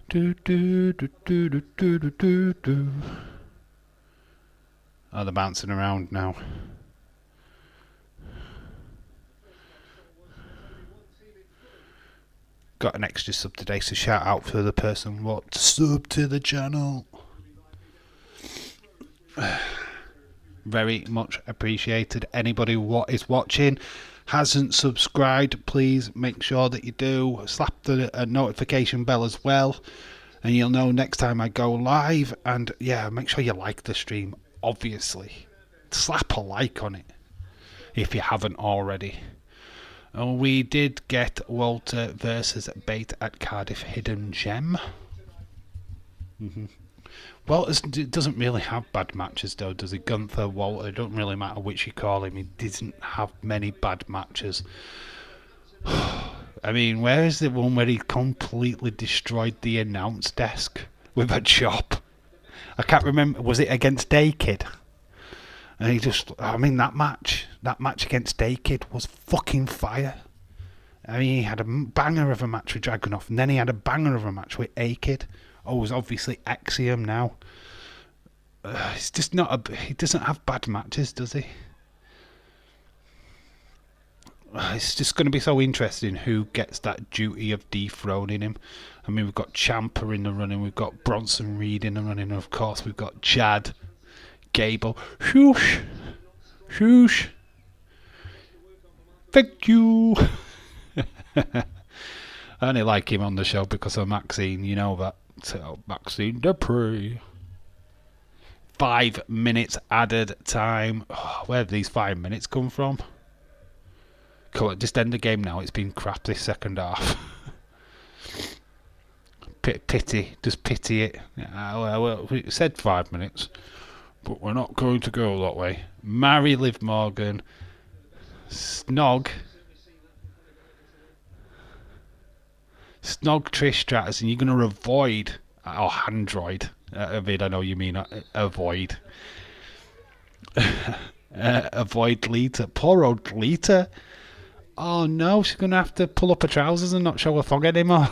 Do do do do do do do do do. Oh, they're bouncing around now. Got an extra sub today, so shout out for the person what sub to the channel. Very much appreciated. Anybody what is watching hasn't subscribed, please make sure that you do. Slap the notification bell as well, and you'll know next time I go live. And yeah, make sure you like the stream, obviously. Slap a like on it if you haven't already. And we did get Walter versus Bait at Cardiff Hidden Gem. Well, it doesn't really have bad matches though, does he? Gunther, Walter, it don't really matter which you call him, he doesn't have many bad matches. I mean, where is the one where he completely destroyed the announce desk with a chop? I can't remember, was it against Day Kid? And he just, I mean, that match against Day Kid was fucking fire. I mean, he had a banger of a match with Dragunov, and then he had a banger of a match with A-Kid. Oh, it was obviously Axiom now. It's just not he doesn't have bad matches, does he? It's just going to be so interesting who gets that duty of dethroning him. I mean, we've got Ciampa in the running, we've got Bronson Reed in the running, and of course we've got Chad Gable. Shoosh! Shoosh! Thank you! I only like him on the show because of Maxine, you know that. So, Maxine Dupree. 5 minutes added time. Oh, where have these 5 minutes come from? Come on, just end the game now. It's been crap this second half. Pity. Just pity it. Well, we said 5 minutes. But we're not going to go that way. Marry Liv Morgan. Snog Trish Stratus, and you're going to avoid, or Android, Vid, I know you mean avoid. Avoid Lita. Poor old Lita. Oh no, she's going to have to pull up her trousers and not show her thong anymore.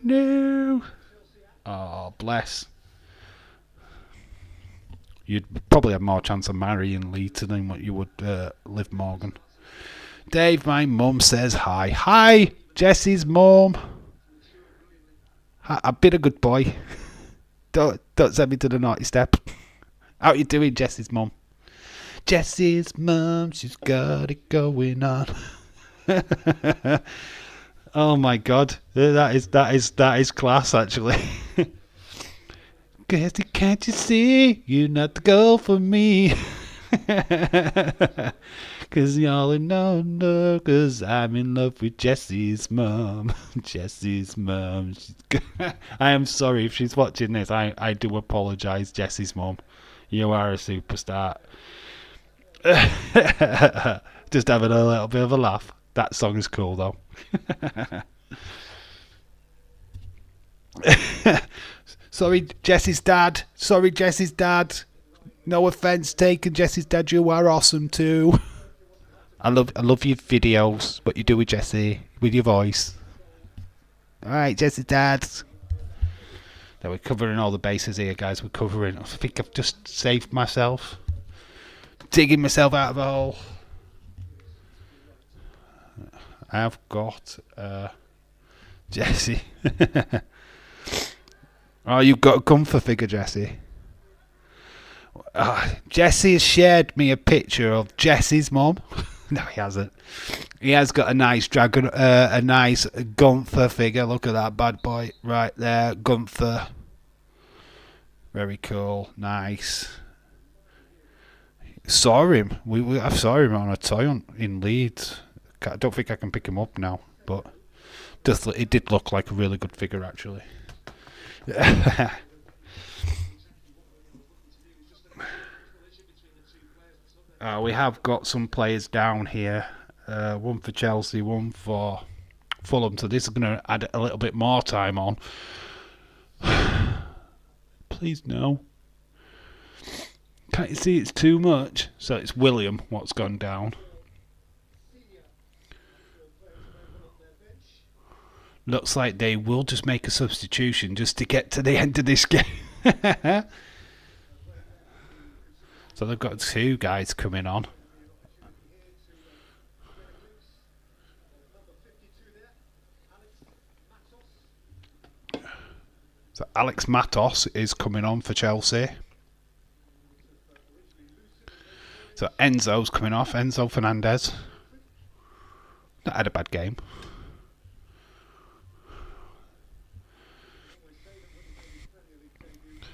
No. Oh, bless. You'd probably have more chance of marrying Lita than what you would Liv Morgan. Dave, my mum says hi. Hi, Jesse's mum. I've been a good boy. Don't send me to the naughty step. How you doing, Jesse's mum? Jesse's mum, she's got it going on. Oh my God, that is class actually. Can't you see you're not the girl for me? Cause y'all know, cause I'm in love with Jesse's mum. Jesse's mum. I am sorry if she's watching this. I do apologise, Jesse's mum. You are a superstar. Just having a little bit of a laugh. That song is cool though. Sorry, Jesse's dad. No offence taken, Jesse's dad. You are awesome too. I love your videos. What you do with Jesse, with your voice. All right, Jesse's dad. Now we're covering all the bases here, guys. We're covering. I think I've just saved myself, digging myself out of a hole. I've got Jesse. Oh, you've got a comfort figure, Jesse. Jesse has shared me a picture of Jesse's mum. No, he hasn't. He has got a nice dragon, a nice Gunther figure. Look at that bad boy right there, Gunther. Very cool, nice. Saw him. I saw him on a toy hunt in Leeds. I don't think I can pick him up now, but it did look like a really good figure actually. We have got some players down here. One for Chelsea, one for Fulham. So this is going to add a little bit more time on. Please no. Can't you see it's too much? So it's William what's gone down. Looks like they will just make a substitution just to get to the end of this game. So they've got two guys coming on. So Alex Matos is coming on for Chelsea. So Enzo's coming off. Enzo Fernandez. Not had a bad game.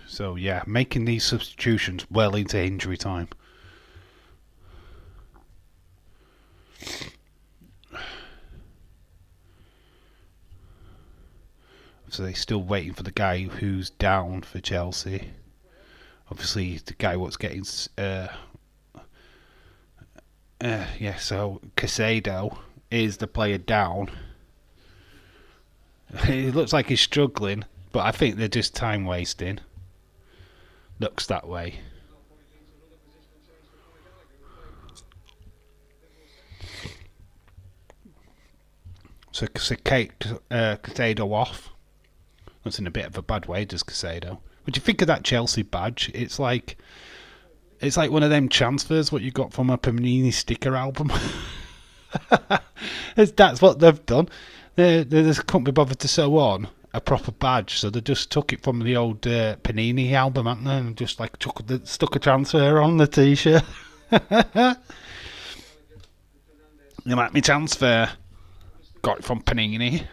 So yeah, making these substitutions well into injury time. So they're still waiting for the guy who's down for Chelsea. Obviously, the guy what's getting so Casado is the player down. It looks like he's struggling, but I think they're just time wasting. Looks that way. So Casado off. That's in a bit of a bad way, does Casado. What do you think of that Chelsea badge? It's like one of them transfers what you got from a Panini sticker album. That's what they've done. They just couldn't be bothered to sew on a proper badge, so they just took it from the old Panini album, haven't they, and just like stuck a transfer on the t-shirt. You like me transfer? Got it from Panini.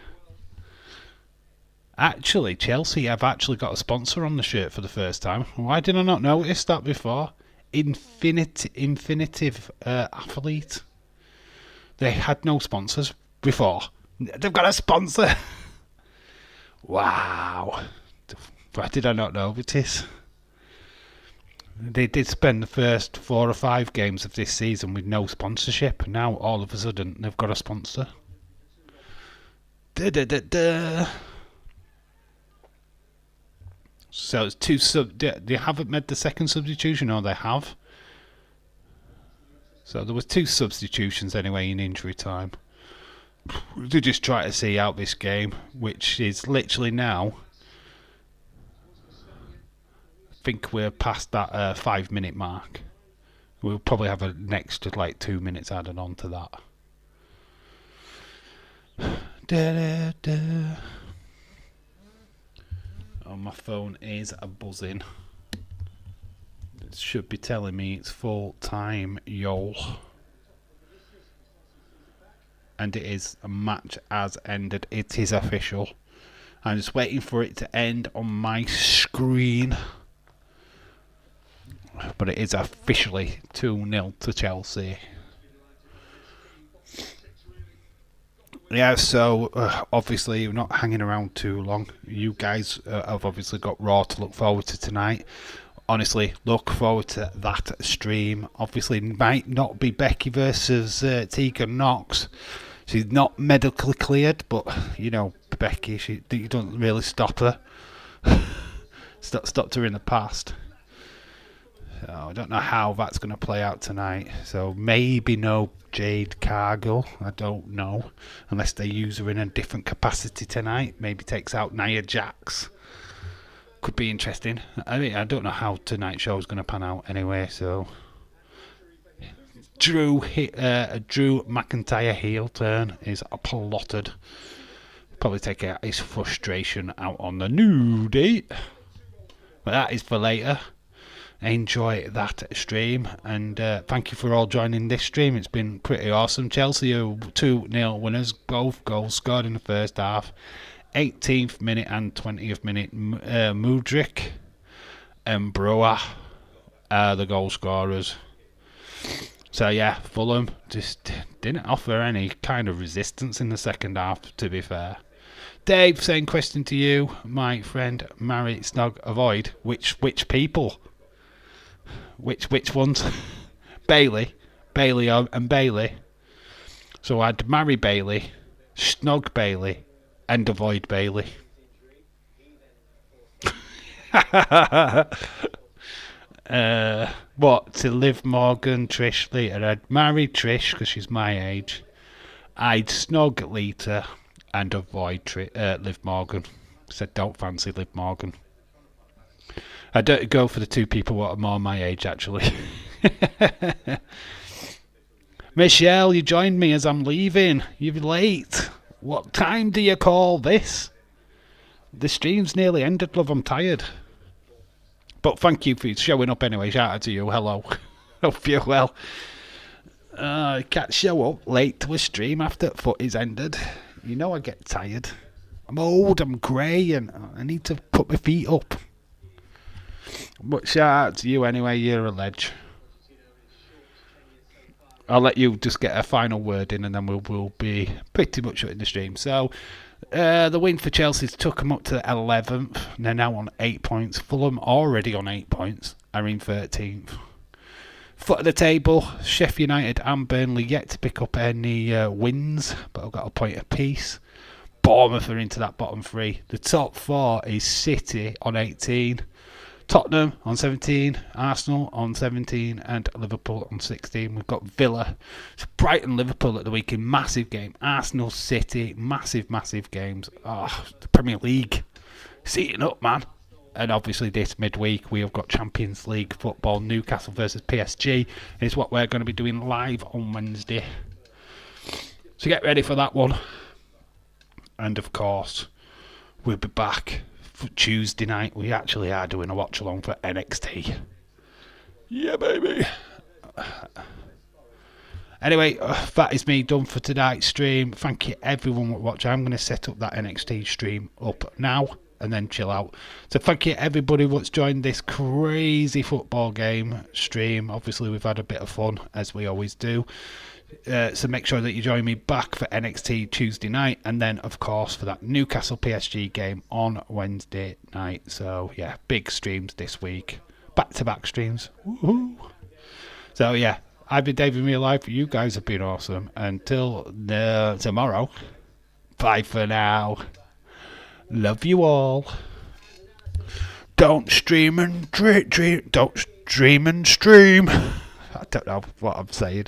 Actually, Chelsea have actually got a sponsor on the shirt for the first time. Why did I not notice that before? Infinitive Athlete. They had no sponsors before. They've got a sponsor. Wow. Why did I not know this? They did spend the first 4 or 5 games of this season with no sponsorship. Now, all of a sudden, they've got a sponsor. So it's two they haven't made the second substitution, or they have. So there was 2 substitutions anyway in injury time. They just try to see out this game, which is literally now. I think we're past that 5-minute mark. We'll probably have an extra 2 minutes added on to that. Oh, my phone is buzzing. It should be telling me it's full time, yo. And it is. A match has ended. It is official. I'm just waiting for it to end on my screen. But it is officially 2-0 to Chelsea. Yeah, so obviously you're not hanging around too long. You guys have obviously got Raw to look forward to tonight. Honestly, look forward to that stream. Obviously, it might not be Becky versus Tegan Knox. She's not medically cleared, but you know, Becky, you don't really stop her. Stopped her in the past. So I don't know how that's going to play out tonight. So maybe no Jade Cargill. I don't know. Unless they use her in a different capacity tonight. Maybe takes out Nia Jax. Could be interesting. I mean, I don't know how tonight's show is going to pan out anyway. So Drew McIntyre heel turn is plotted. Probably take out his frustration out on the New Day. But that is for later. Enjoy that stream, and thank you for all joining this stream. It's been pretty awesome. Chelsea are 2-0 winners, both goals scored in the first half. 18th minute and 20th minute, Mudryk and Brewer are the goal scorers. So yeah, Fulham just didn't offer any kind of resistance in the second half, to be fair. Dave, same question to you, my friend. Marry, snog, avoid. Which people? Which ones? Bailey and Bailey. So I'd marry Bailey, snog Bailey, and avoid Bailey. What, to Liv Morgan, Trish, Lita? I'd marry Trish because she's my age. I'd snog Lita and avoid Liv Morgan. Said don't fancy Liv Morgan. I don't go for the two people what are more my age, actually. Michelle, you joined me as I'm leaving. You're late. What time do you call this? The stream's nearly ended, love. I'm tired. But thank you for showing up anyway. Shout out to you. Hello. Hope you're well. I can't show up late to a stream after footy's ended. You know I get tired. I'm old, I'm grey, and I need to put my feet up. But shout out to you anyway. You're a ledge. I'll let you just get a final word in and then we'll be pretty much shutting the stream. So, the win for Chelsea's took them up to 11th. They're now on 8 points. Fulham already on 8 points. Are in 13th. Foot of the table, Sheffield United and Burnley yet to pick up any wins, but I've got a point apiece. Bournemouth are into that bottom three. The top four is City on 18. Tottenham on 17, Arsenal on 17 and Liverpool on 16. We've got Villa, Brighton, Liverpool at the weekend, massive game. Arsenal, City, massive games. The Premier League, seating up, man. And obviously this midweek we have got Champions League football, Newcastle versus PSG. Is what we're going to be doing live on Wednesday. So get ready for that one. And of course, we'll be back Tuesday night. We actually are doing a watch along for NXT. Yeah, baby. Anyway, that is me done for tonight's stream. Thank you everyone for watching. I'm going to set up that NXT stream up now and then chill out. So thank you everybody what's joined this crazy football game stream. Obviously we've had a bit of fun as we always do. So make sure that you join me back for NXT Tuesday night and then of course for that Newcastle PSG game on Wednesday night. So yeah, big streams this week, back-to-back streams. Woohoo! So yeah, I've been David in real life. You guys have been awesome. Until tomorrow, bye for now. Love you all. Don't stream and don't stream and stream. I don't know what I'm saying.